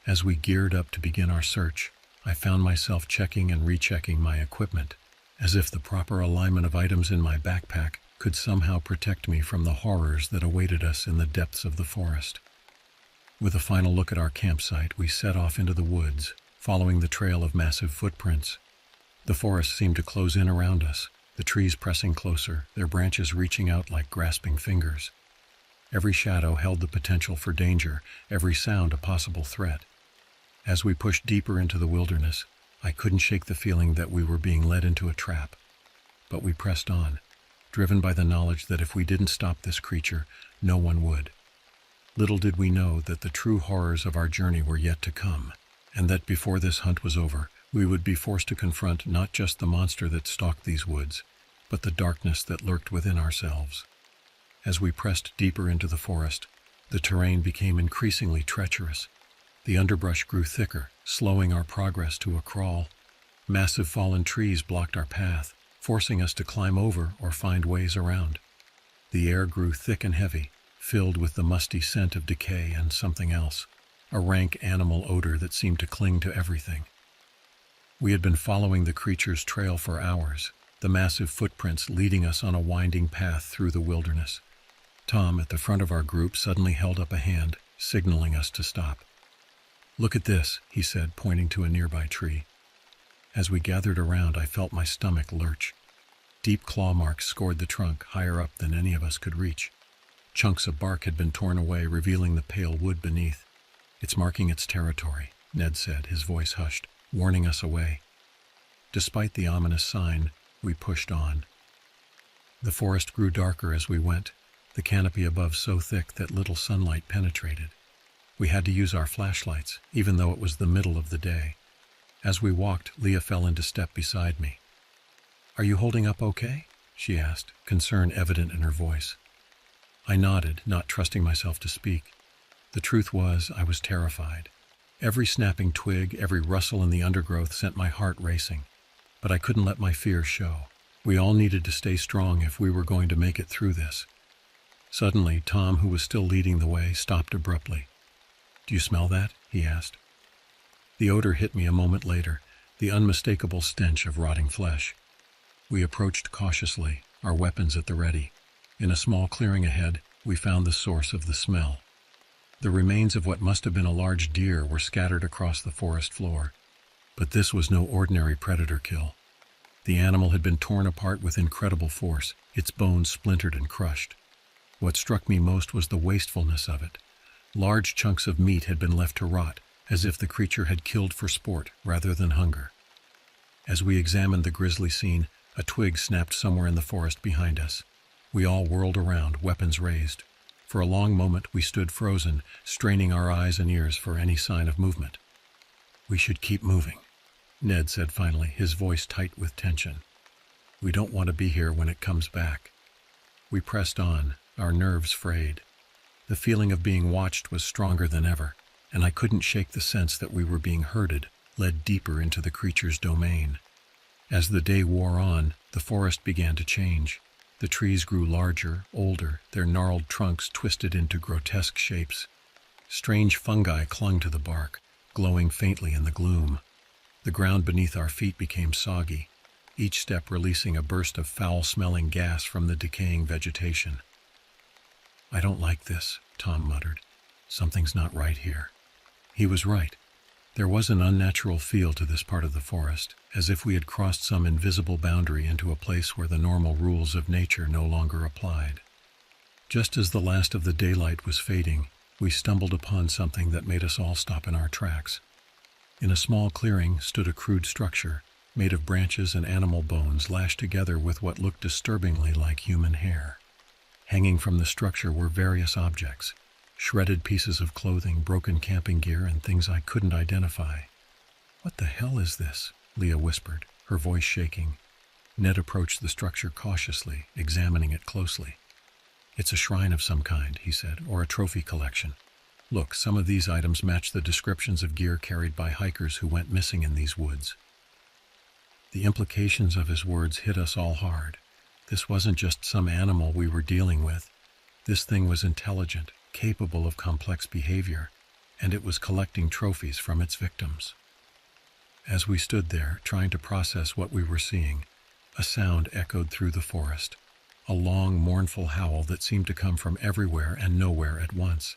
As we geared up to begin our search, I found myself checking and rechecking my equipment, as if the proper alignment of items in my backpack could somehow protect me from the horrors that awaited us in the depths of the forest. With a final look at our campsite, we set off into the woods, following the trail of massive footprints. The forest seemed to close in around us, the trees pressing closer, their branches reaching out like grasping fingers. Every shadow held the potential for danger, every sound a possible threat. As we pushed deeper into the wilderness, I couldn't shake the feeling that we were being led into a trap. But we pressed on, driven by the knowledge that if we didn't stop this creature, no one would. Little did we know that the true horrors of our journey were yet to come, and that before this hunt was over, we would be forced to confront not just the monster that stalked these woods, but the darkness that lurked within ourselves. As we pressed deeper into the forest, the terrain became increasingly treacherous. The underbrush grew thicker, slowing our progress to a crawl. Massive fallen trees blocked our path, forcing us to climb over or find ways around. The air grew thick and heavy, filled with the musty scent of decay and something else, a rank animal odor that seemed to cling to everything. We had been following the creature's trail for hours, the massive footprints leading us on a winding path through the wilderness. Tom, at the front of our group, suddenly held up a hand, signaling us to stop. "Look at this," he said, pointing to a nearby tree. As we gathered around, I felt my stomach lurch. Deep claw marks scored the trunk, higher up than any of us could reach. Chunks of bark had been torn away, revealing the pale wood beneath. "It's marking its territory," Ned said, his voice hushed, warning us away. Despite the ominous sign, we pushed on. The forest grew darker as we went, the canopy above so thick that little sunlight penetrated. We had to use our flashlights, even though it was the middle of the day. As we walked, Leah fell into step beside me. "Are you holding up okay?" she asked, concern evident in her voice. I nodded, not trusting myself to speak. The truth was, I was terrified. Every snapping twig, every rustle in the undergrowth sent my heart racing. But I couldn't let my fear show. We all needed to stay strong if we were going to make it through this. Suddenly, Tom, who was still leading the way, stopped abruptly. "Do you smell that?" he asked. The odor hit me a moment later, the unmistakable stench of rotting flesh. We approached cautiously, our weapons at the ready. In a small clearing ahead, we found the source of the smell. The remains of what must have been a large deer were scattered across the forest floor. But this was no ordinary predator kill. The animal had been torn apart with incredible force, its bones splintered and crushed. What struck me most was the wastefulness of it. Large chunks of meat had been left to rot, as if the creature had killed for sport rather than hunger. As we examined the grisly scene, a twig snapped somewhere in the forest behind us. We all whirled around, weapons raised. For a long moment we stood frozen, straining our eyes and ears for any sign of movement. "We should keep moving," Ned said finally, his voice tight with tension. "We don't want to be here when it comes back." We pressed on, our nerves frayed. The feeling of being watched was stronger than ever, and I couldn't shake the sense that we were being herded, led deeper into the creature's domain. As the day wore on, the forest began to change. The trees grew larger, older, their gnarled trunks twisted into grotesque shapes. Strange fungi clung to the bark, glowing faintly in the gloom. The ground beneath our feet became soggy, each step releasing a burst of foul-smelling gas from the decaying vegetation. "I don't like this," Tom muttered. "Something's not right here." He was right. There was an unnatural feel to this part of the forest, as if we had crossed some invisible boundary into a place where the normal rules of nature no longer applied. Just as the last of the daylight was fading, we stumbled upon something that made us all stop in our tracks. In a small clearing stood a crude structure, made of branches and animal bones lashed together with what looked disturbingly like human hair. Hanging from the structure were various objects, shredded pieces of clothing, broken camping gear, and things I couldn't identify. "What the hell is this?" Leah whispered, her voice shaking. Ned approached the structure cautiously, examining it closely. "It's a shrine of some kind," he said, "or a trophy collection. Look, some of these items match the descriptions of gear carried by hikers who went missing in these woods." The implications of his words hit us all hard. This wasn't just some animal we were dealing with. This thing was intelligent, capable of complex behavior, and it was collecting trophies from its victims. As we stood there, trying to process what we were seeing, a sound echoed through the forest, a long, mournful howl that seemed to come from everywhere and nowhere at once.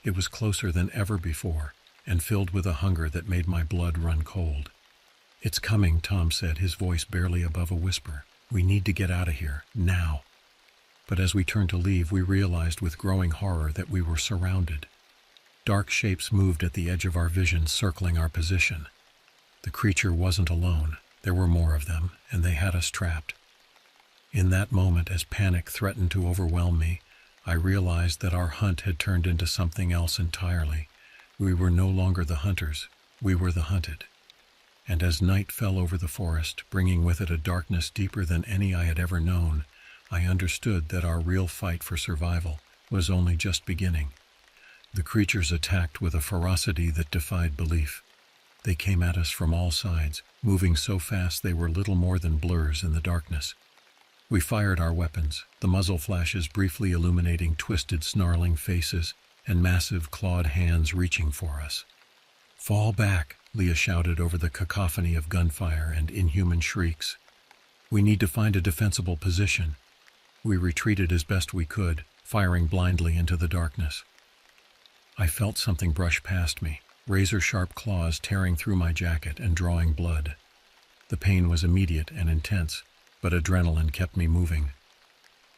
It was closer than ever before, and filled with a hunger that made my blood run cold. "It's coming," Tom said, his voice barely above a whisper. "We need to get out of here, now." But as we turned to leave, we realized with growing horror that we were surrounded. Dark shapes moved at the edge of our vision, circling our position. The creature wasn't alone. There were more of them, and they had us trapped. In that moment, as panic threatened to overwhelm me, I realized that our hunt had turned into something else entirely. We were no longer the hunters. We were the hunted. And as night fell over the forest, bringing with it a darkness deeper than any I had ever known, I understood that our real fight for survival was only just beginning. The creatures attacked with a ferocity that defied belief. They came at us from all sides, moving so fast they were little more than blurs in the darkness. We fired our weapons, the muzzle flashes briefly illuminating twisted, snarling faces and massive clawed hands reaching for us. "Fall back," Leah shouted over the cacophony of gunfire and inhuman shrieks. "We need to find a defensible position." We retreated as best we could, firing blindly into the darkness. I felt something brush past me, razor-sharp claws tearing through my jacket and drawing blood. The pain was immediate and intense, but adrenaline kept me moving.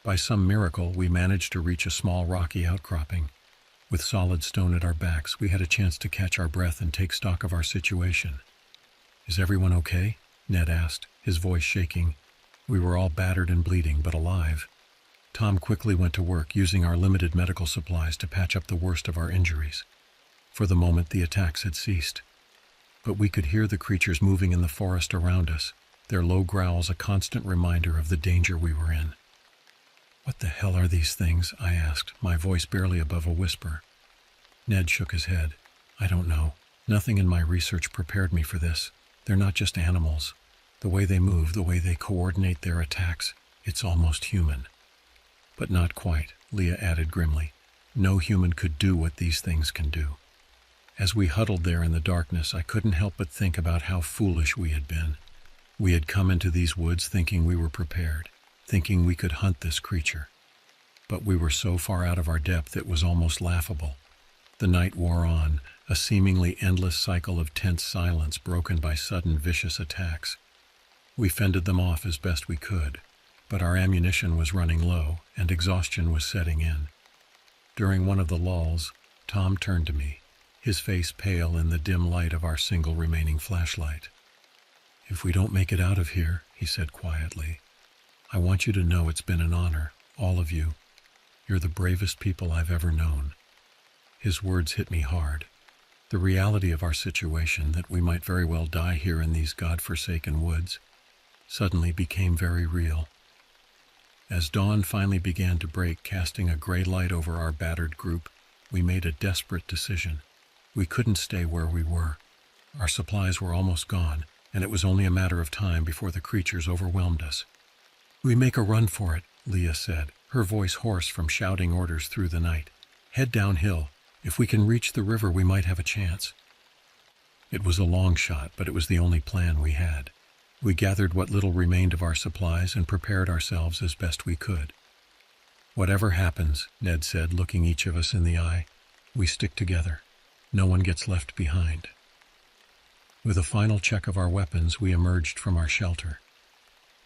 By some miracle, we managed to reach a small rocky outcropping. With solid stone at our backs, we had a chance to catch our breath and take stock of our situation. "Is everyone okay?" Ned asked, his voice shaking. We were all battered and bleeding, but alive. Tom quickly went to work, using our limited medical supplies to patch up the worst of our injuries. For the moment, the attacks had ceased. But we could hear the creatures moving in the forest around us, their low growls a constant reminder of the danger we were in. "What the hell are these things?" I asked, my voice barely above a whisper. Ned shook his head. "I don't know. Nothing in my research prepared me for this. They're not just animals. The way they move, the way they coordinate their attacks, it's almost human." "But not quite," Leah added grimly. "No human could do what these things can do." As we huddled there in the darkness, I couldn't help but think about how foolish we had been. We had come into these woods thinking we were prepared, thinking we could hunt this creature. But we were so far out of our depth it was almost laughable. The night wore on, a seemingly endless cycle of tense silence broken by sudden vicious attacks. We fended them off as best we could, but our ammunition was running low and exhaustion was setting in. During one of the lulls, Tom turned to me, his face pale in the dim light of our single remaining flashlight. "If we don't make it out of here," he said quietly, "I want you to know it's been an honor, all of you. You're the bravest people I've ever known." His words hit me hard. The reality of our situation, that we might very well die here in these God-forsaken woods, suddenly became very real. As dawn finally began to break, casting a gray light over our battered group, we made a desperate decision. We couldn't stay where we were. Our supplies were almost gone, and it was only a matter of time before the creatures overwhelmed us. "We make a run for it," Leah said, her voice hoarse from shouting orders through the night. "Head downhill. If we can reach the river, we might have a chance." It was a long shot, but it was the only plan we had. We gathered what little remained of our supplies and prepared ourselves as best we could. "Whatever happens," Ned said, looking each of us in the eye, "we stick together. No one gets left behind." With a final check of our weapons, we emerged from our shelter.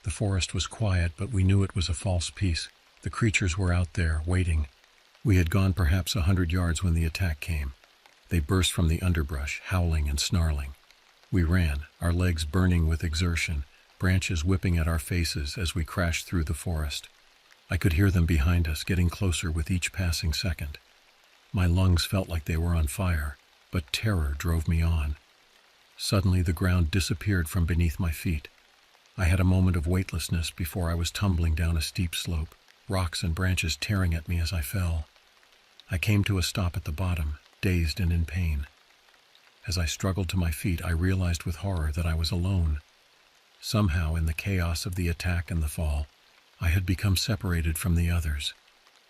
The forest was quiet, but we knew it was a false peace. The creatures were out there, waiting. We had gone perhaps 100 yards when the attack came. They burst from the underbrush, howling and snarling. We ran, our legs burning with exertion, branches whipping at our faces as we crashed through the forest. I could hear them behind us, getting closer with each passing second. My lungs felt like they were on fire, but terror drove me on. Suddenly the ground disappeared from beneath my feet. I had a moment of weightlessness before I was tumbling down a steep slope, rocks and branches tearing at me as I fell. I came to a stop at the bottom, dazed and in pain. As I struggled to my feet, I realized with horror that I was alone. Somehow, in the chaos of the attack and the fall, I had become separated from the others.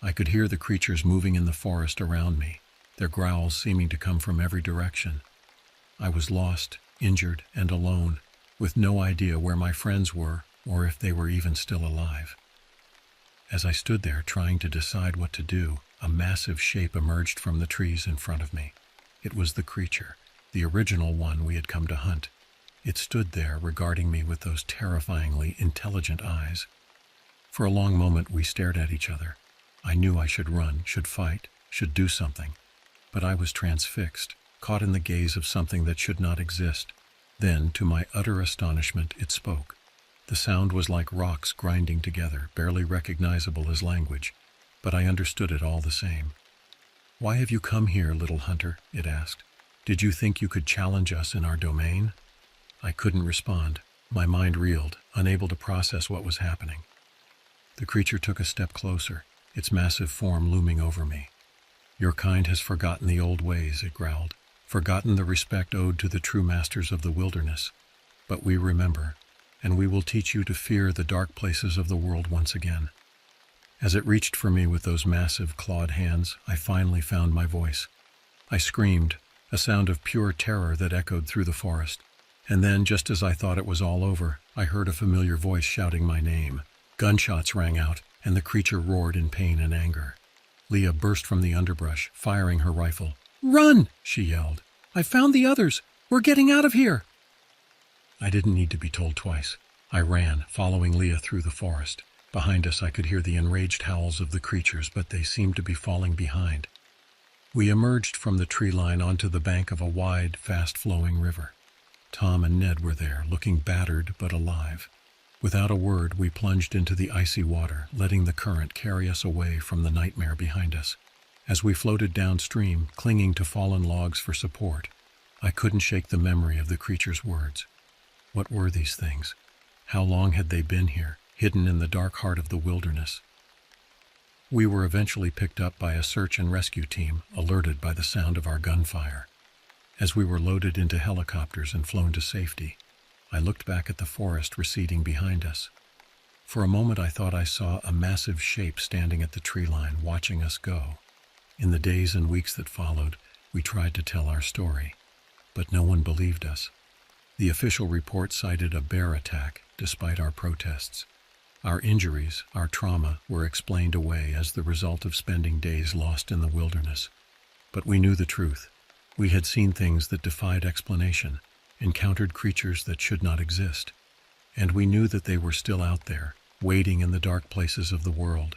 I could hear the creatures moving in the forest around me, their growls seeming to come from every direction. I was lost, injured, and alone, with no idea where my friends were or if they were even still alive. As I stood there trying to decide what to do, a massive shape emerged from the trees in front of me. It was the creature, the original one we had come to hunt. It stood there regarding me with those terrifyingly intelligent eyes. For a long moment we stared at each other. I knew I should run, should fight, should do something. But I was transfixed, caught in the gaze of something that should not exist. Then, to my utter astonishment, it spoke. The sound was like rocks grinding together, barely recognizable as language, but I understood it all the same. "Why have you come here, little hunter?" it asked. "Did you think you could challenge us in our domain?" I couldn't respond. My mind reeled, unable to process what was happening. The creature took a step closer, its massive form looming over me. "Your kind has forgotten the old ways," it growled, "forgotten the respect owed to the true masters of the wilderness. But we remember, and we will teach you to fear the dark places of the world once again." As it reached for me with those massive clawed hands, I finally found my voice. I screamed, a sound of pure terror that echoed through the forest. And then, just as I thought it was all over, I heard a familiar voice shouting my name. Gunshots rang out, and the creature roared in pain and anger. Leah burst from the underbrush, firing her rifle. "Run!" she yelled. "I found the others! We're getting out of here!" I didn't need to be told twice. I ran, following Leah through the forest. Behind us I could hear the enraged howls of the creatures, but they seemed to be falling behind. We emerged from the tree line onto the bank of a wide, fast-flowing river. Tom and Ned were there, looking battered but alive. Without a word, we plunged into the icy water, letting the current carry us away from the nightmare behind us. As we floated downstream, clinging to fallen logs for support, I couldn't shake the memory of the creature's words. What were these things? How long had they been here, hidden in the dark heart of the wilderness? We were eventually picked up by a search and rescue team, alerted by the sound of our gunfire. As we were loaded into helicopters and flown to safety, I looked back at the forest receding behind us. For a moment I thought I saw a massive shape standing at the tree line, watching us go. In the days and weeks that followed, we tried to tell our story, but no one believed us. The official report cited a bear attack, despite our protests. Our injuries, our trauma, were explained away as the result of spending days lost in the wilderness. But we knew the truth. We had seen things that defied explanation, encountered creatures that should not exist. And we knew that they were still out there, waiting in the dark places of the world.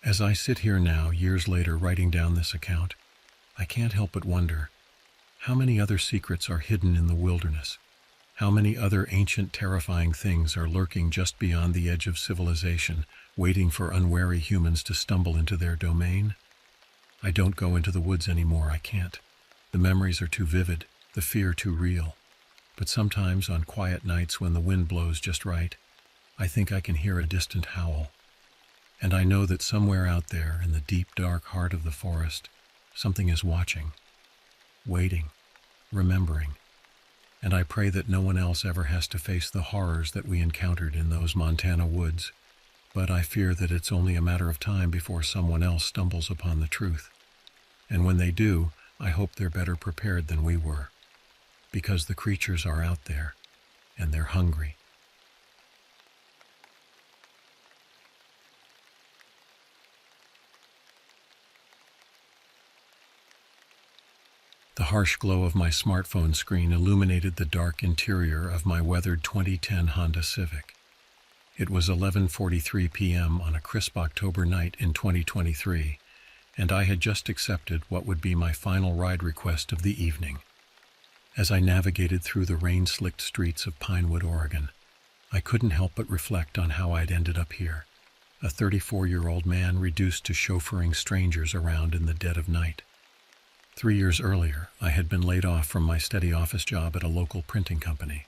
As I sit here now, years later, writing down this account, I can't help but wonder, how many other secrets are hidden in the wilderness? How many other ancient, terrifying things are lurking just beyond the edge of civilization, waiting for unwary humans to stumble into their domain? I don't go into the woods anymore, I can't. The memories are too vivid, the fear too real. But sometimes, on quiet nights when the wind blows just right, I think I can hear a distant howl. And I know that somewhere out there, in the deep, dark heart of the forest, something is watching, waiting, remembering. And I pray that no one else ever has to face the horrors that we encountered in those Montana woods. But I fear that it's only a matter of time before someone else stumbles upon the truth. And when they do, I hope they're better prepared than we were. Because the creatures are out there, and they're hungry. The harsh glow of my smartphone screen illuminated the dark interior of my weathered 2010 Honda Civic. It was 11:43 p.m. on a crisp October night in 2023, and I had just accepted what would be my final ride request of the evening. As I navigated through the rain-slicked streets of Pinewood, Oregon, I couldn't help but reflect on how I'd ended up here, a 34-year-old man reduced to chauffeuring strangers around in the dead of night. 3 years earlier, I had been laid off from my steady office job at a local printing company.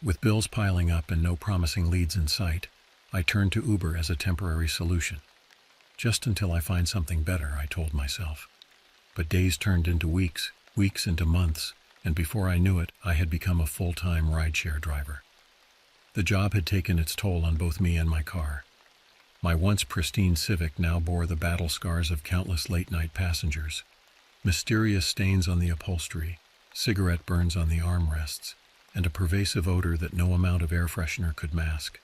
With bills piling up and no promising leads in sight, I turned to Uber as a temporary solution. Just until I find something better, I told myself. But days turned into weeks, weeks into months, and before I knew it, I had become a full-time rideshare driver. The job had taken its toll on both me and my car. My once pristine Civic now bore the battle scars of countless late-night passengers. Mysterious stains on the upholstery, cigarette burns on the armrests, and a pervasive odor that no amount of air freshener could mask.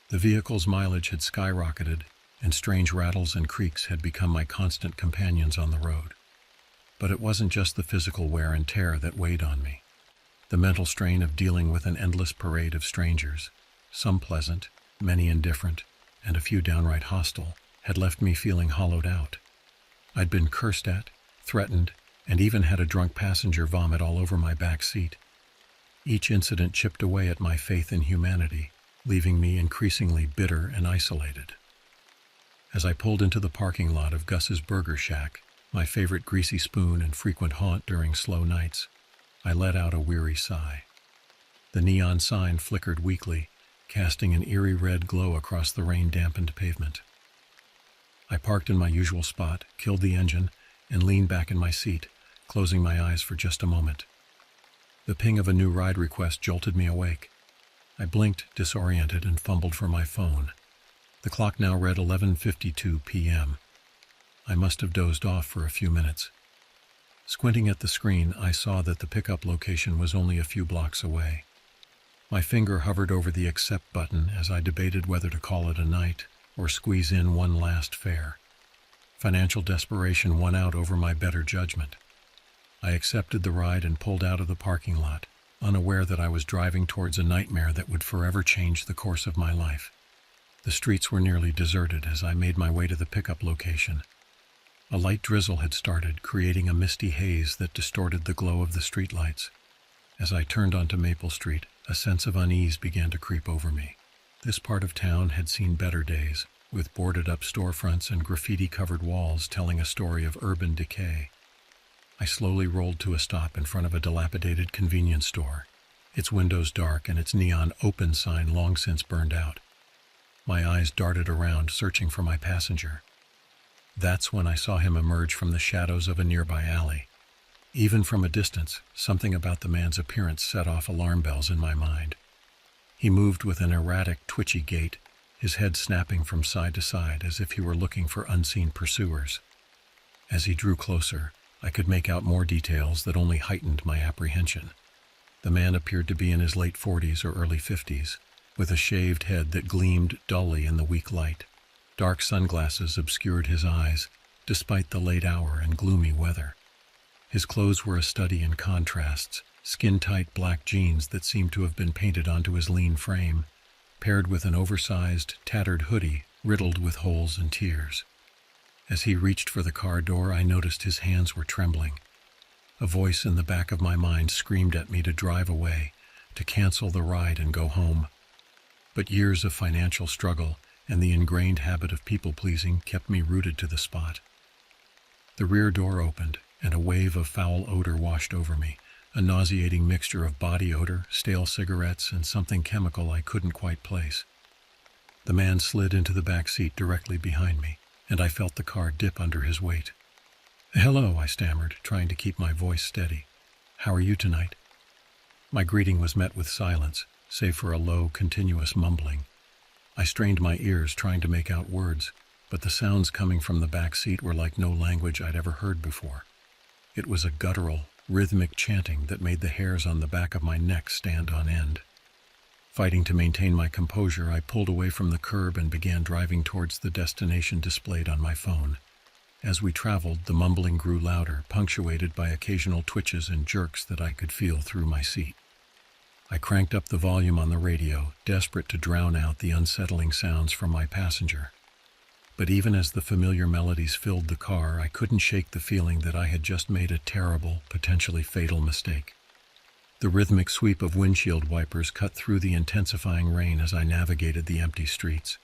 The vehicle's mileage had skyrocketed, and strange rattles and creaks had become my constant companions on the road. But it wasn't just the physical wear and tear that weighed on me. The mental strain of dealing with an endless parade of strangers, some pleasant, many indifferent, and a few downright hostile, had left me feeling hollowed out. I'd been cursed at, threatened, and even had a drunk passenger vomit all over my back seat. Each incident chipped away at my faith in humanity, leaving me increasingly bitter and isolated. As I pulled into the parking lot of Gus's Burger Shack, my favorite greasy spoon and frequent haunt during slow nights, I let out a weary sigh. The neon sign flickered weakly, casting an eerie red glow across the rain-dampened pavement. I parked in my usual spot, killed the engine, and leaned back in my seat, closing my eyes for just a moment. The ping of a new ride request jolted me awake. I blinked, disoriented, and fumbled for my phone. The clock now read 11:52 p.m. I must have dozed off for a few minutes. Squinting at the screen, I saw that the pickup location was only a few blocks away. My finger hovered over the accept button as I debated whether to call it a night or squeeze in one last fare. Financial desperation won out over my better judgment. I accepted the ride and pulled out of the parking lot, unaware that I was driving towards a nightmare that would forever change the course of my life. The streets were nearly deserted as I made my way to the pickup location. A light drizzle had started, creating a misty haze that distorted the glow of the streetlights. As I turned onto Maple Street, a sense of unease began to creep over me. This part of town had seen better days, with boarded-up storefronts and graffiti-covered walls telling a story of urban decay. I slowly rolled to a stop in front of a dilapidated convenience store, its windows dark and its neon open sign long since burned out. My eyes darted around, searching for my passenger. That's when I saw him emerge from the shadows of a nearby alley. Even from a distance, something about the man's appearance set off alarm bells in my mind. He moved with an erratic, twitchy gait, his head snapping from side to side as if he were looking for unseen pursuers. As he drew closer, I could make out more details that only heightened my apprehension. The man appeared to be in his late 40s or early 50s, with a shaved head that gleamed dully in the weak light. Dark sunglasses obscured his eyes, despite the late hour and gloomy weather. His clothes were a study in contrasts, skin-tight black jeans that seemed to have been painted onto his lean frame, paired with an oversized, tattered hoodie riddled with holes and tears. As he reached for the car door, I noticed his hands were trembling. A voice in the back of my mind screamed at me to drive away, to cancel the ride and go home. But years of financial struggle and the ingrained habit of people-pleasing kept me rooted to the spot. The rear door opened, and a wave of foul odor washed over me, a nauseating mixture of body odor, stale cigarettes, and something chemical I couldn't quite place. The man slid into the back seat directly behind me, and I felt the car dip under his weight. "Hello," I stammered, trying to keep my voice steady. "How are you tonight?" My greeting was met with silence, save for a low, continuous mumbling. I strained my ears, trying to make out words, but the sounds coming from the back seat were like no language I'd ever heard before. It was a guttural, rhythmic chanting that made the hairs on the back of my neck stand on end. Fighting to maintain my composure, I pulled away from the curb and began driving towards the destination displayed on my phone. As we traveled, the mumbling grew louder, punctuated by occasional twitches and jerks that I could feel through my seat. I cranked up the volume on the radio, desperate to drown out the unsettling sounds from my passenger. But even as the familiar melodies filled the car, I couldn't shake the feeling that I had just made a terrible, potentially fatal mistake. The rhythmic sweep of windshield wipers cut through the intensifying rain as I navigated the empty streets.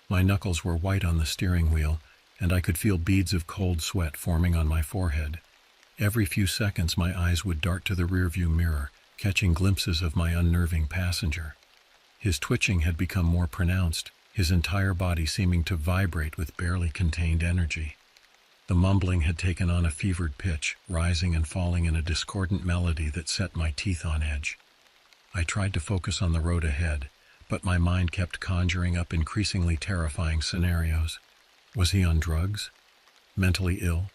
My knuckles were white on the steering wheel, and I could feel beads of cold sweat forming on my forehead. Every few seconds my eyes would dart to the rearview mirror, catching glimpses of my unnerving passenger. His twitching had become more pronounced, his entire body seeming to vibrate with barely contained energy. The mumbling had taken on a fevered pitch, rising and falling in a discordant melody that set my teeth on edge. I tried to focus on the road ahead, but my mind kept conjuring up increasingly terrifying scenarios. Was he on drugs? Mentally ill?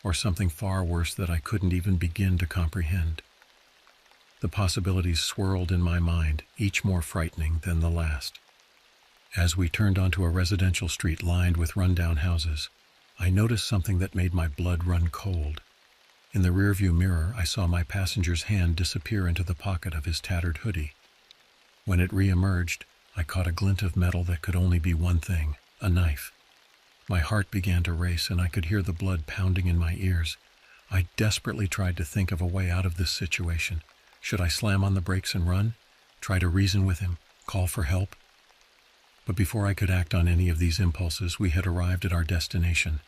Or something far worse that I couldn't even begin to comprehend? The possibilities swirled in my mind, each more frightening than the last. As we turned onto a residential street lined with rundown houses, I noticed something that made my blood run cold. In the rearview mirror, I saw my passenger's hand disappear into the pocket of his tattered hoodie. When it re-emerged, I caught a glint of metal that could only be one thing: a knife. My heart began to race, and I could hear the blood pounding in my ears. I desperately tried to think of a way out of this situation. Should I slam on the brakes and run? Try to reason with him? Call for help? But before I could act on any of these impulses, we had arrived at our destination.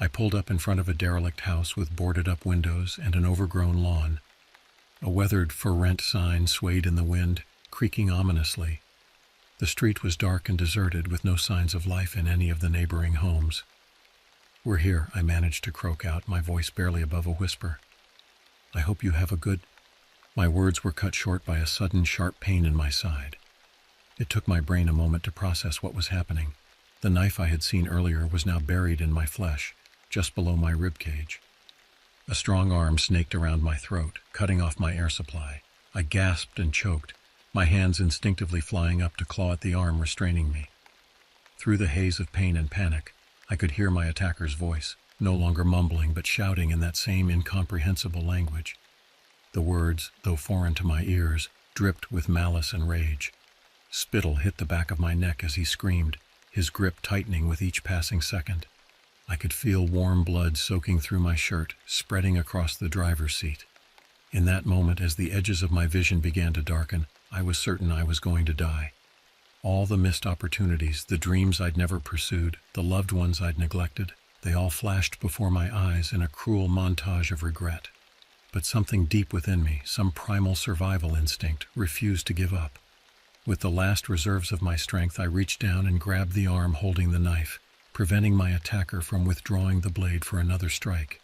I pulled up in front of a derelict house with boarded-up windows and an overgrown lawn. A weathered "For Rent" sign swayed in the wind, creaking ominously. The street was dark and deserted, with no signs of life in any of the neighboring homes. "We're here," I managed to croak out, my voice barely above a whisper. "I hope you have a good—" My words were cut short by a sudden sharp pain in my side. It took my brain a moment to process what was happening. The knife I had seen earlier was now buried in my flesh, just below my ribcage. A strong arm snaked around my throat, cutting off my air supply. I gasped and choked, my hands instinctively flying up to claw at the arm restraining me. Through the haze of pain and panic, I could hear my attacker's voice, no longer mumbling but shouting in that same incomprehensible language. The words, though foreign to my ears, dripped with malice and rage. Spittle hit the back of my neck as he screamed, his grip tightening with each passing second. I could feel warm blood soaking through my shirt, spreading across the driver's seat. In that moment, as the edges of my vision began to darken, I was certain I was going to die. All the missed opportunities, the dreams I'd never pursued, the loved ones I'd neglected, they all flashed before my eyes in a cruel montage of regret. But something deep within me, some primal survival instinct, refused to give up. With the last reserves of my strength, I reached down and grabbed the arm holding the knife, preventing my attacker from withdrawing the blade for another strike.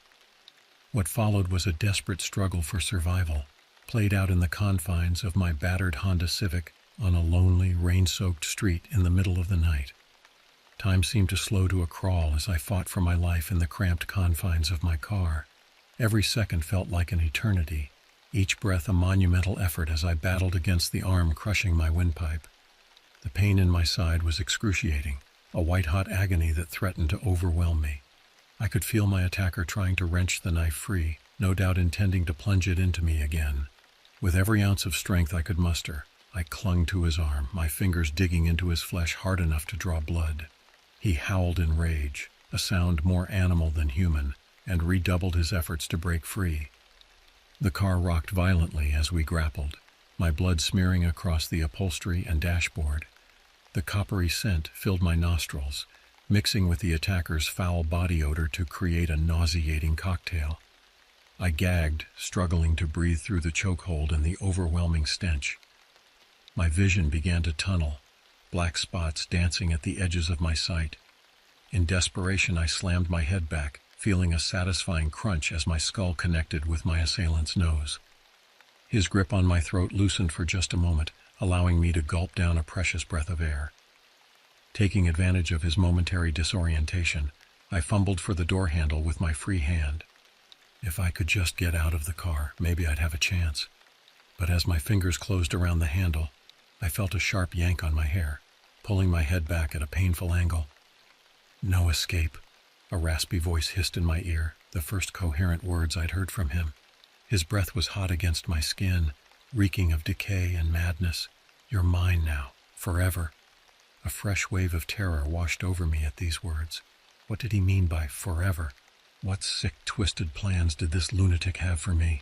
What followed was a desperate struggle for survival, played out in the confines of my battered Honda Civic on a lonely, rain-soaked street in the middle of the night. Time seemed to slow to a crawl as I fought for my life in the cramped confines of my car. Every second felt like an eternity, each breath a monumental effort as I battled against the arm crushing my windpipe. The pain in my side was excruciating, a white-hot agony that threatened to overwhelm me. I could feel my attacker trying to wrench the knife free, no doubt intending to plunge it into me again. With every ounce of strength I could muster, I clung to his arm, my fingers digging into his flesh hard enough to draw blood. He howled in rage, a sound more animal than human, and redoubled his efforts to break free. The car rocked violently as we grappled. my blood smearing across the upholstery and dashboard. The coppery scent filled my nostrils, mixing with the attacker's foul body odor to create a nauseating cocktail. I gagged, struggling to breathe through the chokehold and the overwhelming stench. My vision began to tunnel, black spots dancing at the edges of my sight. In desperation, I slammed my head back, feeling a satisfying crunch as my skull connected with my assailant's nose. His grip on my throat loosened for just a moment, allowing me to gulp down a precious breath of air. Taking advantage of his momentary disorientation, I fumbled for the door handle with my free hand. If I could just get out of the car, maybe I'd have a chance. But as my fingers closed around the handle, I felt a sharp yank on my hair, pulling my head back at a painful angle. "No escape," a raspy voice hissed in my ear, the first coherent words I'd heard from him. His breath was hot against my skin, reeking of decay and madness. "You're mine now, forever." A fresh wave of terror washed over me at these words. What did he mean by forever? What sick, twisted plans did this lunatic have for me?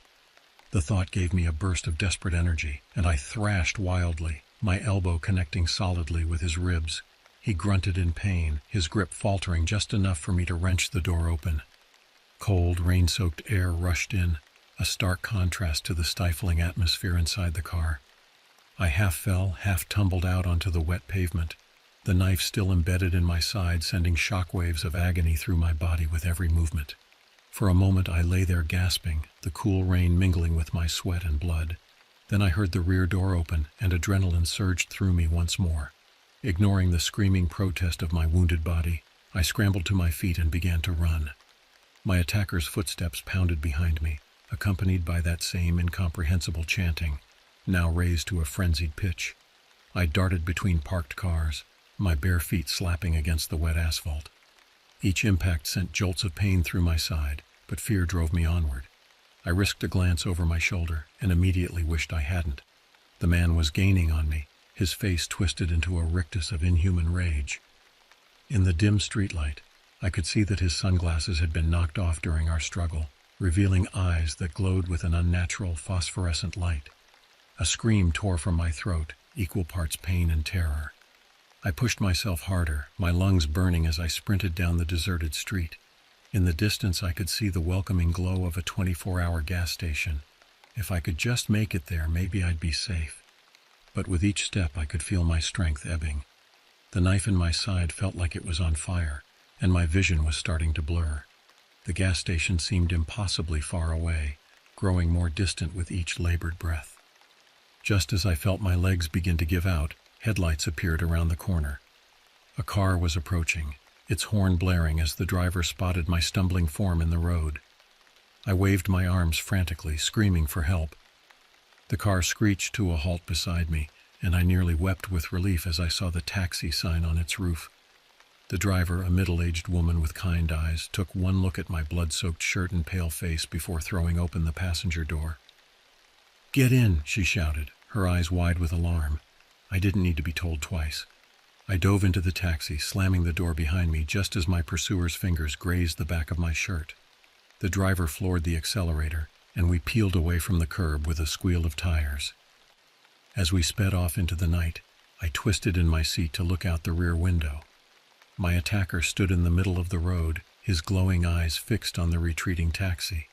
The thought gave me a burst of desperate energy, and I thrashed wildly, my elbow connecting solidly with his ribs. He grunted in pain, his grip faltering just enough for me to wrench the door open. Cold, rain-soaked air rushed in, a stark contrast to the stifling atmosphere inside the car. I half fell, half tumbled out onto the wet pavement, the knife still embedded in my side, sending shockwaves of agony through my body with every movement. For a moment I lay there gasping, the cool rain mingling with my sweat and blood. Then I heard the rear door open, and adrenaline surged through me once more. Ignoring the screaming protest of my wounded body, I scrambled to my feet and began to run. My attacker's footsteps pounded behind me, accompanied by that same incomprehensible chanting, now raised to a frenzied pitch. I darted between parked cars, my bare feet slapping against the wet asphalt. Each impact sent jolts of pain through my side, but fear drove me onward. I risked a glance over my shoulder and immediately wished I hadn't. The man was gaining on me, his face twisted into a rictus of inhuman rage. In the dim streetlight, I could see that his sunglasses had been knocked off during our struggle, revealing eyes that glowed with an unnatural phosphorescent light. A scream tore from my throat, equal parts pain and terror. I pushed myself harder, my lungs burning as I sprinted down the deserted street. In the distance, I could see the welcoming glow of a 24-hour gas station. If I could just make it there, maybe I'd be safe. But with each step, I could feel my strength ebbing. The knife in my side felt like it was on fire, and my vision was starting to blur. The gas station seemed impossibly far away, growing more distant with each labored breath. Just as I felt my legs begin to give out, headlights appeared around the corner. A car was approaching, its horn blaring as the driver spotted my stumbling form in the road. I waved my arms frantically, screaming for help. The car screeched to a halt beside me, and I nearly wept with relief as I saw the taxi sign on its roof. The driver, a middle-aged woman with kind eyes, took one look at my blood-soaked shirt and pale face before throwing open the passenger door. "Get in," she shouted, her eyes wide with alarm. I didn't need to be told twice. I dove into the taxi, slamming the door behind me just as my pursuer's fingers grazed the back of my shirt. The driver floored the accelerator, and we peeled away from the curb with a squeal of tires. As we sped off into the night, I twisted in my seat to look out the rear window. My attacker stood in the middle of the road, his glowing eyes fixed on the retreating taxi.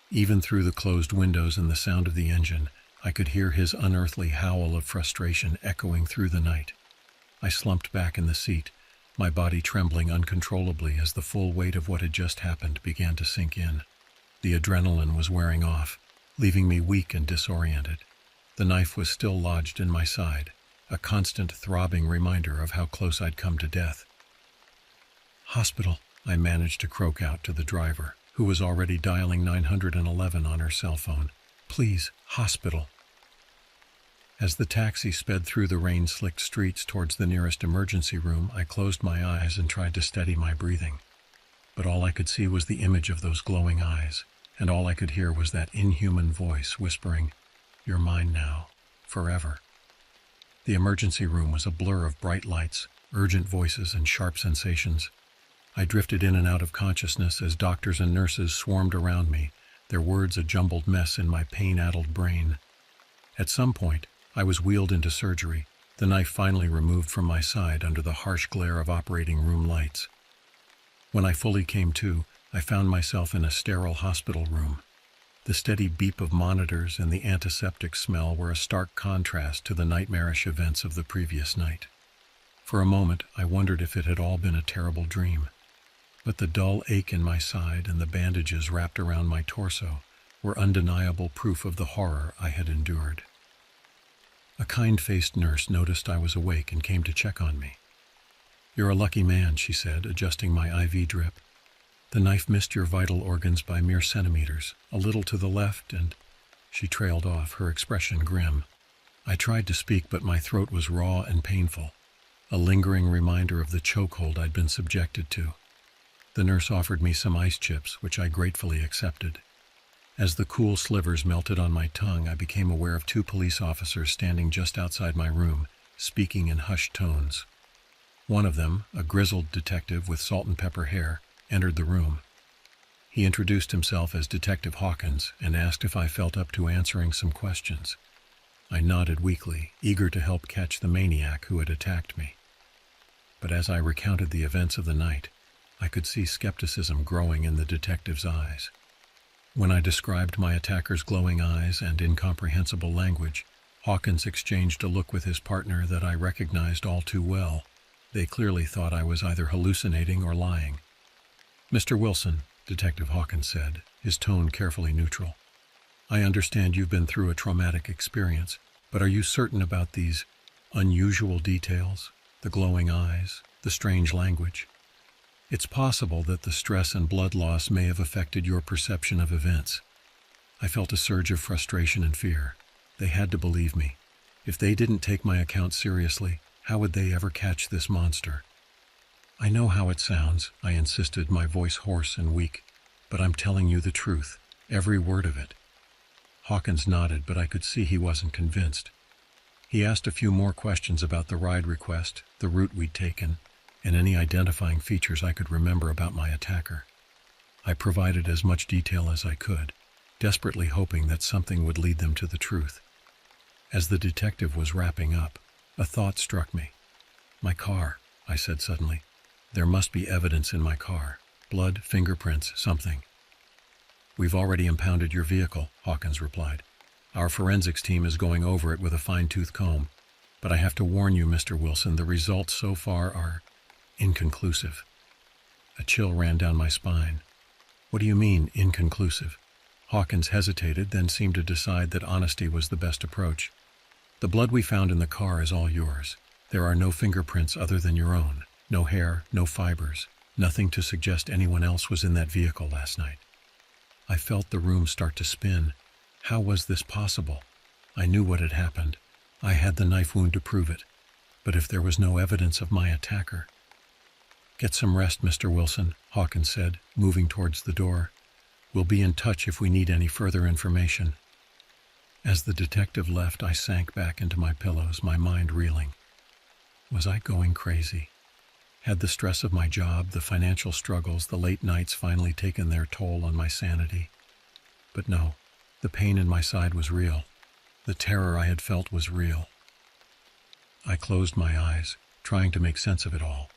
Even through the closed windows and the sound of the engine, I could hear his unearthly howl of frustration echoing through the night. I slumped back in the seat, my body trembling uncontrollably as the full weight of what had just happened began to sink in. The adrenaline was wearing off, leaving me weak and disoriented. The knife was still lodged in my side, a constant throbbing reminder of how close I'd come to death. "Hospital," I managed to croak out to the driver, who was already dialing 911 on her cell phone. "Please, hospital." As the taxi sped through the rain-slicked streets towards the nearest emergency room, I closed my eyes and tried to steady my breathing. But all I could see was the image of those glowing eyes, and all I could hear was that inhuman voice whispering, "You're mine now, forever." The emergency room was a blur of bright lights, urgent voices, and sharp sensations. I drifted in and out of consciousness as doctors and nurses swarmed around me, their words a jumbled mess in my pain-addled brain. At some point, I was wheeled into surgery, the knife finally removed from my side under the harsh glare of operating room lights. When I fully came to, I found myself in a sterile hospital room. The steady beep of monitors and the antiseptic smell were a stark contrast to the nightmarish events of the previous night. For a moment, I wondered if it had all been a terrible dream. But the dull ache in my side and the bandages wrapped around my torso were undeniable proof of the horror I had endured. A kind-faced nurse noticed I was awake and came to check on me. "You're a lucky man," she said, adjusting my IV drip. "The knife missed your vital organs by mere centimeters, a little to the left, and—" She trailed off, her expression grim. I tried to speak, but my throat was raw and painful, a lingering reminder of the chokehold I'd been subjected to. The nurse offered me some ice chips, which I gratefully accepted. As the cool slivers melted on my tongue, I became aware of 2 police officers standing just outside my room, speaking in hushed tones. One of them, a grizzled detective with salt and pepper hair, entered the room. He introduced himself as Detective Hawkins and asked if I felt up to answering some questions. I nodded weakly, eager to help catch the maniac who had attacked me. But as I recounted the events of the night, I could see skepticism growing in the detective's eyes. When I described my attacker's glowing eyes and incomprehensible language, Hawkins exchanged a look with his partner that I recognized all too well. They clearly thought I was either hallucinating or lying. "Mr. Wilson," Detective Hawkins said, his tone carefully neutral, "I understand you've been through a traumatic experience, but are you certain about these unusual details, the glowing eyes, the strange language? It's possible that the stress and blood loss may have affected your perception of events." I felt a surge of frustration and fear. They had to believe me. If they didn't take my account seriously, how would they ever catch this monster? "I know how it sounds," I insisted, my voice hoarse and weak, "but I'm telling you the truth, every word of it." Hawkins nodded, but I could see he wasn't convinced. He asked a few more questions about the ride request, the route we'd taken, and any identifying features I could remember about my attacker. I provided as much detail as I could, desperately hoping that something would lead them to the truth. As the detective was wrapping up, a thought struck me. "My car," I said suddenly. "There must be evidence in my car. Blood, fingerprints, something." "We've already impounded your vehicle," Hawkins replied. "Our forensics team is going over it with a fine-tooth comb. But I have to warn you, Mr. Wilson, the results so far are inconclusive." A chill ran down my spine. "What do you mean, inconclusive?" Hawkins hesitated, then seemed to decide that honesty was the best approach. "The blood we found in the car is all yours. There are no fingerprints other than your own, no hair, no fibers, nothing to suggest anyone else was in that vehicle last night." I felt the room start to spin. How was this possible? I knew what had happened. I had the knife wound to prove it. But if there was no evidence of my attacker— "Get some rest, Mr. Wilson," Hawkins said, moving towards the door. "We'll be in touch if we need any further information." As the detective left, I sank back into my pillows, my mind reeling. Was I going crazy? Had the stress of my job, the financial struggles, the late nights finally taken their toll on my sanity? But no, the pain in my side was real. The terror I had felt was real. I closed my eyes, trying to make sense of it all.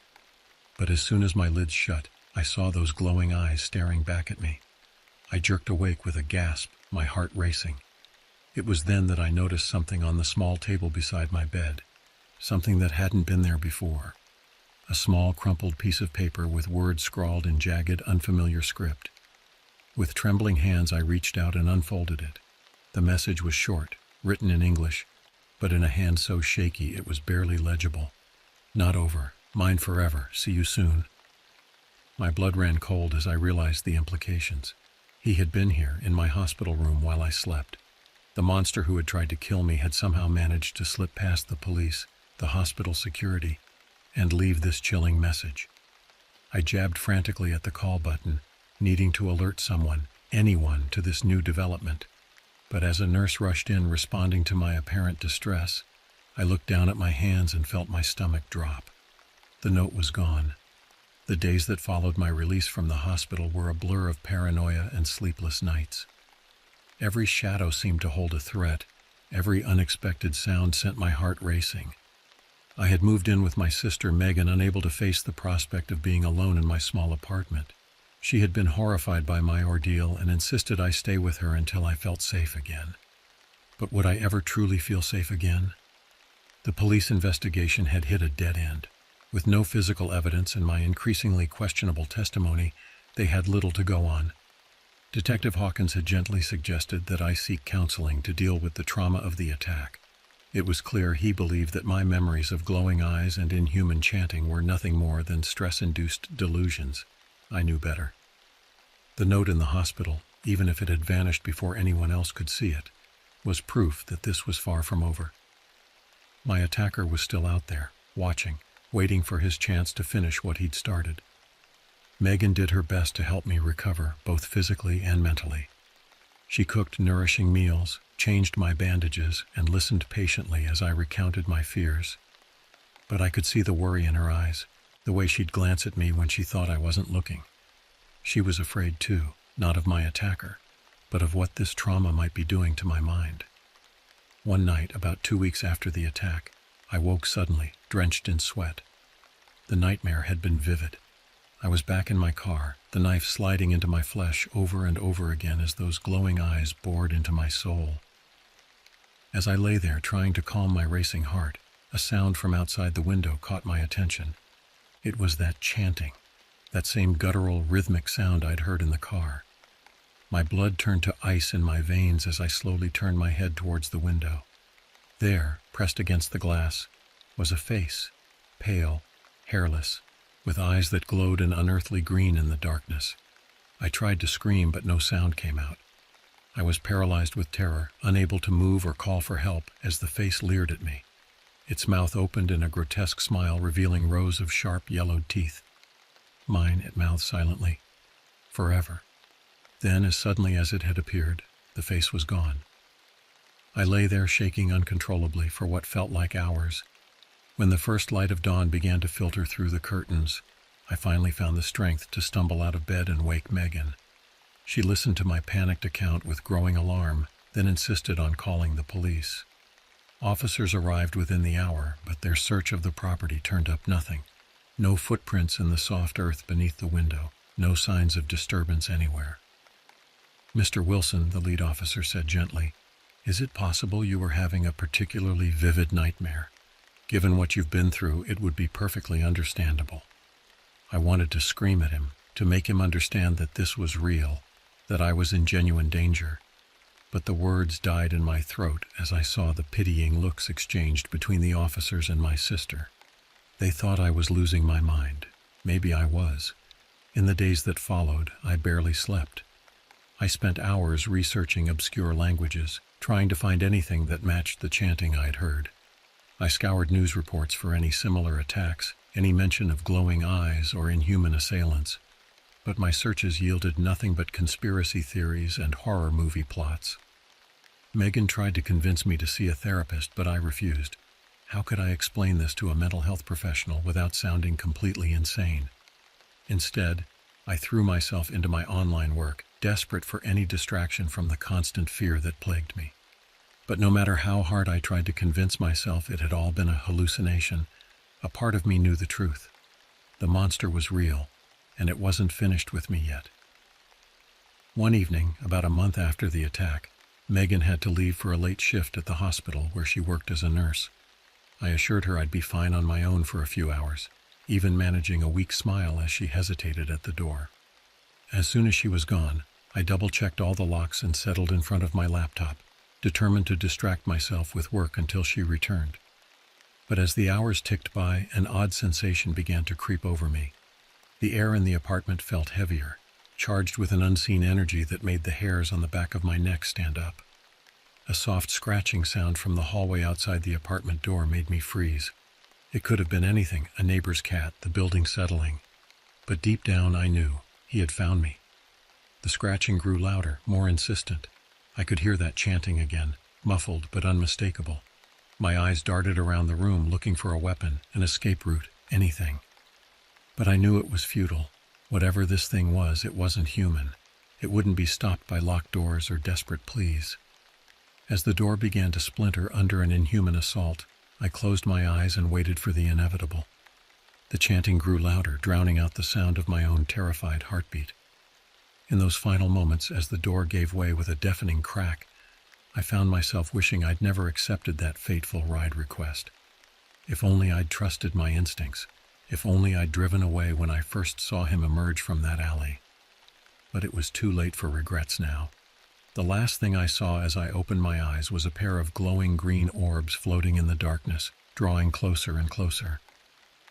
But as soon as my lids shut, I saw those glowing eyes staring back at me. I jerked awake with a gasp, my heart racing. It was then that I noticed something on the small table beside my bed, something that hadn't been there before. A small, crumpled piece of paper with words scrawled in jagged, unfamiliar script. With trembling hands, I reached out and unfolded it. The message was short, written in English, but in a hand so shaky it was barely legible. "Not over. Mine forever. See you soon." My blood ran cold as I realized the implications. He had been here, in my hospital room, while I slept. The monster who had tried to kill me had somehow managed to slip past the police, the hospital security, and leave this chilling message. I jabbed frantically at the call button, needing to alert someone, anyone, to this new development. But as a nurse rushed in responding to my apparent distress, I looked down at my hands and felt my stomach drop. The note was gone. The days that followed my release from the hospital were a blur of paranoia and sleepless nights. Every shadow seemed to hold a threat, Every unexpected sound sent my heart racing. I had moved in with my sister Megan, unable to face the prospect of being alone in my small apartment. She had been horrified by my ordeal and insisted I stay with her until I felt safe again. But would I ever truly feel safe again? The police investigation had hit a dead end. With no physical evidence and my increasingly questionable testimony, they had little to go on. Detective Hawkins had gently suggested that I seek counseling to deal with the trauma of the attack. It was clear he believed that my memories of glowing eyes and inhuman chanting were nothing more than stress-induced delusions. I knew better. The note in the hospital, even if it had vanished before anyone else could see it, was proof that this was far from over. My attacker was still out there, watching, waiting for his chance to finish what he'd started. Megan did her best to help me recover, both physically and mentally. She cooked nourishing meals, changed my bandages, and listened patiently as I recounted my fears. But I could see the worry in her eyes, the way she'd glance at me when she thought I wasn't looking. She was afraid too, not of my attacker, but of what this trauma might be doing to my mind. One night, about 2 weeks after the attack, I woke suddenly, drenched in sweat. The nightmare had been vivid. I was back in my car, the knife sliding into my flesh over and over again as those glowing eyes bored into my soul. As I lay there trying to calm my racing heart, a sound from outside the window caught my attention. It was that chanting, that same guttural, rhythmic sound I'd heard in the car. My blood turned to ice in my veins as I slowly turned my head towards the window. There, pressed against the glass, was a face, pale, hairless, with eyes that glowed an unearthly green in the darkness. I tried to scream, but no sound came out. I was paralyzed with terror, unable to move or call for help as the face leered at me. Its mouth opened in a grotesque smile, revealing rows of sharp, yellowed teeth. Mine, it mouthed silently. Forever. Then, as suddenly as it had appeared, the face was gone. I lay there shaking uncontrollably for what felt like hours. When the first light of dawn began to filter through the curtains, I finally found the strength to stumble out of bed and wake Megan. She listened to my panicked account with growing alarm, then insisted on calling the police. Officers arrived within the hour, but their search of the property turned up nothing. No footprints in the soft earth beneath the window, no signs of disturbance anywhere. "Mr. Wilson," the lead officer said gently, "is it possible you were having a particularly vivid nightmare? Given what you've been through, it would be perfectly understandable." I wanted to scream at him, to make him understand that this was real, that I was in genuine danger. But the words died in my throat as I saw the pitying looks exchanged between the officers and my sister. They thought I was losing my mind. Maybe I was. In the days that followed, I barely slept. I spent hours researching obscure languages, trying to find anything that matched the chanting I'd heard. I scoured news reports for any similar attacks, any mention of glowing eyes or inhuman assailants. But my searches yielded nothing but conspiracy theories and horror movie plots. Megan tried to convince me to see a therapist, but I refused. How could I explain this to a mental health professional without sounding completely insane? Instead, I threw myself into my online work, desperate for any distraction from the constant fear that plagued me. But no matter how hard I tried to convince myself it had all been a hallucination, a part of me knew the truth. The monster was real, and it wasn't finished with me yet. One evening, about a month after the attack, Megan had to leave for a late shift at the hospital where she worked as a nurse. I assured her I'd be fine on my own for a few hours, even managing a weak smile as she hesitated at the door. As soon as she was gone, I double-checked all the locks and settled in front of my laptop, determined to distract myself with work until she returned. But as the hours ticked by, an odd sensation began to creep over me. The air in the apartment felt heavier, charged with an unseen energy that made the hairs on the back of my neck stand up. A soft scratching sound from the hallway outside the apartment door made me freeze. It could have been anything, a neighbor's cat, the building settling. But deep down I knew he had found me. The scratching grew louder, more insistent. I could hear that chanting again, muffled but unmistakable. My eyes darted around the room looking for a weapon, an escape route, anything. But I knew it was futile. Whatever this thing was, it wasn't human. It wouldn't be stopped by locked doors or desperate pleas. As the door began to splinter under an inhuman assault, I closed my eyes and waited for the inevitable. The chanting grew louder, drowning out the sound of my own terrified heartbeat. In those final moments, as the door gave way with a deafening crack, I found myself wishing I'd never accepted that fateful ride request. If only I'd trusted my instincts. If only I'd driven away when I first saw him emerge from that alley. But it was too late for regrets now. The last thing I saw as I opened my eyes was a pair of glowing green orbs floating in the darkness, drawing closer and closer.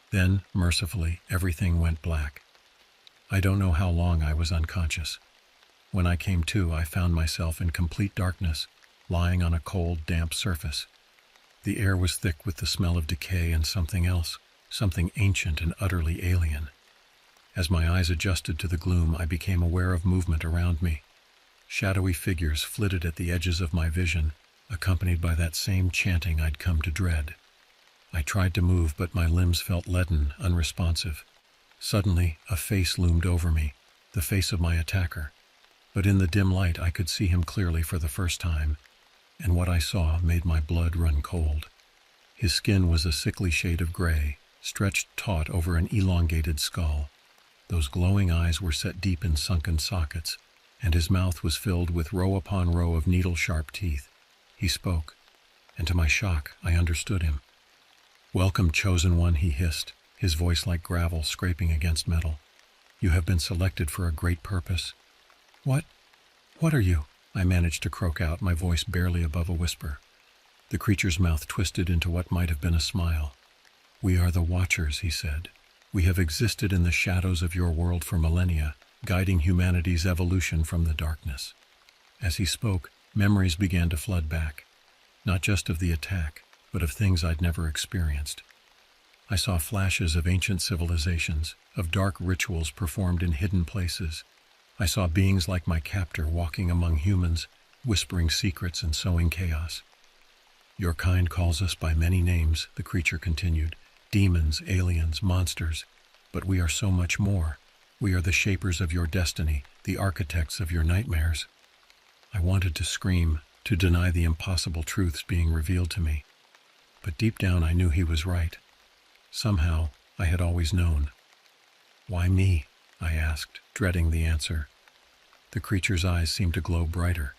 Then, mercifully, everything went black. I don't know how long I was unconscious. When I came to, I found myself in complete darkness, lying on a cold, damp surface. The air was thick with the smell of decay and something else, something ancient and utterly alien. As my eyes adjusted to the gloom, I became aware of movement around me. Shadowy figures flitted at the edges of my vision, accompanied by that same chanting I'd come to dread. I tried to move, but my limbs felt leaden, unresponsive. Suddenly, a face loomed over me, the face of my attacker. But in the dim light, I could see him clearly for the first time, and what I saw made my blood run cold. His skin was a sickly shade of gray, stretched taut over an elongated skull. Those glowing eyes were set deep in sunken sockets, and his mouth was filled with row upon row of needle-sharp teeth. He spoke, and to my shock, I understood him. "Welcome, Chosen One," he hissed, his voice like gravel scraping against metal. "You have been selected for a great purpose." What are you?" I managed to croak out, my voice barely above a whisper. The creature's mouth twisted into what might have been a smile. "We are the Watchers," he said. "We have existed in the shadows of your world for millennia, guiding humanity's evolution from the darkness." As he spoke, memories began to flood back, not just of the attack, but of things I'd never experienced. I saw flashes of ancient civilizations, of dark rituals performed in hidden places. I saw beings like my captor walking among humans, whispering secrets and sowing chaos. "Your kind calls us by many names," the creature continued. "Demons, aliens, monsters. But we are so much more. We are the shapers of your destiny, the architects of your nightmares." I wanted to scream, to deny the impossible truths being revealed to me. But deep down I knew he was right. Somehow, I had always known. "Why me?" I asked, dreading the answer. The creature's eyes seemed to glow brighter.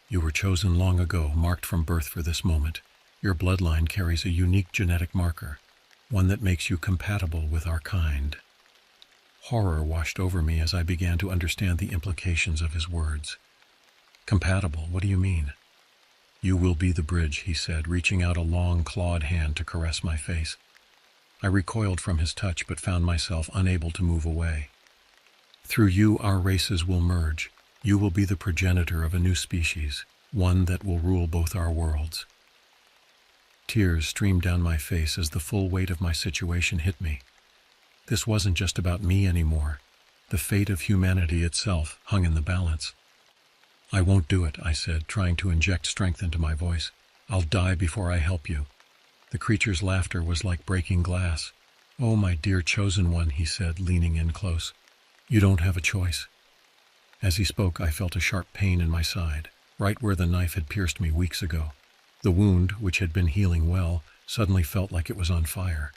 "You were chosen long ago, marked from birth for this moment. Your bloodline carries a unique genetic marker, one that makes you compatible with our kind." Horror washed over me as I began to understand the implications of his words. "Compatible? What do you mean?" "You will be the bridge," he said, reaching out a long, clawed hand to caress my face. I recoiled from his touch but found myself unable to move away. "Through you, our races will merge. You will be the progenitor of a new species, one that will rule both our worlds." Tears streamed down my face as the full weight of my situation hit me. This wasn't just about me anymore. The fate of humanity itself hung in the balance. "I won't do it," I said, trying to inject strength into my voice. "I'll die before I help you." The creature's laughter was like breaking glass. "Oh, my dear Chosen One," he said, leaning in close. "You don't have a choice." As he spoke, I felt a sharp pain in my side, right where the knife had pierced me weeks ago. The wound, which had been healing well, suddenly felt like it was on fire.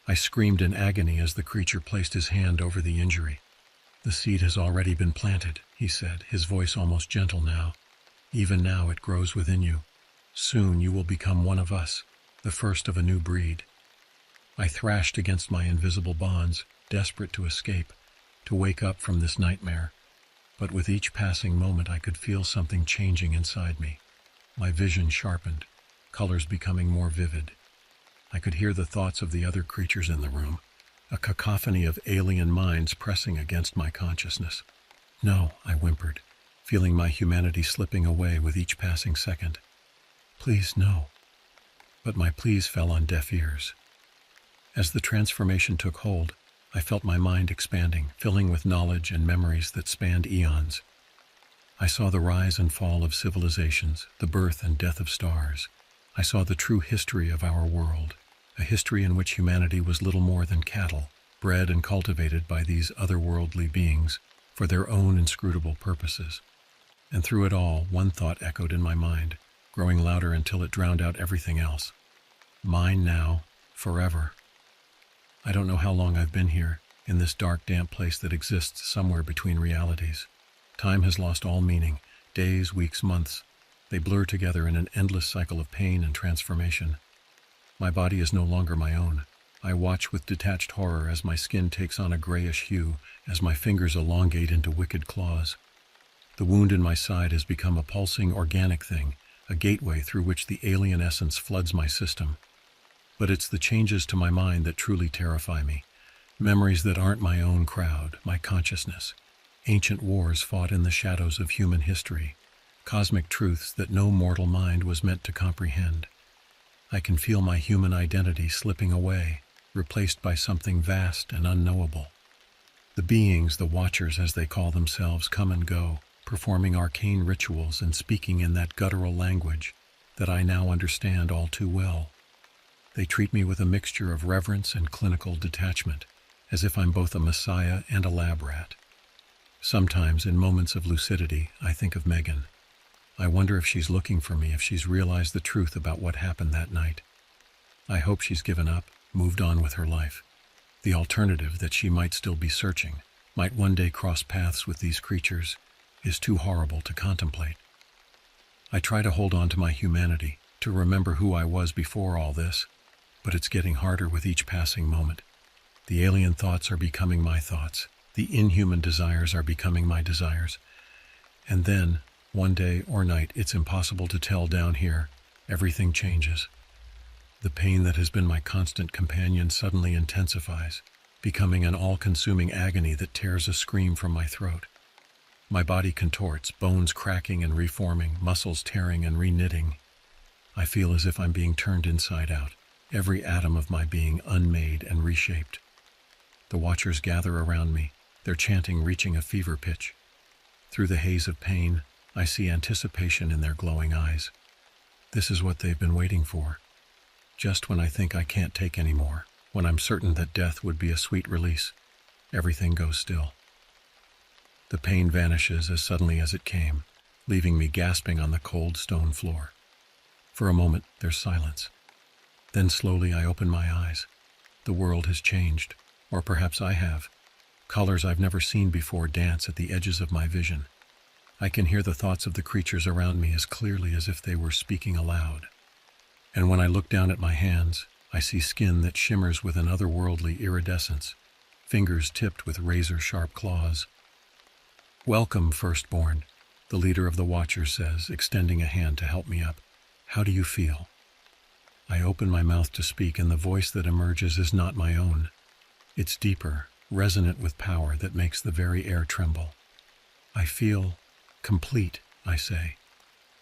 I screamed in agony as the creature placed his hand over the injury. "The seed has already been planted," he said, his voice almost gentle now. "Even now it grows within you. Soon you will become one of us, the first of a new breed." I thrashed against my invisible bonds, desperate to escape, to wake up from this nightmare. But with each passing moment I could feel something changing inside me. My vision sharpened, colors becoming more vivid. I could hear the thoughts of the other creatures in the room, a cacophony of alien minds pressing against my consciousness. "No," I whimpered, feeling my humanity slipping away with each passing second. "Please, no." But my pleas fell on deaf ears. As the transformation took hold, I felt my mind expanding, filling with knowledge and memories that spanned eons. I saw the rise and fall of civilizations, the birth and death of stars. I saw the true history of our world, a history in which humanity was little more than cattle, bred and cultivated by these otherworldly beings for their own inscrutable purposes. And through it all, one thought echoed in my mind: growing louder until it drowned out everything else. Mine now, forever. I don't know how long I've been here, in this dark, damp place that exists somewhere between realities. Time has lost all meaning. Days, weeks, months. They blur together in an endless cycle of pain and transformation. My body is no longer my own. I watch with detached horror as my skin takes on a grayish hue, as my fingers elongate into wicked claws. The wound in my side has become a pulsing, organic thing, a gateway through which the alien essence floods my system. But it's the changes to my mind that truly terrify me. Memories that aren't my own crowd, my consciousness. Ancient wars fought in the shadows of human history. Cosmic truths that no mortal mind was meant to comprehend. I can feel my human identity slipping away, replaced by something vast and unknowable. The beings, the Watchers as they call themselves, come and go, performing arcane rituals and speaking in that guttural language that I now understand all too well. They treat me with a mixture of reverence and clinical detachment, as if I'm both a messiah and a lab rat. Sometimes, in moments of lucidity, I think of Megan. I wonder if she's looking for me, if she's realized the truth about what happened that night. I hope she's given up, moved on with her life. The alternative, that she might still be searching, might one day cross paths with these creatures, is too horrible to contemplate. I try to hold on to my humanity, to remember who I was before all this, but it's getting harder with each passing moment. The alien thoughts are becoming my thoughts. The inhuman desires are becoming my desires. And then, one day or night, it's impossible to tell down here, everything changes. The pain that has been my constant companion suddenly intensifies, becoming an all-consuming agony that tears a scream from my throat. My body contorts, bones cracking and reforming, muscles tearing and re-knitting. I feel as if I'm being turned inside out, every atom of my being unmade and reshaped. The Watchers gather around me, their chanting reaching a fever pitch. Through the haze of pain, I see anticipation in their glowing eyes. This is what they've been waiting for. Just when I think I can't take any more, when I'm certain that death would be a sweet release, everything goes still. The pain vanishes as suddenly as it came, leaving me gasping on the cold stone floor. For a moment, there's silence. Then slowly I open my eyes. The world has changed, or perhaps I have. Colors I've never seen before dance at the edges of my vision. I can hear the thoughts of the creatures around me as clearly as if they were speaking aloud. And when I look down at my hands, I see skin that shimmers with an otherworldly iridescence, fingers tipped with razor-sharp claws. "Welcome, Firstborn," the leader of the Watchers says, extending a hand to help me up. "How do you feel?" I open my mouth to speak, and the voice that emerges is not my own. It's deeper, resonant with power that makes the very air tremble. "I feel complete," I say,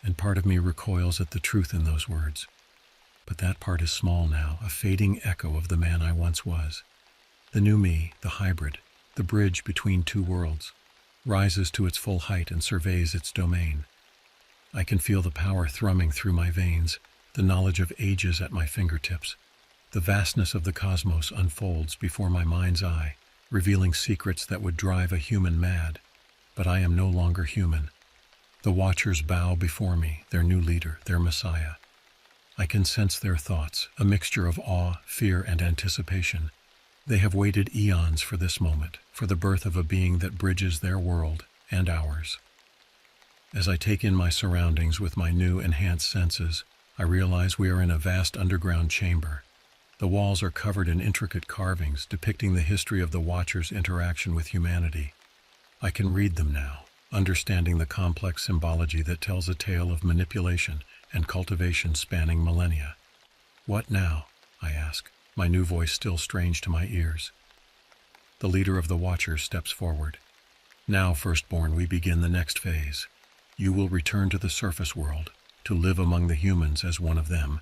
and part of me recoils at the truth in those words. But that part is small now, a fading echo of the man I once was. The new me, the hybrid, the bridge between two worlds, rises to its full height and surveys its domain. I can feel the power thrumming through my veins, the knowledge of ages at my fingertips. The vastness of the cosmos unfolds before my mind's eye, revealing secrets that would drive a human mad. But I am no longer human. The Watchers bow before me, their new leader, their messiah. I can sense their thoughts, a mixture of awe, fear, and anticipation. They have waited eons for this moment, for the birth of a being that bridges their world and ours. As I take in my surroundings with my new enhanced senses, I realize we are in a vast underground chamber. The walls are covered in intricate carvings depicting the history of the Watchers' interaction with humanity. I can read them now, understanding the complex symbology that tells a tale of manipulation and cultivation spanning millennia. "What now?" I ask, my new voice still strange to my ears. The leader of the Watchers steps forward. "Now, Firstborn, we begin the next phase. You will return to the surface world, to live among the humans as one of them,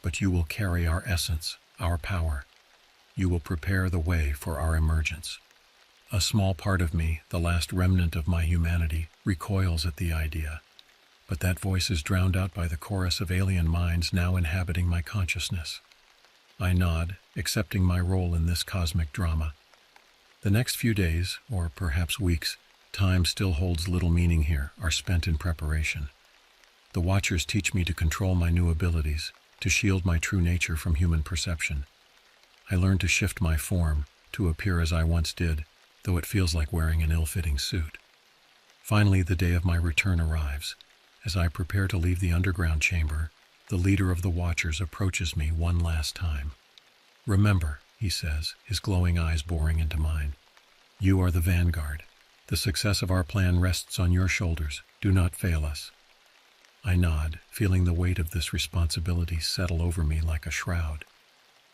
but you will carry our essence, our power. You will prepare the way for our emergence." A small part of me, the last remnant of my humanity, recoils at the idea. But that voice is drowned out by the chorus of alien minds now inhabiting my consciousness. I nod, accepting my role in this cosmic drama. The next few days, or perhaps weeks, time still holds little meaning here, are spent in preparation. The Watchers teach me to control my new abilities, to shield my true nature from human perception. I learn to shift my form, to appear as I once did, though it feels like wearing an ill-fitting suit. Finally, the day of my return arrives. As I prepare to leave the underground chamber, the leader of the Watchers approaches me one last time. "Remember," he says, his glowing eyes boring into mine. "You are the vanguard. The success of our plan rests on your shoulders. Do not fail us." I nod, feeling the weight of this responsibility settle over me like a shroud.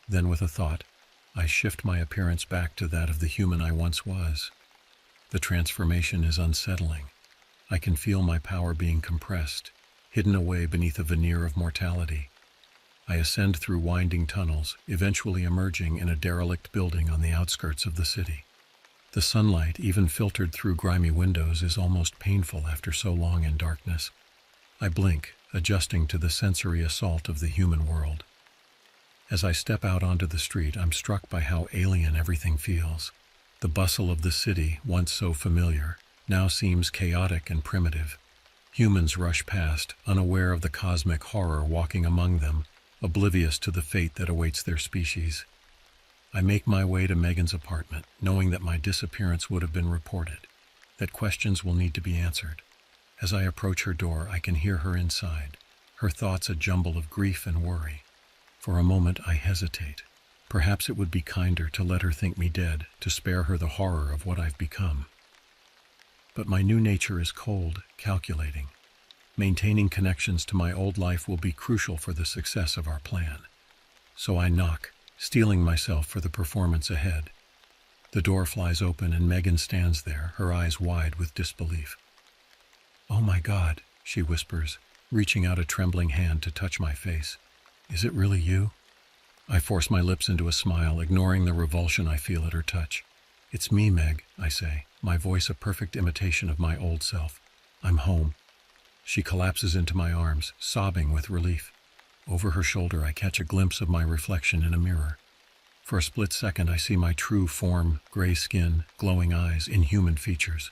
Then, with a thought, I shift my appearance back to that of the human I once was. The transformation is unsettling. I can feel my power being compressed, hidden away beneath a veneer of mortality. I ascend through winding tunnels, eventually emerging in a derelict building on the outskirts of the city. The sunlight, even filtered through grimy windows, is almost painful after so long in darkness. I blink, adjusting to the sensory assault of the human world. As I step out onto the street, I'm struck by how alien everything feels. The bustle of the city, once so familiar, now seems chaotic and primitive. Humans rush past, unaware of the cosmic horror walking among them, oblivious to the fate that awaits their species. I make my way to Megan's apartment, knowing that my disappearance would have been reported, that questions will need to be answered. As I approach her door, I can hear her inside, her thoughts a jumble of grief and worry. For a moment, I hesitate. Perhaps it would be kinder to let her think me dead, to spare her the horror of what I've become. But my new nature is cold, calculating. Maintaining connections to my old life will be crucial for the success of our plan. So I knock, steeling myself for the performance ahead. The door flies open and Megan stands there, her eyes wide with disbelief. "Oh my God," she whispers, reaching out a trembling hand to touch my face. "Is it really you?" I force my lips into a smile, ignoring the revulsion I feel at her touch. "It's me, Meg," I say, my voice a perfect imitation of my old self. "I'm home." She collapses into my arms, sobbing with relief. Over her shoulder, I catch a glimpse of my reflection in a mirror. For a split second, I see my true form, gray skin, glowing eyes, inhuman features.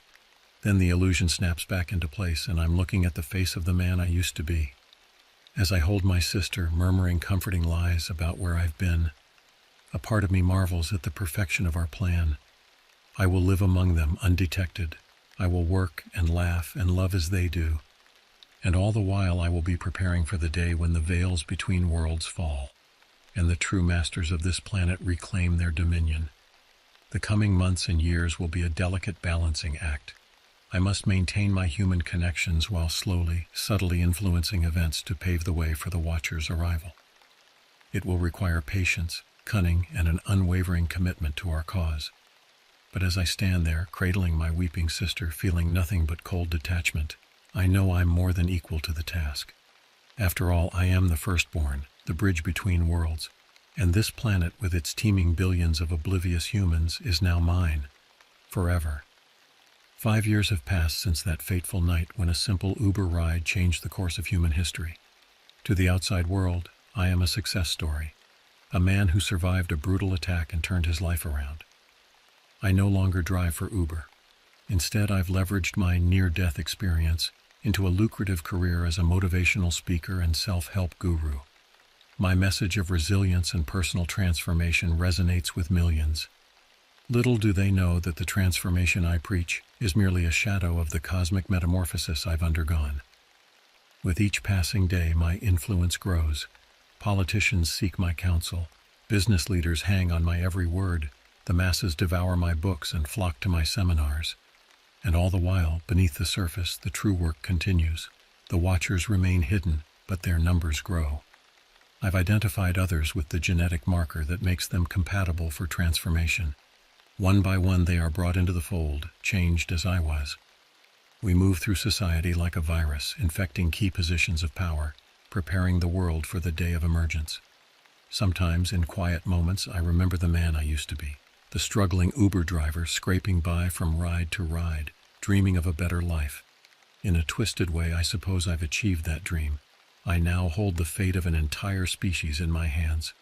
Then the illusion snaps back into place, and I'm looking at the face of the man I used to be. As I hold my sister, murmuring comforting lies about where I've been, a part of me marvels at the perfection of our plan. I will live among them undetected. I will work and laugh and love as they do. And all the while I will be preparing for the day when the veils between worlds fall, and the true masters of this planet reclaim their dominion. The coming months and years will be a delicate balancing act. I must maintain my human connections while slowly, subtly influencing events to pave the way for the Watcher's arrival. It will require patience, cunning, and an unwavering commitment to our cause. But as I stand there, cradling my weeping sister, feeling nothing but cold detachment, I know I'm more than equal to the task. After all, I am the firstborn, the bridge between worlds, and this planet with its teeming billions of oblivious humans is now mine, forever. 5 years have passed since that fateful night when a simple Uber ride changed the course of human history. To the outside world, I am a success story, a man who survived a brutal attack and turned his life around. I no longer drive for Uber. Instead, I've leveraged my near-death experience into a lucrative career as a motivational speaker and self-help guru. My message of resilience and personal transformation resonates with millions. Little do they know that the transformation I preach is merely a shadow of the cosmic metamorphosis I've undergone. With each passing day, my influence grows. Politicians seek my counsel. Business leaders hang on my every word. The masses devour my books and flock to my seminars. And all the while, beneath the surface, the true work continues. The Watchers remain hidden, but their numbers grow. I've identified others with the genetic marker that makes them compatible for transformation. One by one, they are brought into the fold, changed as I was. We move through society like a virus, infecting key positions of power, preparing the world for the day of emergence. Sometimes, in quiet moments, I remember the man I used to be, the struggling Uber driver scraping by from ride to ride, dreaming of a better life. In a twisted way, I suppose I've achieved that dream. I now hold the fate of an entire species in my hands.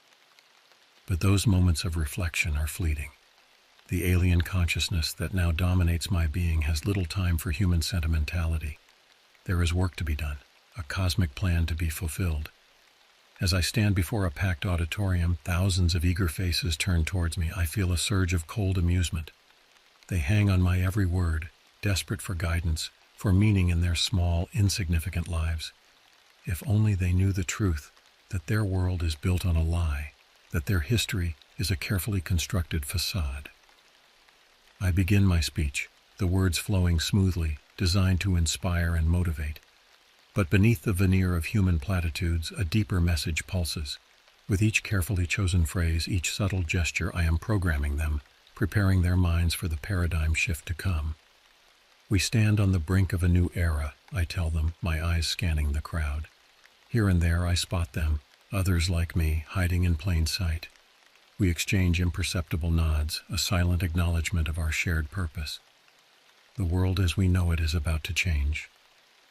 But those moments of reflection are fleeting. The alien consciousness that now dominates my being has little time for human sentimentality. There is work to be done. a cosmic plan to be fulfilled. As I stand before a packed auditorium, thousands of eager faces turn towards me. I feel a surge of cold amusement. They hang on my every word, desperate for guidance, for meaning in their small, insignificant lives. If only they knew the truth, that their world is built on a lie, that their history is a carefully constructed facade. I begin my speech, the words flowing smoothly, designed to inspire and motivate. But beneath the veneer of human platitudes, a deeper message pulses. With each carefully chosen phrase, each subtle gesture, I am programming them, preparing their minds for the paradigm shift to come. We stand on the brink of a new era, I tell them, my eyes scanning the crowd. Here and there I spot them, others like me, hiding in plain sight. We exchange imperceptible nods, a silent acknowledgement of our shared purpose. The world as we know it is about to change.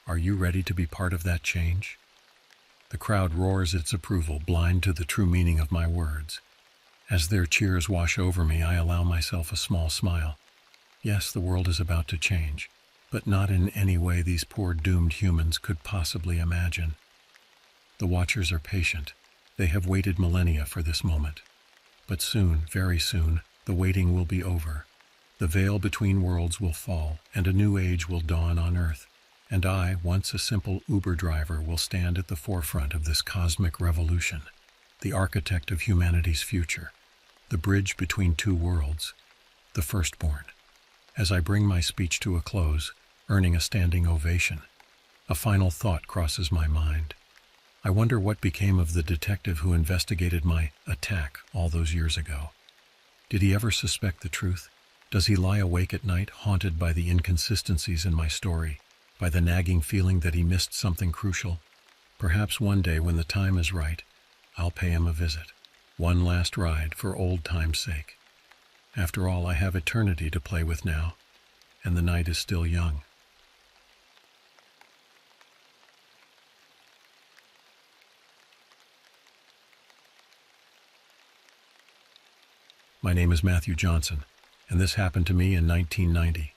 Are you ready to be part of that change? The crowd roars its approval, blind to the true meaning of my words. As their cheers wash over me, I allow myself a small smile. Yes, the world is about to change, but not in any way these poor doomed humans could possibly imagine. The watchers are patient. They have waited millennia for this moment. But soon, very soon, the waiting will be over. The veil between worlds will fall, and a new age will dawn on Earth. And I, once a simple Uber driver, will stand at the forefront of this cosmic revolution, the architect of humanity's future, the bridge between two worlds, the firstborn. As I bring my speech to a close, earning a standing ovation, a final thought crosses my mind. I wonder what became of the detective who investigated my attack all those years ago. Did he ever suspect the truth? Does he lie awake at night, haunted by the inconsistencies in my story, by the nagging feeling that he missed something crucial? Perhaps one day, when the time is right, I'll pay him a visit. One last ride for old time's sake. After all, I have eternity to play with now, and the night is still young. My name is Matthew Johnson, and this happened to me in 1990.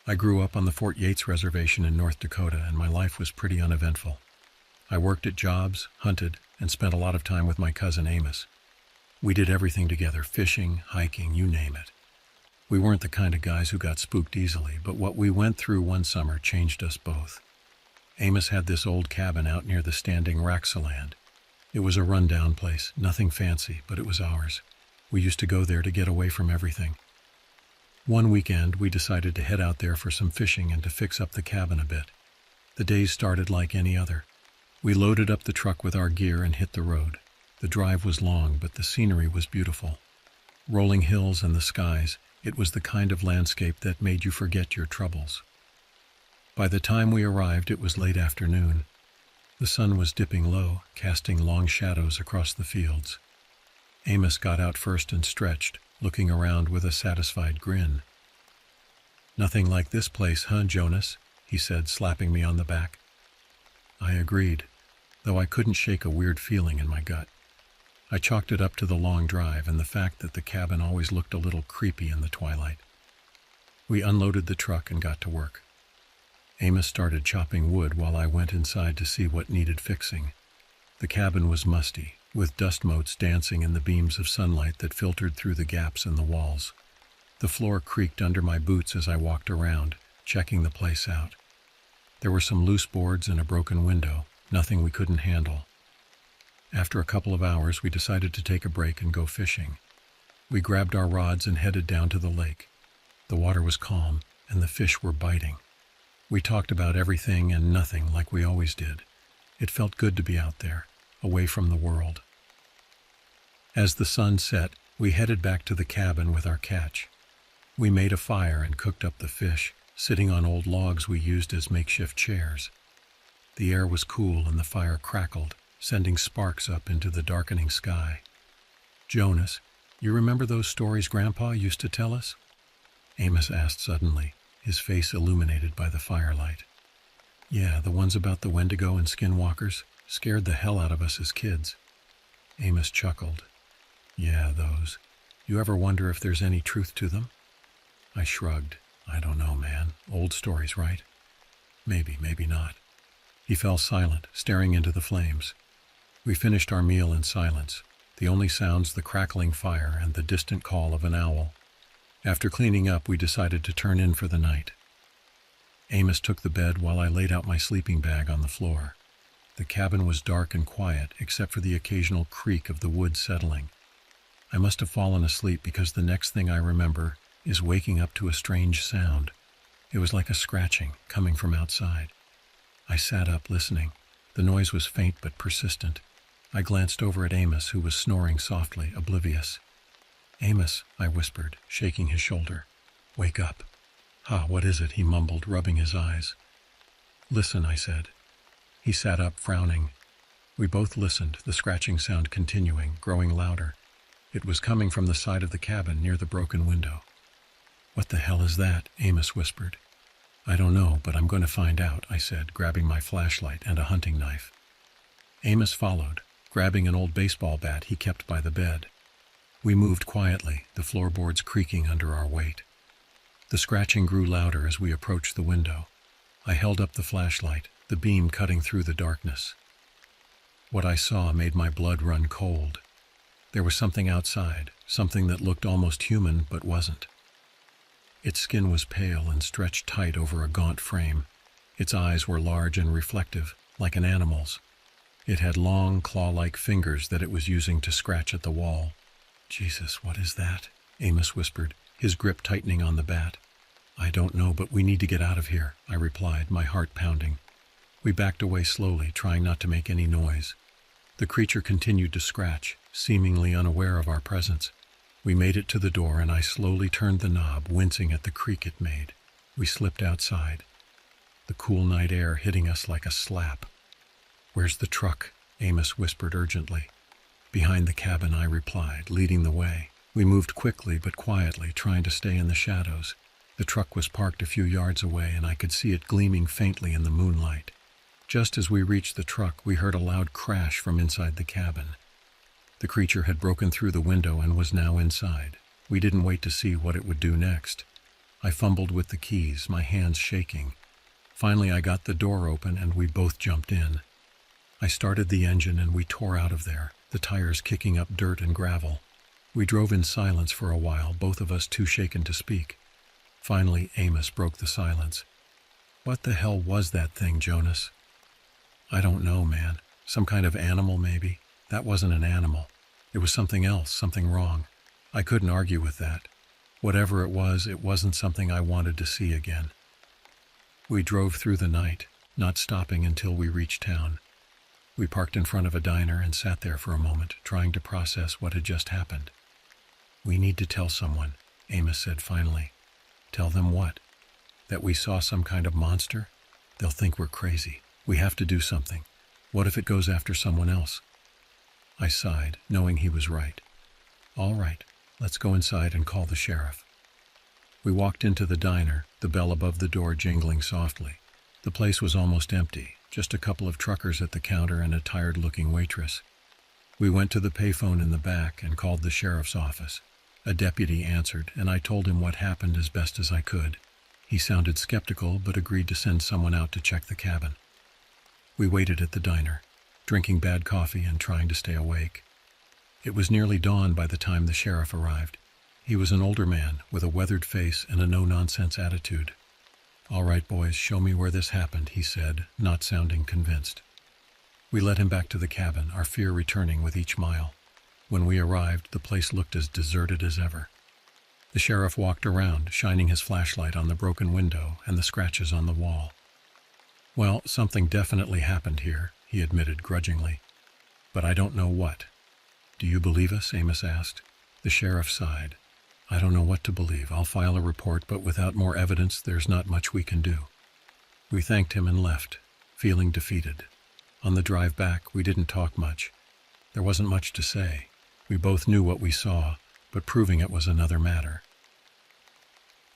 I grew up on the Fort Yates Reservation in North Dakota, and my life was pretty uneventful. I worked at jobs, hunted, and spent a lot of time with my cousin Amos. We did everything together, fishing, hiking, you name it. We weren't the kind of guys who got spooked easily, but what we went through one summer changed us both. Amos had this old cabin out near the standing Raxaland. It was a rundown place, nothing fancy, but it was ours. We used to go there to get away from everything. One weekend, we decided to head out there for some fishing and to fix up the cabin a bit. The days started like any other. We loaded up the truck with our gear and hit the road. The drive was long, but the scenery was beautiful. Rolling hills and the skies, it was the kind of landscape that made you forget your troubles. By the time we arrived, it was late afternoon. The sun was dipping low, casting long shadows across the fields. Amos got out first and stretched, looking around with a satisfied grin. "Nothing like this place, huh, Jonas?" he said, slapping me on the back. I agreed, though I couldn't shake a weird feeling in my gut. I chalked it up to the long drive and the fact that the cabin always looked a little creepy in the twilight. We unloaded the truck and got to work. Amos started chopping wood while I went inside to see what needed fixing. The cabin was musty, with dust motes dancing in the beams of sunlight that filtered through the gaps in the walls. The floor creaked under my boots as I walked around, checking the place out. There were some loose boards and a broken window, nothing we couldn't handle. After a couple of hours, we decided to take a break and go fishing. We grabbed our rods and headed down to the lake. The water was calm, and the fish were biting. We talked about everything and nothing like we always did. It felt good to be out there, away from the world. As the sun set, we headed back to the cabin with our catch. We made a fire and cooked up the fish, sitting on old logs we used as makeshift chairs. The air was cool and the fire crackled, sending sparks up into the darkening sky. "Jonas, you remember those stories Grandpa used to tell us?" Amos asked suddenly, his face illuminated by the firelight. "Yeah, the ones about the Wendigo and Skinwalkers. Scared the hell out of us as kids." Amos chuckled. "Yeah, those. You ever wonder if there's any truth to them?" I shrugged. "I don't know, man. Old stories, right? Maybe, maybe not." He fell silent, staring into the flames. We finished our meal in silence, the only sounds the crackling fire and the distant call of an owl. After cleaning up, we decided to turn in for the night. Amos took the bed while I laid out my sleeping bag on the floor. The cabin was dark and quiet, except for the occasional creak of the wood settling. I must have fallen asleep because the next thing I remember is waking up to a strange sound. It was like a scratching coming from outside. I sat up listening. The noise was faint but persistent. I glanced over at Amos, who was snoring softly, oblivious. "Amos," I whispered, shaking his shoulder. "Wake up." "Ah, what is it?" he mumbled, rubbing his eyes. "Listen," I said. He sat up, frowning. We both listened, the scratching sound continuing, growing louder. It was coming from the side of the cabin near the broken window. "What the hell is that?" Amos whispered. "I don't know, but I'm going to find out," I said, grabbing my flashlight and a hunting knife. Amos followed, grabbing an old baseball bat he kept by the bed. We moved quietly, the floorboards creaking under our weight. The scratching grew louder as we approached the window. I held up the flashlight, the beam cutting through the darkness. What I saw made my blood run cold. There was something outside, something that looked almost human but wasn't. Its skin was pale and stretched tight over a gaunt frame. Its eyes were large and reflective, like an animal's. It had long, claw-like fingers that it was using to scratch at the wall. "Jesus, what is that?" Amos whispered, his grip tightening on the bat. "I don't know, but we need to get out of here," I replied, my heart pounding. We backed away slowly, trying not to make any noise. The creature continued to scratch, seemingly unaware of our presence. We made it to the door, and I slowly turned the knob, wincing at the creak it made. We slipped outside, the cool night air hitting us like a slap. "Where's the truck?" Amos whispered urgently. "Behind the cabin," I replied, leading the way. We moved quickly but quietly, trying to stay in the shadows. The truck was parked a few yards away, and I could see it gleaming faintly in the moonlight. Just as we reached the truck, we heard a loud crash from inside the cabin. The creature had broken through the window and was now inside. We didn't wait to see what it would do next. I fumbled with the keys, my hands shaking. Finally, I got the door open and we both jumped in. I started the engine and we tore out of there, the tires kicking up dirt and gravel. We drove in silence for a while, both of us too shaken to speak. Finally, Amos broke the silence. "What the hell was that thing, Jonas?" "I don't know, man. Some kind of animal, maybe. That wasn't an animal. It was something else, something wrong. I couldn't argue with that. Whatever it wasn't something I wanted to see again." We drove through the night, not stopping until we reached town. We parked in front of a diner and sat there for a moment, trying to process what had just happened. "We need to tell someone," Amos said finally. "Tell them what?" "That we saw some kind of monster? They'll think we're crazy. We have to do something. What if it goes after someone else?" I sighed, knowing he was right. "All right, let's go inside and call the sheriff." We walked into the diner, the bell above the door jingling softly. The place was almost empty, just a couple of truckers at the counter and a tired-looking waitress. We went to the payphone in the back and called the sheriff's office. A deputy answered, and I told him what happened as best as I could. He sounded skeptical, but agreed to send someone out to check the cabin. We waited at the diner, drinking bad coffee and trying to stay awake. It was nearly dawn by the time the sheriff arrived. He was an older man with a weathered face and a no-nonsense attitude. "All right, boys, show me where this happened," he said, not sounding convinced. We led him back to the cabin, our fear returning with each mile. When we arrived, the place looked as deserted as ever. The sheriff walked around, shining his flashlight on the broken window and the scratches on the wall. "Well, something definitely happened here," he admitted grudgingly. "But I don't know what." "Do you believe us?" Amos asked. The sheriff sighed. "I don't know what to believe. I'll file a report, but without more evidence, there's not much we can do." We thanked him and left, feeling defeated. On the drive back, we didn't talk much. There wasn't much to say. We both knew what we saw, but proving it was another matter.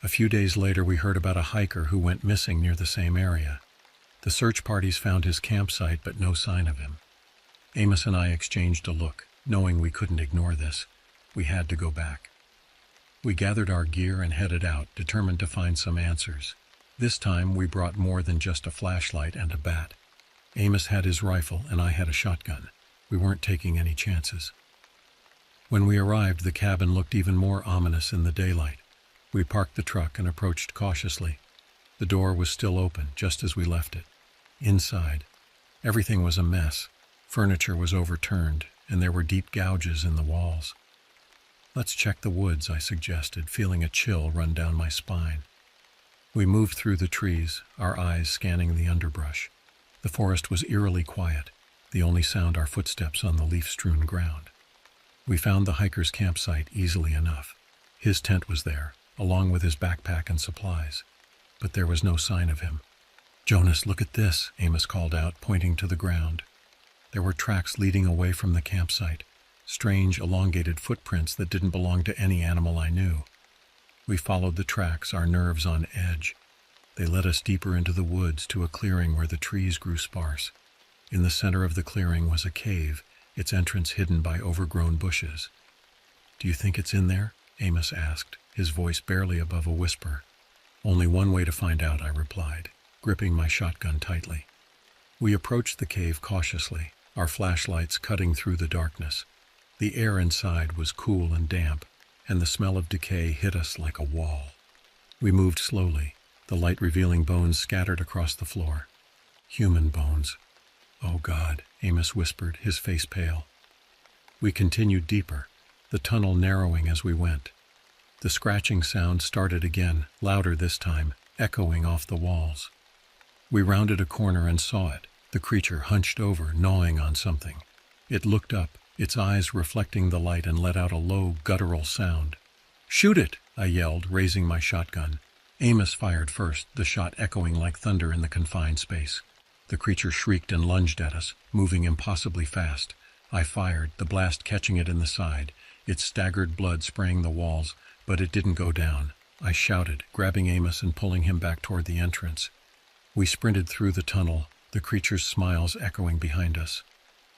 A few days later, we heard about a hiker who went missing near the same area. The search parties found his campsite, but no sign of him. Amos and I exchanged a look, knowing we couldn't ignore this. We had to go back. We gathered our gear and headed out, determined to find some answers. This time, we brought more than just a flashlight and a bat. Amos had his rifle and I had a shotgun. We weren't taking any chances. When we arrived, the cabin looked even more ominous in the daylight. We parked the truck and approached cautiously. The door was still open, just as we left it. Inside, everything was a mess. Furniture was overturned, and there were deep gouges in the walls. "Let's check the woods," I suggested, feeling a chill run down my spine. We moved through the trees, our eyes scanning the underbrush. The forest was eerily quiet, the only sound our footsteps on the leaf-strewn ground. We found the hiker's campsite easily enough. His tent was there, along with his backpack and supplies, but there was no sign of him. "Jonas, look at this," Amos called out, pointing to the ground. There were tracks leading away from the campsite, strange, elongated footprints that didn't belong to any animal I knew. We followed the tracks, our nerves on edge. They led us deeper into the woods to a clearing where the trees grew sparse. In the center of the clearing was a cave, its entrance hidden by overgrown bushes. "Do you think it's in there?" Amos asked, his voice barely above a whisper. "Only one way to find out," I replied, gripping my shotgun tightly. We approached the cave cautiously, our flashlights cutting through the darkness. The air inside was cool and damp, and the smell of decay hit us like a wall. We moved slowly, the light revealing bones scattered across the floor. Human bones. "Oh God," Amos whispered, his face pale. We continued deeper, the tunnel narrowing as we went. The scratching sound started again, louder this time, echoing off the walls. We rounded a corner and saw it, the creature hunched over, gnawing on something. It looked up, its eyes reflecting the light, and let out a low, guttural sound. "Shoot it!" I yelled, raising my shotgun. Amos fired first, the shot echoing like thunder in the confined space. The creature shrieked and lunged at us, moving impossibly fast. I fired, the blast catching it in the side, its staggered blood spraying the walls, but it didn't go down. I shouted, grabbing Amos and pulling him back toward the entrance. We sprinted through the tunnel, the creature's smiles echoing behind us.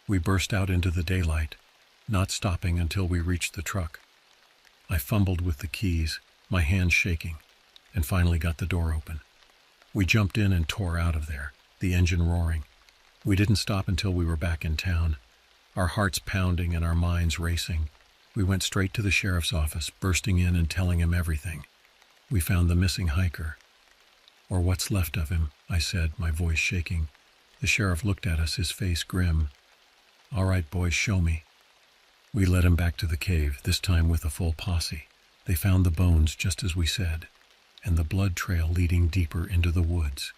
We burst out into the daylight, not stopping until we reached the truck. I fumbled with the keys, my hands shaking, and finally got the door open. We jumped in and tore out of there, the engine roaring. We didn't stop until we were back in town, our hearts pounding and our minds racing. We went straight to the sheriff's office, bursting in and telling him everything. We found the missing hiker. "Or what's left of him," I said, my voice shaking. The sheriff looked at us, his face grim. "All right, boys, show me." We led him back to the cave, this time with a full posse. They found the bones just as we said, and the blood trail leading deeper into the woods.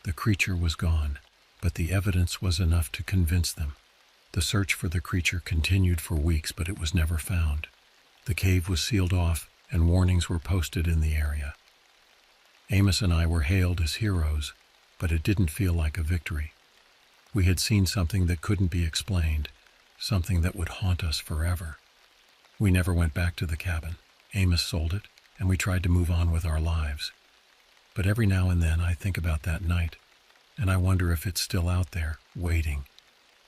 The creature was gone, but the evidence was enough to convince them. The search for the creature continued for weeks, but it was never found. The cave was sealed off, and warnings were posted in the area. Amos and I were hailed as heroes, but it didn't feel like a victory. We had seen something that couldn't be explained, something that would haunt us forever. We never went back to the cabin. Amos sold it, and we tried to move on with our lives. But every now and then I think about that night, and I wonder if it's still out there, waiting.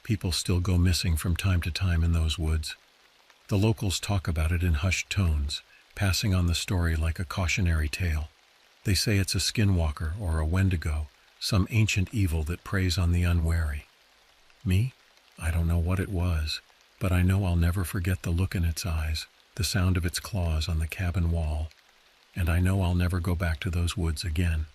People still go missing from time to time in those woods. The locals talk about it in hushed tones, passing on the story like a cautionary tale. They say it's a skinwalker or a wendigo, some ancient evil that preys on the unwary. Me? I don't know what it was, but I know I'll never forget the look in its eyes, the sound of its claws on the cabin wall, and I know I'll never go back to those woods again.